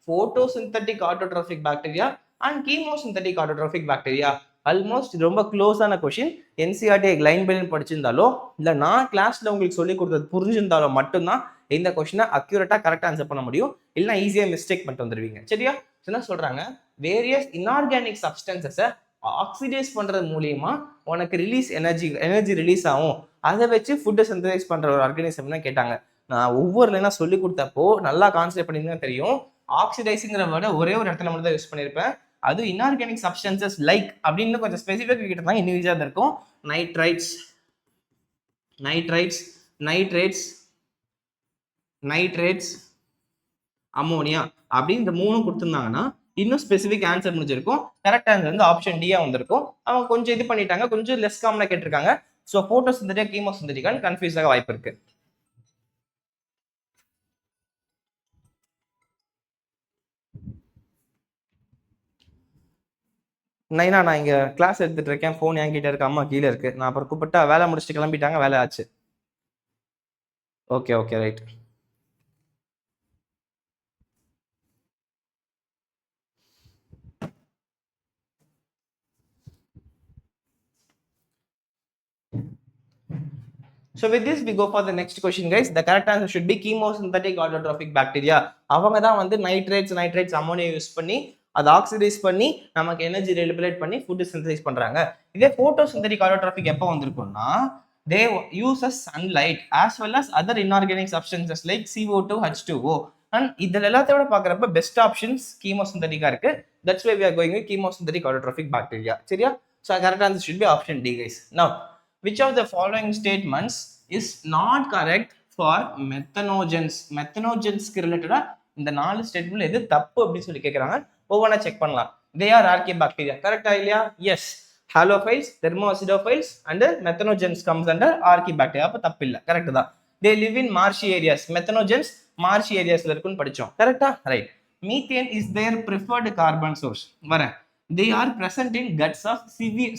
photosynthetic autotrophic bacteria and chemosynthetic autotrophic bacteria. Almost ரொம்ப க்ளோஸான question. NCERT line by line படிச்சிருந்தாலோ இல்லை நான் கிளாஸ்ல உங்களுக்கு சொல்லி கொடுத்தது புரிஞ்சிருந்தாலோ மட்டும்தான் இந்த கொஸ்டினை அக்யூரேட்டா கரெக்டா ஆன்சர் பண்ண முடியும். இல்லைன்னா ஈஸியா மிஸ்டேக் பண்ணிட்டு வந்துருவீங்க. சரியா? என்ன சொல்றாங்க? வேரியஸ் இன்ஆர்கானிக் சப்ஸ்டன்சஸை ஆக்சிடைஸ் பண்றது மூலியமா உனக்கு எனர்ஜி ரிலீஸ் ஆகும். அதை வச்சு ஃபுட்டை சிந்தசைஸ் பண்ற ஒரு ஆர்கானிசம் தான் கேட்டாங்க. நான் ஒவ்வொரு லைனா சொல்லி கொடுத்தப்போ நல்லா கான்சென்ட்ரேட் பண்ணிருந்தா தெரியும். ஆக்சிடைஸிங்கிற வேர்டை ஒரே ஒரு இடத்துல மட்டும் தான் யூஸ் பண்ணியிருப்பேன். அது இன்ஆர்கானிக் சப்ஸ்டன்சஸ் லைக் அப்படின்னு கொஞ்சம் ஸ்பெசிஃபிக் கிட்ட தான் இன்னும் ஈஸியாக இருக்கும். நைட்ரேட்ஸ், அமோனியா அப்படின்னு இந்த 3 கொடுத்துருந்தாங்கன்னா இன்னும் ஸ்பெசிஃபிக் ஆன்சர் முடிஞ்சிருக்கும். கரெக்ட் ஆன்சர் வந்து ஆப்ஷன் டியா வந்திருக்கும். அவங்க கொஞ்சம் இது பண்ணிட்டாங்க, கொஞ்சம் லெஸ் காமனா கேட்டிருக்காங்க. ஸோ போட்டோசிந்தட்டிக்கா கீமோசிந்தட்டிக்கான்னு கன்ஃபியூஸ் ஆக வாய்ப்பு இருக்கு. நைனா நான் இங்க கிளாஸ் எடுத்துட்டு இருக்கேன், ஃபோன் என்கிட்ட இருக்கு, அம்மா கீழே இருக்கு, நான் அப்புறம் கூப்பிட்டா வேலை முடிச்சுட்டு கிளம்பிட்டாங்க, வேலை ஆச்சு. Okay okay right. So with this we go for the next question guys. The correct answer should be chemosynthetic autotrophic bacteria. அவங்க தான் வந்து நைட்ரேட்ஸ் அமோனியா யூஸ் பண்ணி அதை ஆக்சிடைஸ் பண்ணி நமக்கு எனர்ஜி ரெகுலேட் பண்ணி ஃபுட் சிந்தசைஸ் பண்றாங்க. இதே போட்டோசிந்தட்டிக் ஆட்டோட்ரோபிக் எப்போ வந்திருக்கும்னா they uses sunlight as well as other inorganic substances like CO2, H2O. And இதுல எல்லாத்தையோட பாக்குறப்ப பெஸ்ட் ஆப்ஷன்ஸ் கீமோசிந்தட்டிக்கா இருக்கு. That's why we are going with chemosynthetic autotrophic bacteria. சரியா? So correct answer should be option D guys. Now which of the following statements is not correct for methanogens? மெத்தனோஜென்ஸ்க்கு ரிலேட்டடா இந்த 4 statement எது தப்பு அப்படின்னு சொல்லி கேட்கறாங்க. ஒவ்வொன்றா செக் பண்ணலாம். They are archaebacteria. கரெக்டா இல்லையா? Yes. Halophiles, thermoacidophils and methanogens comes under archaebacteria. அப்ப தப்பு இல்ல, கரெக்ட் தான். They live in marshy areas. Methanogens marshy areasல இருக்குன்னு படிச்சோம். கரெக்டா? Right. Methane is their preferred carbon source. வரேன். They are present in guts of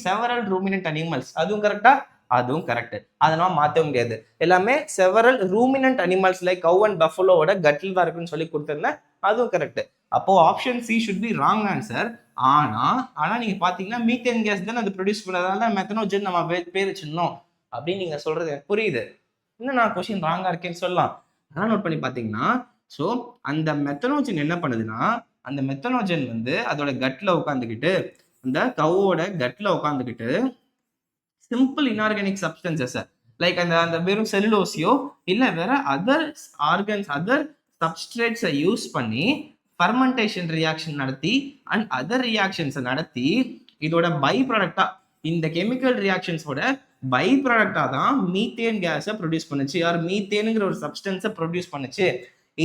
several ruminant animals. அதுவும் கரெக்டா? அதுவும் கரெக்ட். அதெல்லாம் மாற்ற முடியாது. எல்லாமே several ruminant animals like cow and பஃபலோவோட கட்டில் தான் இருக்குன்னு சொல்லி கொடுத்துருந்தேன். அதுவும் கரெக்ட். அப்போ option C should be wrong answer. ஆனா நீங்க பாத்தீங்கன்னா மீத்தேன் கேஸ் தான் அது ப்ரொடியூஸ் பண்ணதால மெத்தனோஜன் நம்ம பேர் வச்சிருந்தோம் அப்படின்னு நீங்க சொல்றது எனக்கு புரியுது. இன்னும் நான் கொஸ்டின் ராங்கா இருக்கேன்னு சொல்லலாம். ஆனால் நோட் பண்ணி பாத்தீங்கன்னா ஸோ அந்த மெத்தனோஜன் என்ன பண்ணுதுன்னா அந்த மெத்தனோஜன் வந்து அதோட கட்ல உட்காந்துக்கிட்டு அந்த கவோட கட்ல உட்காந்துக்கிட்டு சிம்பிள் இன்ஆர்கானிக் சப்ஸ்டன்சஸ் லைக் அந்த வெறும் செல்லுலோசியோ இல்ல வேற அதர் ஆர்கன்ஸ் அதர் சப்ஸ்ட்ரேட்ஸை யூஸ் பண்ணி ஃபர்மெண்டேஷன் ரியாக்ஷன் நடத்தி அண்ட் அதர் ரியாக்ஷன்ஸை நடத்தி இதோட பை ப்ராடக்டா இந்த கெமிக்கல் ரியாக்ஷன்ஸோட பை ப்ராடக்டா தான் மீத்தேன் கேஸை ப்ரொடியூஸ் பண்ணுச்சு. யார் மீத்தேனுங்கிற ஒரு சப்ஸ்டன்ஸை ப்ரொடியூஸ் பண்ணுச்சு.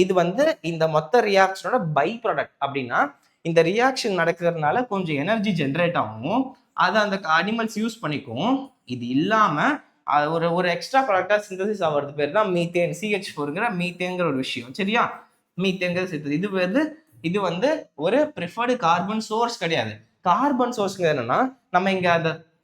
இது வந்து இந்த மொத்த ரியாக்ஷனோட பை ப்ராடக்ட். அப்படின்னா இந்த ரியாக்ஷன் நடக்கிறதுனால கொஞ்சம் எனர்ஜி ஜென்ரேட் ஆகும், அதை அந்த அனிமல்ஸ் யூஸ் பண்ணிக்கும். இது இல்லாம ஒரு எக்ஸ்ட்ரா ப்ராடக்டா சிந்தசிஸ் ஆகிறது பேர் தான் மீத்தேன், CH4ங்கிற மீத்தேங்கிற ஒரு விஷயம். சரியா? மீத்தேங்கிற இது வந்து ஒரு ப்ரிஃபர்டு கார்பன் சோர்ஸ் கிடையாது. கார்பன் சோர்ஸ்ங்க என்னன்னா நம்ம இங்க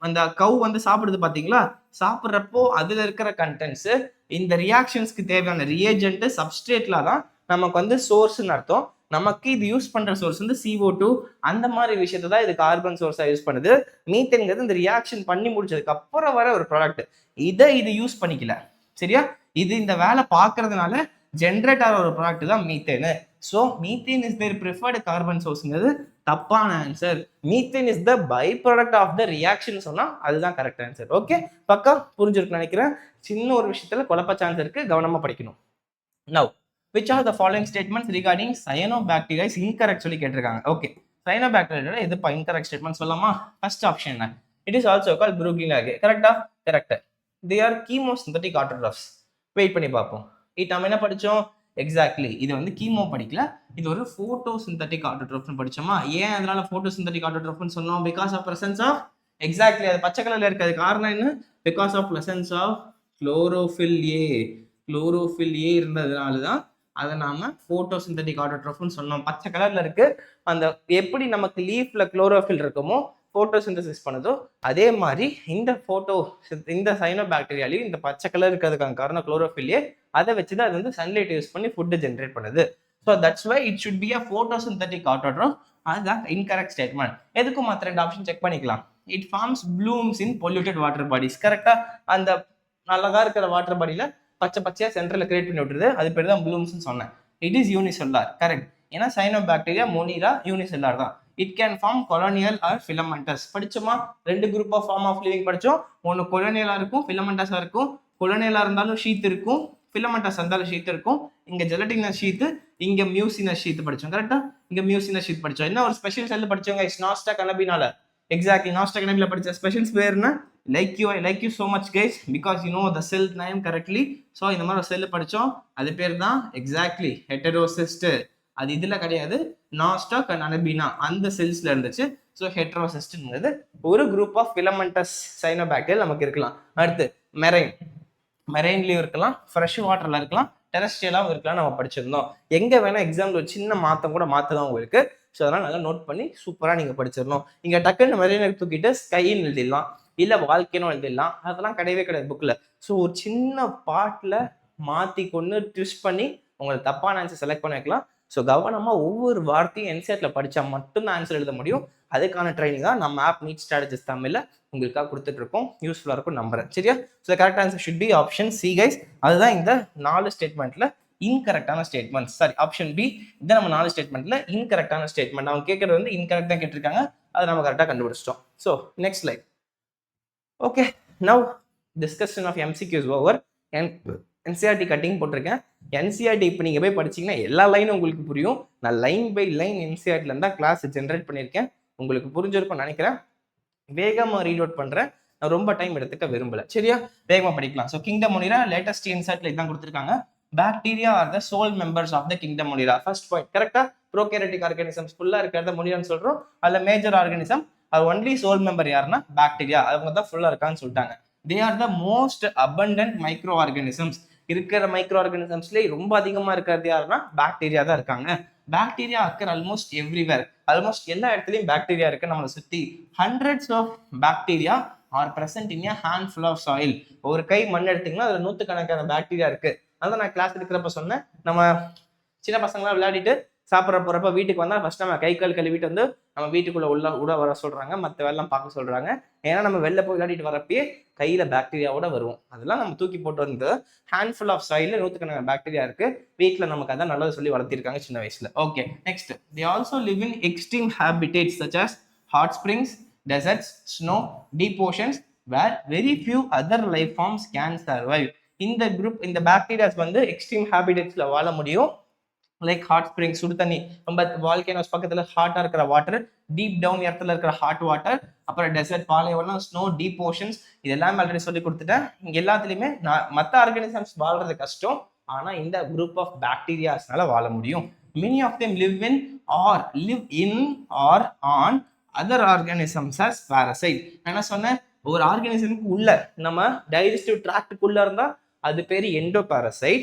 அந்த கவ் வந்து சாப்பிடுது பாத்தீங்களா, சாப்பிட்றப்போ அதுல இருக்கிற கண்டென்ட்ஸ் இந்த ரியாக்ஷன்ஸ்க்கு தேவையான ரியேஜென்ட் சப்ஸ்ட்ரேட்ல தான் நமக்கு வந்து சோர்ஸ்ன்னு அர்த்தம். நமக்கு இது யூஸ் பண்ற சோர்ஸ் வந்து CO2 அந்த மாதிரி விஷயத்தை தான் இது கார்பன் சோர்ஸா யூஸ் பண்ணுது. மீத்தேன்ங்கிறது இந்த ரியாக்ஷன் பண்ணி முடிச்சதுக்கு அப்புறம் வர ஒரு ப்ராடக்ட். இது யூஸ் பண்ணிக்கல. சரியா? இது இந்த வேலை பார்க்கறதுனால ஜென்ரேட் ஆகிற ஒரு ப்ராடக்ட் தான் மீத்தேனு. So methane is their preferred carbon சோர்ஸ்ங்கிறது தப்பான answer. Methane is the byproduct of the reaction சொன்னா அதுதான் கரெக்ட் ஆன்சர். ஓகே, பக்கா புரிஞ்சிருக்குன்னு நினைக்கிறேன். சின்ன ஒரு விஷயத்துல குழப்ப சான்ஸ் இருக்கு, கவனமா படிக்கணும். Now which are the following statements regarding cyanobacteria is incorrect சொல்லி கேட்டிருக்காங்க. ஓகே, cyanobacteria எது incorrect statement சொல்லலாமா? ஃபர்ஸ்ட் ஆப்ஷன் என்ன? It is also called Bruggen algae. கரெக்டா? Correct. They are chemosynthetic autotrophs. Wait பண்ணி பார்ப்போம். நம்ம என்ன படிச்சோம்? எக்ஸாக்ட்லி இது வந்து கீமோ படிக்கல, இது ஒரு போட்டோசிந்தட்டிக் ஆட்டோட்ரோப்னு படிச்சோமா? ஏன் அதனால போட்டோசிந்தட்டிக் ஆட்டோட்ரோப்னு சொன்னோம்? Because of presence of exactly அது பச்சை கலர்ல இருக்கிறது காரணம் என்ன? Because of presence of chlorophyll A இருந்ததுனால தான் அதை நாம போட்டோசிந்தட்டிக் ஆட்டோட்ரோப்னு சொன்னோம். பச்சை கலர்ல இருக்கு. அந்த எப்படி நமக்கு லீஃப்ல குளோரோஃபில் இருக்குமோ போட்டோசிந்தசிஸ் பண்ணுதோ அதே மாதிரி இந்த சைனோபாக்டீரியாலையும் இந்த பச்சை கலர் இருக்கிறதுக்கான காரணம் குளோரோஃபில் ஏ. அதை வச்சுதான் அது வந்து சன்லைட் யூஸ் பண்ணி ஃபுட் ஜென்ரேட் பண்ணுது. So that's why it should be a photosynthetic autotroph. அதுதான் இன்கரெக்ட் ஸ்டேட்மெண்ட். எதுக்கும் மற்ற ரெண்டு ஆப்ஷன் செக் பண்ணிக்கலாம். It forms blooms in polluted water bodies. கரெக்டா? அந்த நல்லதா இருக்கிற வாட்டர் பாடியில பச்சையா சென்டர்ல கிரியேட் பண்ணி விட்டுருது, அது பேர் தான் ப்ளூம்ஸ்னு சொன்னேன். It is unicellular. கரெக்ட். ஏன்னா சைனோபாக்டீரியா மோனிரா யூனிசெல்லார் தான். It can form colonial or filamentous. படிச்சோமா? ரெண்டு group of form of living படிச்சோம். ஒன்று கொலோனியலா இருக்கும், ஃபிலமெண்டஸா இருக்கும். கொலோனியலா இருந்தாலும் ஷீத் இருக்கும், ஃபிலமெண்டஸ் இருந்தாலும் ஷீத் இருக்கும். இங்க ஜெலட்டினஸ் ஷீத், இங்க மியூசினஸ் ஷீத் படிச்சோம். கரெக்டா? இங்க மியூசினஸ் ஷீத் படிச்சோம். என்ன ஒரு ஸ்பெஷல் செல் படிச்சோங்க? நாஸ்டா கனபினால. எக்ஸாக்ட்லி, நாஸ்டா கனபில படிச்ச ஸ்பெஷல்ஸ் பேர் என்ன? Like you so much guys because you know the cell name correctly. So இந்த மாதிரி செல் படிச்சோம், அது பேர் தான் எக்ஸாக்ட்லி ஹெட்டரோசிஸ்ட். அது இதுல கிடையாது, நாஸ்டாக் அண்ட் அனபினா அந்த செல்ஸ்ல இருந்துச்சு. ஸோ ஹெட்ரோசிஸ்ட்ங்கிறது ஒரு குரூப் ஆஃப் ஃபிலமெண்டஸ் சைனோபாக்டீரியா நமக்கு இருக்கலாம். அடுத்து மெரைன்லயும் இருக்கலாம், ஃப்ரெஷ் வாட்டர்ல இருக்கலாம், டெரஸ்ட்ரியலாவும் இருக்கலாம். நம்ம படிச்சிருந்தோம். எங்க வேணா எக்ஸாம்பிள் ஒரு சின்ன மாத்தம் கூட மாத்தலாம் உங்களுக்கு. ஸோ அதனால் நல்லா நோட் பண்ணி சூப்பராக நீங்கள் படிச்சிடணும். இங்கே டக்குன்னு மெரினை தூக்கிட்டு ஸ்கைன்னு எழுதிடலாம், இல்லை வாழ்க்கைன்னு எழுதிடலாம், அதெல்லாம் கிடையவே கிடையாது புக்கில். ஸோ ஒரு சின்ன பாட்டில் மாற்றி கொண்டு ட்விஸ்ட் பண்ணி உங்களுக்கு தப்பான ஆன்சர் செலக்ட் பண்ணி வைக்கலாம். ஸோ கவனமாக ஒவ்வொரு வார்த்தையும் என்சிஆர்டில் படித்தா மட்டும்தான் ஆன்சர் எழுத முடியும். அதுக்கான ட்ரைனிங் தான் நம்ம ஆப் நீட் ஸ்ட்ராட்டஜிஸ் தமிழில் உங்களுக்காக கொடுத்துட்டு இருக்கோம். யூஸ்ஃபுல்லாக இருக்கும் நம்புறேன். சரியா? So correct answer should be option C guys. அதுதான் இந்த 4 ஸ்டேட்மெண்ட்டில் இன்கரெக்டான ஸ்டேட்மெண்ட். Sorry, option B. இதான் நம்ம 4 ஸ்டேட்மெண்ட்டில் இன்கரெக்டான ஸ்டேட்மெண்ட். அவங்க கேட்கறது வந்து இன்கரெக்ட் தான் கேட்டிருக்காங்க, அதை நம்ம கரெக்டாக கண்டுபிடிச்சிட்டோம். So next slide. Okay, now discussion of MCQs over. NCERT cutting போட்டிருக்கேன். என்சிஆர்டி இப்போ நீங்கள் போய் படிச்சிங்கன்னா எல்லா லைனும் உங்களுக்கு புரியும். நான் லைன் பை லைன் என்சிஆர்டியில் தான் கிளாஸ் ஜென்ரேட் பண்ணியிருக்கேன். உங்களுக்கு புரிஞ்சிருக்கும்னு நினைக்கிறேன். வேகமாக ரீட் அவுட் பண்ணுறேன், நான் ரொம்ப டைம் எடுத்துக்க விரும்பல. சரியா? வேகமாக படிக்கலாம். ஸோ கிங்டம் மொனிரா லேட்டஸ்ட் என்சிஆர்டியில் இதான் கொடுத்துருக்காங்க. Bacteria are the sole members of the kingdom monera. First point கரெக்டாக. ப்ரோகேரியோட்டிக் ஆர்கானிசம்ஸ் ஃபுல்லாக இருக்கிறத மொனிரான்னு சொல்கிறோம். அதில் மேஜர் ஆர்கானிசம் அது ஒன்லி சோல் மெம்பர் யாருன்னா பாக்டீரியா, அவங்க தான் ஃபுல்லாக இருக்கான்னு சொல்லிட்டாங்க. They are the most abundant microorganisms. இருக்கிற மைக்ரோ ஆர்கானிசம்ஸ்லேயே ரொம்ப அதிகமாக இருக்கிறது யாருன்னா பாக்டீரியா தான் இருக்காங்க. Bacteria occur almost everywhere. Almost எல்லா இடத்துலையும் பாக்டீரியா இருக்கு நம்மளை சுற்றி. Hundreds of bacteria are present in a handful of soil. ஒரு கை மண் எடுத்தீங்கன்னா அதில் 100கணக்கான பாக்டீரியா இருக்கு. அதான் நான் கிளாஸ் எடுக்கிறப்ப சொன்னேன், நம்ம சின்ன பசங்களாம் விளையாடிட்டு சாப்பிட்ற போறப்ப வீட்டுக்கு வந்தால் ஃபர்ஸ்ட் நம்ம கை கால் கழுவிட்டு வந்து நம்ம வீட்டுக்குள்ள உள்ள வர சொல்றாங்க, மற்ற வேலைலாம் பார்க்க சொல்றாங்க. ஏன்னா நம்ம வெளில போய் விளையாடிட்டு வரப்பயே கையில பாக்டீரியாவோட வருவோம். அதெல்லாம் நம்ம தூக்கி போட்டு வந்து ஹேண்ட்ஃபுல் ஆஃப் சாயில 100கணக்கான பாக்டீரியா இருக்கு. வீட்டில் நமக்கு அதான் நல்லது சொல்லி வளர்த்திருக்காங்க சின்ன வயசுல. Okay, next. They also live in extreme habitats such as hot springs, deserts, snow, deep oceans where very few other life forms can survive. இந்த குரூப் இந்த பாக்டீரியாஸ் வந்து எக்ஸ்ட்ரீம் ஹேபிடேட்ஸ்ல வாழ முடியும். லைக் ஹாட் ஸ்ப்ரிங், சுடு தண்ணி, ரொம்ப வால்கேனோஸ் பக்கத்துல ஹாட்டா இருக்கிற வாட்டர், டீப் டவுன் இடத்துல இருக்கிற ஹாட் வாட்டர், அப்புறம் டெசர்ட் பாலைவனம், ஸ்னோ, டீப் ஓஷன்ஸ், இதெல்லாம் ஆல்ரெடி சொல்லி கொடுத்துட்டேன். இங்க எல்லாத்துலயுமே மற்ற ஆர்கானிசம்ஸ் வாழ்றது கஷ்டம், ஆனா இந்த குரூப் ஆஃப் பாக்டீரியாஸ்னால வாழ முடியும். Many of them live in or on other organisms as parasite. என்ன சொன்னேன், ஒரு ஆர்கானிசமுக்கு உள்ள நம்ம டைஜஸ்டிவ் ட்ராக்டுக்குள்ள இருந்தா அது பேரு எண்டோ பாரசைட்.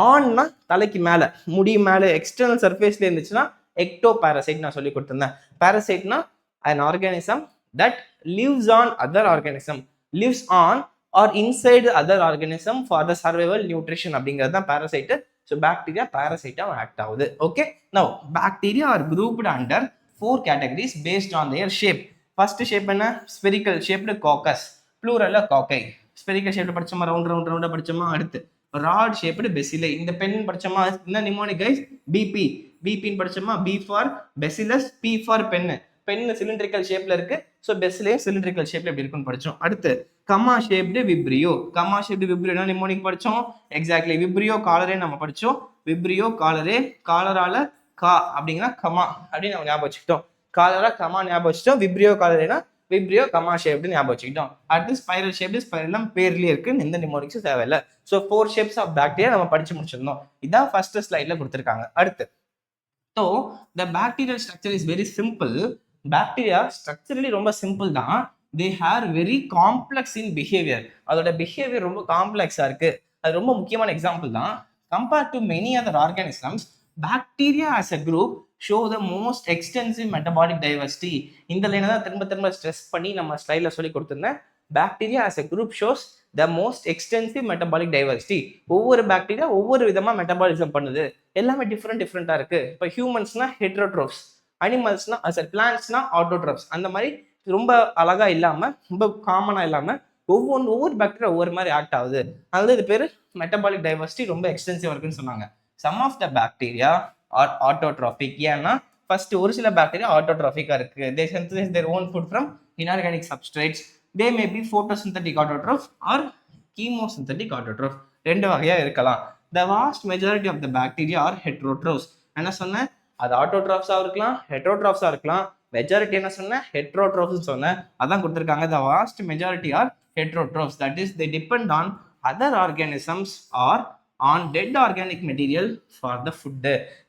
ஆன்னா தலைக்கு மேல முடி மேல எக்ஸ்டர்னல் சர்ஃபேஸ்ல இருந்துச்சுன்னா எக்டோ பாரசைட் நான் சொல்லி கொடுத்திருந்தேன். பாரசைட்னா an organism that lives on other organism, lives on or inside other organism for the survival nutrition அப்படிங்கிறது தான் பாரசைட். ஸோ பாக்டீரியா பாரசைட்டா ஆக்ட் ஆகுது. Okay, now bacteria are grouped under 4 categories based on their shape. First shape என்ன? Spherical shaped coccus, ப்ளூரல்ல cocci. Spherical ஷேப்ல படிச்சோமா, ரவுண்டா படிச்சோமா. அடுத்து rod shaped பெசிலை. இந்த பென் படிச்சோமா, என்ன நிமோனிக் கைஸ்? பிபி. பிபின்னு படிச்சோமா, B for bacillus, P for pen. Pen cylindrical ஷேப்ல இருக்கு, ஸோ பெசிலையும் சிலிண்ட்ரிக்கல் ஷேப்ல எப்படி இருக்குன்னு படிச்சோம். அடுத்து comma shaped vibrio. Comma shaped Vibrio என்ன நிமோனிக் படிச்சோம்? எக்ஸாக்ட்லி, விப்ரியோ காலரே நம்ம படிச்சோம். விப்ரியோ காலரே, காலரால கா அப்படிங்கன்னா கமா அப்படின்னு நம்ம ஞாபகம் வச்சுக்கிட்டோம். காலரா கமா ஞாபகம் வச்சுட்டோம். விப்ரியோ காலரேனா விப்ரியோ கமா ஷேப்டு ஞாபகம் வச்சுக்கிட்டோம். அடுத்து ஸ்பைரல் ஷேப்டு, ஸ்பைரல்லாம் பேர்லயே இருக்கு, எந்த நிமோனிக்ஸும் தேவையில்லை. ஸோ 4 ஷேப்ஸ் ஆஃப் பாக்டீரியா நம்ம படிச்சு முடிச்சிருந்தோம். இதான் ஃபர்ஸ்ட் ஸ்லைட்ல கொடுத்துருக்காங்க. அடுத்து, so the bacterial structure is very simple. Bacteria structurally ரொம்ப சிம்பிள் தான். தே ஹேர் வெரி காம்ப்ளெக்ஸ் இன் பிஹேவியர். அதோட பிஹேவியர் ரொம்ப காம்ப்ளெக்ஸா இருக்கு. அது ரொம்ப முக்கியமான எக்ஸாம்பிள் தான். Compared to many other organisms, bacteria as a group show the most extensive metabolic diversity. இந்த லைனை தான் திரும்ப ஸ்ட்ரெஸ் பண்ணி நம்ம ஸ்லைட்ல சொல்லி கொடுத்துருந்தேன். Bacteria as a group shows the most extensive metabolic diversity. ஒவ்வொரு பாக்டீரியா ஒவ்வொரு விதமா மெட்டபாலிசம் பண்ணுது. எல்லாமே டிஃப்ரெண்டா இருக்கு. இப்போ ஹியூமன்ஸ்னா ஹெட்ரோட்ரோப்ஸ், அனிமல்ஸ்னா பிளான்ட்ஸ்னா ஆட்டோட்ரோப்ஸ். அந்த மாதிரி ரொம்ப அழகா இல்லாம, ரொம்ப காமனா இல்லாம ஒவ்வொரு பாக்டீரியா ஒவ்வொரு மாதிரி ஆக்ட் ஆகுது. அதனால இது பேரு மெட்டபாலிக் டைவர்சிட்டி ரொம்ப எக்ஸ்டென்சிவா இருக்குன்னு சொன்னாங்க. Some of the bacteria are autotrophic. ஏன்னா ஃபர்ஸ்ட் ஒரு சில பாக்டீரியா ஆட்டோட்ரோபிக்கா இருக்கு. They synthesize their own food from inorganic substrates. they may be photosynthetic autotrophs or chemosynthetic autotrophs. ரெண்டு வகையா இருக்கலாம். the vast majority of the bacteria are heterotrophs. என்ன சொன்னேன், அது ஆட்டோட்ரோப்ஸா இருக்கலாம், ஹெட்ரோட்ரோப்ஸா இருக்கலாம். மெஜாரிட்டி என்ன சொன்னேன், ஹெட்ரோட்ரோப்ஸ் சொன்னேன். அதான் கொடுத்துருக்காங்க. the vast majority are heterotrophs, that is they depend on other organisms or on dead organic material for the food.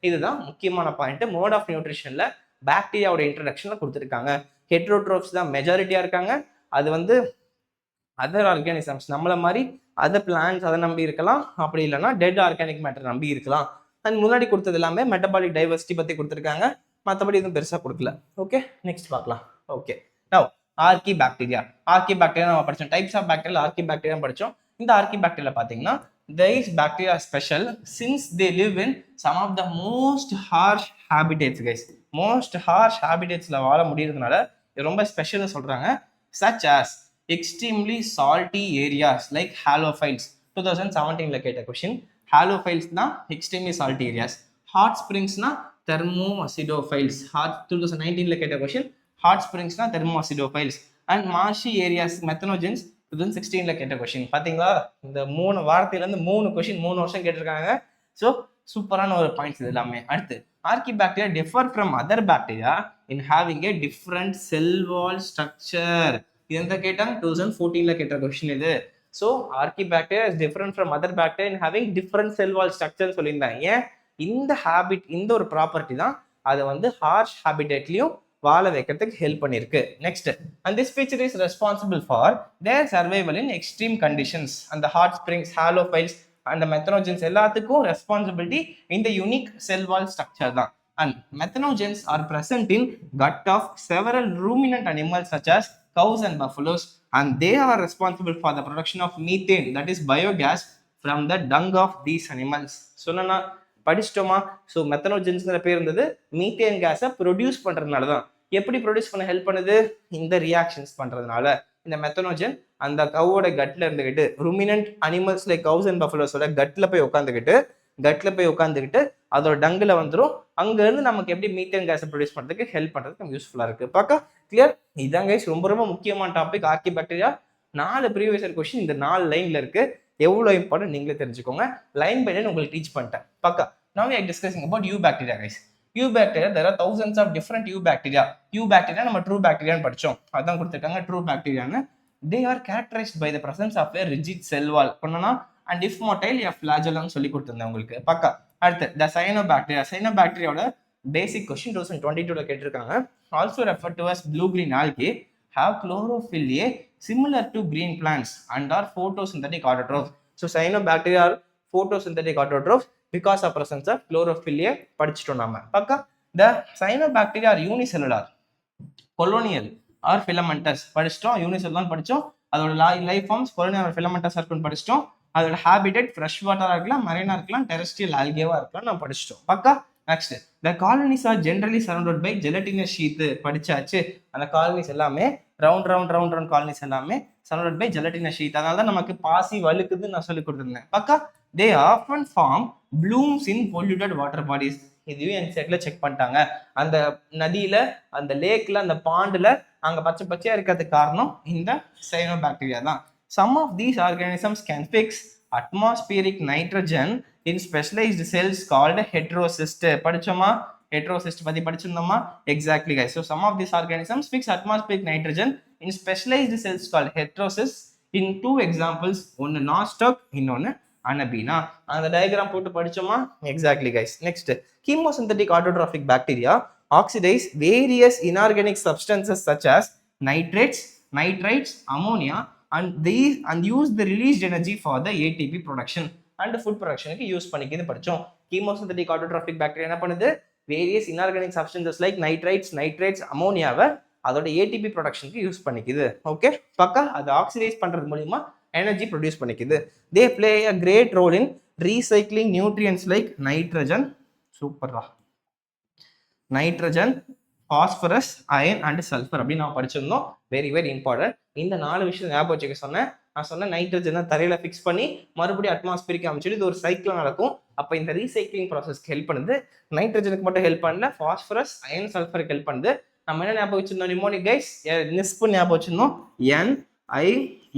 இதுதான் முக்கியமான பாயிண்ட். மோட் ஆஃப் நியூட்ரிஷன்ல பாக்டீரியாவோட இன்ட்ரடக்ஷன்ல கொடுத்துருக்காங்க. ஹெட்ரோட்ரோப்ஸ் தான் மெஜாரிட்டியா இருக்காங்க. அது வந்து அதர் ஆர்கானிசம்ஸ் நம்மள மாதிரி அதர் பிளான்ஸ் அதை நம்பி இருக்கலாம், அப்படி இல்லைன்னா டெட் ஆர்கானிக் மேட்டர் நம்பி இருக்கலாம். அண்ட் முன்னாடி கொடுத்தது எல்லாமே மெட்டபாலிக் டைவர்சிட்டி பத்தி கொடுத்துருக்காங்க. மற்றபடி எதுவும் பெருசாக கொடுக்கல. ஓகே, நெக்ஸ்ட் பார்க்கலாம். Okay, now archaebacteria. Archaebacteria நம்ம படித்தோம். Types of bacteria archaebacteria படித்தோம். இந்த ஆர்கி பாக்டீரியா பார்த்தீங்கன்னா these bacteria are special since they live in some of the most harsh habitats guys. most harsh habitats-ல வாழ முடியறதுனால இது ரொம்ப ஸ்பெஷல்னு சொல்றாங்க. such as extremely salty areas like halophiles. 2017ல கேட்ட question. halophiles தான் extremely salty areas. hot springs னா thermoacidophiles. 2019ல கேட்ட question. hot springs னா thermoacidophiles. and marshy areas methanogens 2016ல கேட்ட கொஸ்டின். பாத்தீங்களா, இந்த 3 வாரத்தில இருந்து 3 கொஸ்டின் 3 வருஷம் கேட்டிருக்காங்க. ஸோ சூப்பரான ஒரு பாயிண்ட்ஸ் இது எல்லாமே. அடுத்து RK bacteria differ from other bacteria in having A different sell wall structure. இது எந்த கேட்டாங்க? 2014ல கேட்ட கொஸ்டின் இது. So RK bacteria is different from other bacteria in having different sell wall structure சொல்லியிருந்தாங்க. ஏன்? இந்த ஹேபிட், இந்த ஒரு ப்ராப்பர்ட்டி தான் அதை வந்து ஹார்ஷ் ஹேபிடேட்லையும் வாழ வைக்கிறதுக்கு ஹெல்ப் பண்ணிருக்கு. Next, and this feature is responsible for their survival in extreme conditions. and the hot springs, halophiles and the methanogens எல்லாத்துக்கும் responsibility in the unique cell wall structure தான். and methanogens are present in gut of several ruminant animals such as cows and buffaloes, and they are responsible for the production of methane, that is biogas, from the dung of these animals. சொன்னா படிச்சிட்டோமா? So மெத்தனோஜென்ஸ்ங்கிற பேர் இருந்தது methane கேஸை produce பண்றதுனால தான். எப்படி produce பண்ண help பண்ணுது? இந்த ரியாக்ஷன்ஸ் பண்றதுனால. இந்த மெத்தனோஜன் அந்த கவோட கட்ல இருந்துகிட்டு, ருமினன்ட் அனிமல்ஸ் லைக் கவுஸ் அண்ட் பஃபலோஸோட கட்ல போய் உட்காந்துக்கிட்டு அதோட டங்குல வந்துடும். அங்க இருந்து நமக்கு எப்படி மீத்தேன் கேஸை ப்ரொடியூஸ் பண்றதுக்கு ஹெல்ப் பண்றதுக்கு யூஸ்ஃபுல்லா இருக்கு. பார்க்க கிளியர்? இதான் கைஸ் ரொம்ப ரொம்ப முக்கியமான topic RK bacteria. 4 previous year question இந்த 4 லைன்ல இருக்கு. எவ்வளவு இம்பார்ட்டன்ட் நீங்களே தெரிஞ்சுக்கோங்க. லைன் பை லைன் உங்களுக்கு டீச் பண்ணிட்டேன். பக்கா. Now we are discussing about eubacteria guys. Eubacteria, there are thousands of different eubacteria. Eubacteria நம்ம true bacteria னு படிச்சோம். அதான் கொடுத்திருக்காங்க true bacteria னு. They are characterized by the presence of a rigid cell wall. பண்ணனா and if motile a flagellum சொல்லி கொடுத்திருந்தேன் உங்களுக்கு. பக்கா. அடுத்து the cyanobacteria. Cyanobacteriaோட basic question 2022ல கேட்டிருக்காங்க. Also referred to as blue green algae have chlorophyll similar to green plants and are photosynthetic autotrophs. So cyanobacteria are photosynthetic autotrophs because of presence of chlorophyll படிச்சிட்டோம் நாம. பக்கா. The cyanobacteria are unicellular, colonial or filamentous படிச்சிட்டோம். Unicellular படிச்சோம். அதோட life forms colonial or filamentous இருக்குன்னு படிச்சிட்டோம். அதோட habitat fresh வாட்டரா இருக்கலாம், மரைனா இருக்கலாம், terrestrial ஆல்கேவா இருக்கலாம் நம்ம படிச்சிட்டோம். பக்கா. Next, the colonies are generally surrounded by gelatinous sheath படிச்சாச்சு. அந்த காலனிஸ் எல்லாமே ரவுண்ட் காலனிஸ் எல்லாமே surrounded by gelatinous sheath. அதனால தான் நமக்கு பாசி வழுக்குதுன்னு நான் சொல்லி கொடுத்துருந்தேன். பக்கா. they often form blooms in polluted water bodies. இதுவே என்செட்ல செக் பண்ணிட்டாங்க. அந்த நதியில, அந்த லேக்ல, அந்த பாண்டுல அங்க பச்சை பச்சையா இருக்கிறதுக்கு காரணம் இந்த சைனோபாக்டீரியா தான். some of these organisms can fix atmospheric nitrogen in specialized cells called heterocyst. படிச்சோமா? heterocyst பத்தி படிச்சிருந்தோமா? exactly guys. so some of these organisms fix atmospheric nitrogen in specialized cells called heterocysts. in 2 examples, ஒன்னு nostoc, இன்னொன்னு anabaena. அந்த diagram போட்டு படிச்சோமா? Exactly guys. Next, chemosynthetic autotrophic bacteria oxidize various inorganic substances such as nitrates, ammonia and use the released energy for the ATP production and food production க்கு use பண்ணிக்கிது படிச்சோம். chemosynthetic autotrophic bacteria என்ன பண்ணுது? various inorganic substances like nitrates, அமோனியாவை அதோட ATP ப்ரொடக்ஷனுக்கு use பண்ணிக்குது. Okay, பக்கா. அதை ஆக்சிடைஸ் பண்றது மூலமா எனர்ஜி ப்ரொடியூஸ் பண்ணிக்குது. they play a great role in recycling nutrients like nitrogen, phosphorus, iron and sulfur அப்படின்னு நான் படிச்சிருந்தோம். Very very important. இந்த 4 விஷயம் ஞாபகம் வச்சுக்க சொன்னேன். நான் சொன்ன நைட்ரஜனை தரையில ஃபிக்ஸ் பண்ணி மறுபடியும் அட்மாஸ்பியருக்கு அமைச்சிட்டு இது ஒரு சைக்கிள் நடக்கும். அப்போ இந்த ரீசைக்ளிங் ப்ராசஸ்க்கு ஹெல்ப் பண்ணுது. நைட்ரஜனுக்கு மட்டும் ஹெல்ப் பண்ணல, ஃபாஸ்பரஸ், அயன், சல்ஃபருக்கு ஹெல்ப் பண்ணுது. நம்ம என்ன ஞாபகம் வச்சிருந்தோம்? நிமோனிக் கைஸ், நிஸ்பு ஞாபகம் வச்சிருந்தோம்.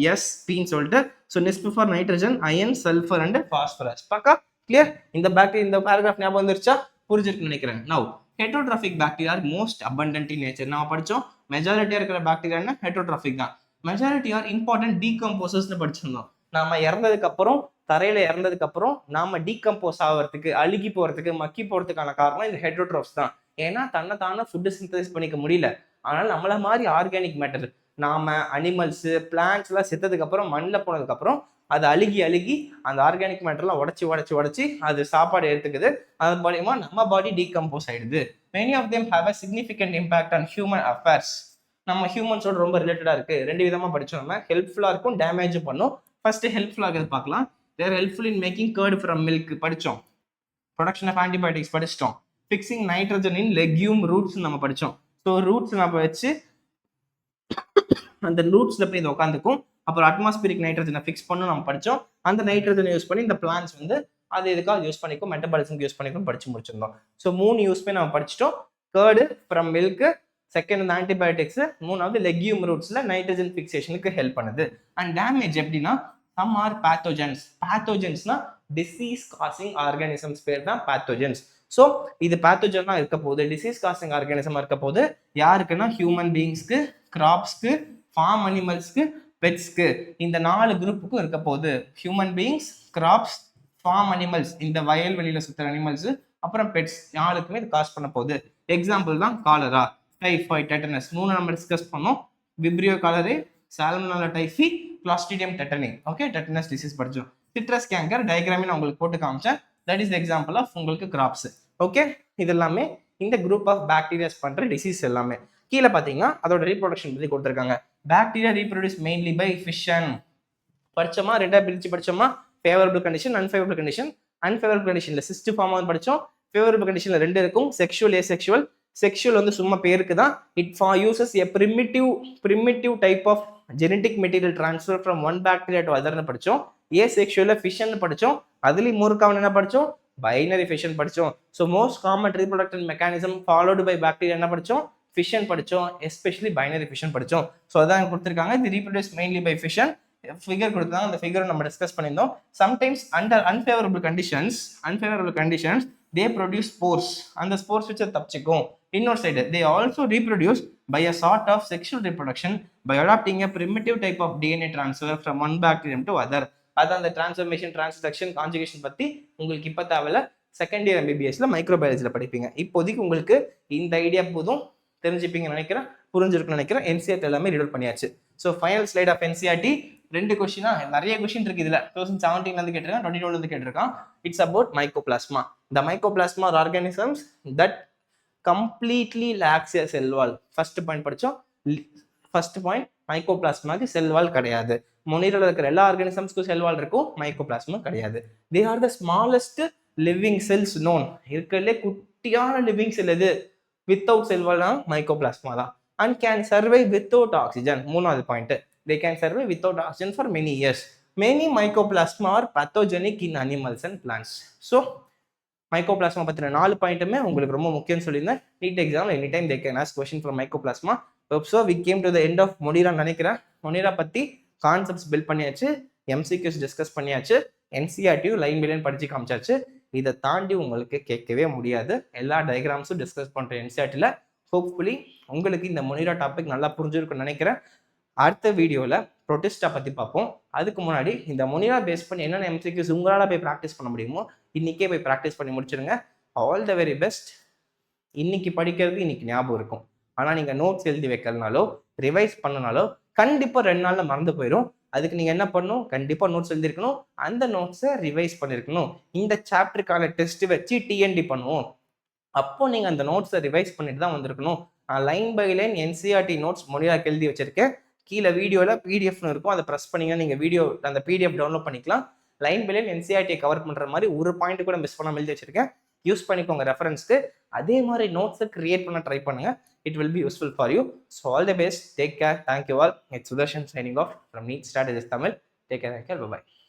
NISPன்னு சொல்லிட்டு. ஸோ NISP for nitrogen, iron, sulphur and phosphorus. பக்கா கிளியர்? இந்த பாக்டீரியா, இந்த பேராகிராஃப் ஞாபகம் வந்துருச்சா? புரிஞ்சிருக்குன்னு நினைக்கிறேன். Now heterotrophic bacteria are most abundant in nature. நாம படிச்சோம் மெஜாரிட்டியா இருக்கிற பாக்டீரியா என்ன? heterotrophic தான். மெஜாரிட்டி ஆர் இம்பார்ட்டன்ட் டீகம்போசர்ஸ்னு படிச்சிருந்தோம். நாம இறந்ததுக்கு அப்புறம், தரையில இறந்ததுக்கு அப்புறம் நாம டீகம்போஸ் ஆகிறதுக்கு, அழுகி போறதுக்கு, மக்கி போறதுக்கான காரணம் இந்த ஹெட்ரோட்ரோப்ஸ் தான். ஏன்னா தன்னை ஃபுட்டு சிந்தசிஸ் பண்ணிக்க முடியல. அதனால நம்மள மாதிரி ஆர்கானிக் மேட்டர், நாம அனிமல்ஸ், பிளான்ட்ஸ் எல்லாம் செத்ததுக்கு அப்புறம், மண்ணில் போனதுக்கு அப்புறம் அது அழுகி அந்த ஆர்கானிக் மேட்டர்லாம் உடச்சி அது சாப்பாடு எடுத்துக்குது. அது மூலியமா நம்ம பாடி டீகம்போஸ் ஆயிடுது. Many of them have a significant impact on human affairs. நம்ம ஹியூமன்ஸோட ரொம்ப ரிலேட்டடா இருக்கு. ரெண்டு விதமா படிச்சோம். நம்ம ஹெல்ப்ஃபுல்லா இருக்கும், டேமேஜ் பண்ணும். ஃபர்ஸ்ட் ஹெல்ப்ஃபுல்லா இருக்கிறது பார்க்கலாம். They're helpful in making curd from milk படிச்சோம். ப்ரொடக்ஷன் ஆஃப் ஆன்டிபயோட்டிக்ஸ் படிச்சிட்டோம். Fixing nitrogen in legume roots நம்ம படிச்சோம். ஸோ ரூட்ஸ் நம்ம வச்சு அந்த ரூட்ஸ்ல போய் இது உட்காந்துக்கும். அப்புறம் அட்மாஸ்பியரிக் நைட்ரஜனை ஃபிக்ஸ் பண்ணணும் நம்ம படிச்சோம். அந்த நைட்ரஜனை யூஸ் பண்ணி இந்த பிளான்ஸ் வந்து அது எதுக்காக யூஸ் பண்ணிக்கும், மெட்டபாலிசம்க்கு யூஸ் பண்ணிக்கும் படிச்சு முடிச்சிருந்தோம். ஸோ 3 யூஸ் பண்ணி நம்ம படிச்சிட்டோம். கர்டு ஃப்ரம் மில்க், செகண்ட் இந்த ஆன்டிபயோட்டிக்ஸ், மூணாவது லெக்யூம் ரூட்ஸ்ல நைட்ரஜன் ஃபிக்சேஷனுக்கு ஹெல்ப் பண்ணுது. அண்ட் டேமேஜ் எப்படின்னா சம் ஆர் பேத்தோஜன்ஸ். பேத்தோஜன்ஸ்னா டிசீஸ் காசிங் ஆர்கானிசம்ஸ் பேர் தான் பேத்தோஜன்ஸ். ஸோ இது பேத்தோஜனா இருக்க போது, டிசீஸ் காசிங் ஆர்கானிசமா இருக்க போது யாருக்குன்னா ஹியூமன் பீயிங்ஸ்க்கு, கிராப்ஸ்க்கு, ஃபார்ம் அனிமல்ஸ்க்கு, பெட்ஸ்க்கு, இந்த 4 குரூப்புக்கும் இருக்க போது. Human beings, crops, farm animals, இந்த வயல்வெளியில சுத்துற அனிமல்ஸ், அப்புறம் பெட்ஸ், 4க்குமே இது காஸ் பண்ண போகுது. எக்ஸாம்பிள் தான் காலரா, டைஃபாய்ட், டெட்டனஸ், 3 நம்ம டிஸ்கஸ் பண்ணோம். Vibrio cholerae, salmonella typhi, clostridium tetani. Okay, tetanus disease படிச்சோம். சிட்ரஸ் கேங்கர் டயக்ராமே நான் உங்களுக்கு போட்டு காமிச்சேன். தட் இஸ் எக்ஸாம்பிள் ஆஃப் உங்களுக்கு கிராப்ஸ். ஓகே, இது எல்லாமே இந்த குரூப் ஆஃப் பாக்டீரியாஸ் பண்ற டிசீஸ் எல்லாமே. கீழே பார்த்தீங்கன்னா அதோட ரீப்ரொடக்ஷன் பத்தி கொடுத்துருக்காங்க. Bacteria reproduce mainly by fission. படிச்சோமா, ரெண்டா பிரிச்சு படிச்சோமா, favourable condition, unfavourable condition. Unfavourable கண்டிஷன்ல சிஸ்ட் ஃபார்ம் ஆகும் படிச்சோம். ஃபேவரபிள் கண்டிஷன்ல 2 இருக்கும், செக்ஷுவல், ஏசெக்ஷுவல். செக்ஷுவல் வந்து சும்மா பேருக்கு தான். It uses a primitive type of genetic material transfer from one bacteria to அதர்னு படிச்சோம். ஏசெக்ஷுவல்ல ஃபிஷன் படிச்சோம். அதுலயும் மூர்க்காவன் என்ன படிச்சோம், பைனரி ஃபிஷன் படிச்சோம். So most common reproductive mechanism followed by bacteria என்ன படிச்சோம், ஃபிஷன் படிச்சோம். எஸ்பெஷலி பைனரி ஃபிஷன் படிச்சோம். ஸோ அதான் கொடுத்துருக்காங்க. இது reproduce mainly by fission. Figure கொடுத்தாங்க, அந்த ஃபிகரை நம்ம டிஸ்கஸ் பண்ணியிருந்தோம். Sometimes under unfavourable conditions they produce spores. அந்த ஸ்போர்ஸ் வச்சு தப்பிச்சுக்கும். இன்னொரு side they also reproduce by a sort of sexual reproduction by adopting a primitive type of DNA transfer from one bacterium to other. அதான் அந்த transformation, transduction, conjugation பத்தி உங்களுக்கு இப்போ தேவையில்ல. Second year எம்பிபிஎஸ்ல மைக்ரோபயாலஜியில் படிப்பீங்க. இப்போதைக்கு உங்களுக்கு இந்த ஐடியா போதும், தெரிஞ்சுப்பீங்கன்னு நினைக்கிறேன், புரிஞ்சிருக்குன்னு நினைக்கிறேன். என்சிஆர்டி எல்லாமே ரீட் பண்ணியாச்சு. So final slide of NCERT 2 கொஸ்டினா, நிறைய கொஸ்டின் இருக்கு இதுல. 2017 கேட்டிருக்கான், 2022 கேட்டிருக்கான். It's about mycoplasma. The mycoplasma are organisms that completely lacks a cell wall. First point படிச்சோம். ஃபர்ஸ்ட் பாயிண்ட், மைக்கோபிளாஸ்மாக்கு செல் வால் கிடையாது. முனிரில் இருக்கிற எல்லா ஆர்கானிசம்ஸ்க்கும் செல் வால் இருக்கும், மைக்கோபிளாஸ்மா கிடையாது. They are the smallest living cells known. இருக்கிறதுலே குட்டியான லிவிங் செல் எது வித்தவுட் செல் வால் தான் மைக்கோபிளாஸ்மா தான். And can survive without oxygen. 3வது point, they can survive without oxygen for many years. Many mycoplasma are pathogenic in animals and plants. So mycoplasma பத்தின 4 பாயிண்ட்டுமே உங்களுக்கு ரொம்ப முக்கியம்னு சொல்லியிருந்தேன். NEET exam any time they can ask question from mycoplasma. So we came to the end of Monera நினைக்கிறேன். Monera பத்தி concepts build பண்ணியாச்சு, MCQs discuss பண்ணியாச்சு, என்சிஆர்டியும் line பில்லைன் படிச்சு காமிச்சாச்சு. இதை தாண்டி உங்களுக்கு கேட்கவே முடியாது. எல்லா டயக்ராம்ஸும் டிஸ்கஸ் பண்ற என்சிஆர்டியில் ஹோப்ஃபுல்லி உங்களுக்கு இந்த மொனிரா டாபிக் நல்லா புரிஞ்சிருக்குன்னு நினைக்கிறேன். அடுத்த வீடியோவில் ப்ரொட்டிஸ்டா பற்றி பார்ப்போம். அதுக்கு முன்னாடி இந்த மொனிரா பேஸ் பண்ணி என்னென்ன எம்சிக்யூஸ் உங்களால் போய் ப்ராக்டிஸ் பண்ண முடியுமோ இன்றைக்கே போய் ப்ராக்டிஸ் பண்ணி முடிச்சிருங்க. All the very best. இன்னைக்கு படிக்கிறது இன்னைக்கு ஞாபகம் இருக்கும். ஆனால் நீங்கள் நோட்ஸ் எழுதி வைக்கிறதுனாலோ ரிவைஸ் பண்ணனாலோ கண்டிப்பாக 2 நாளில் மறந்து போயிடும். அதுக்கு நீங்கள் என்ன பண்ணணும், கண்டிப்பாக நோட்ஸ் எழுதிருக்கணும், அந்த நோட்ஸை ரிவைஸ் பண்ணியிருக்கணும். இந்த சாப்டருக்கான டெஸ்ட் வச்சு டிஎன்டி பண்ணுவோம். அப்போ நீங்கள் அந்த நோட்ஸை ரிவைஸ் பண்ணிட்டு தான் வந்திருக்கணும். Line by line NCERT notes மொனிராக்கு எழுதி வச்சிருக்கேன். கீழே வீடியோவில் பிடிஎஃப்னு இருக்கும், அதை ப்ரெஸ் பண்ணிங்கன்னா நீங்கள் வீடியோ அந்த பிடிஎஃப் டவுன்லோட் பண்ணிக்கலாம். லைன் பை லைன் என்சிஆர்டியை கவர் பண்ணுற மாதிரி ஒரு பாயிண்ட் கூட மிஸ் பண்ணாமல் எழுதி வச்சிருக்கேன். யூஸ் பண்ணிக்கோங்க ரெஃபரன்ஸ்க்கு. அதே மாதிரி நோட்ஸை கிரியேட் பண்ண ட்ரை பண்ணுங்க. It will be useful for you. So all the best. Take care. Thank you all. It's Sudarshan signing off from NEET Strategies Tamil. Take care. Bye bye.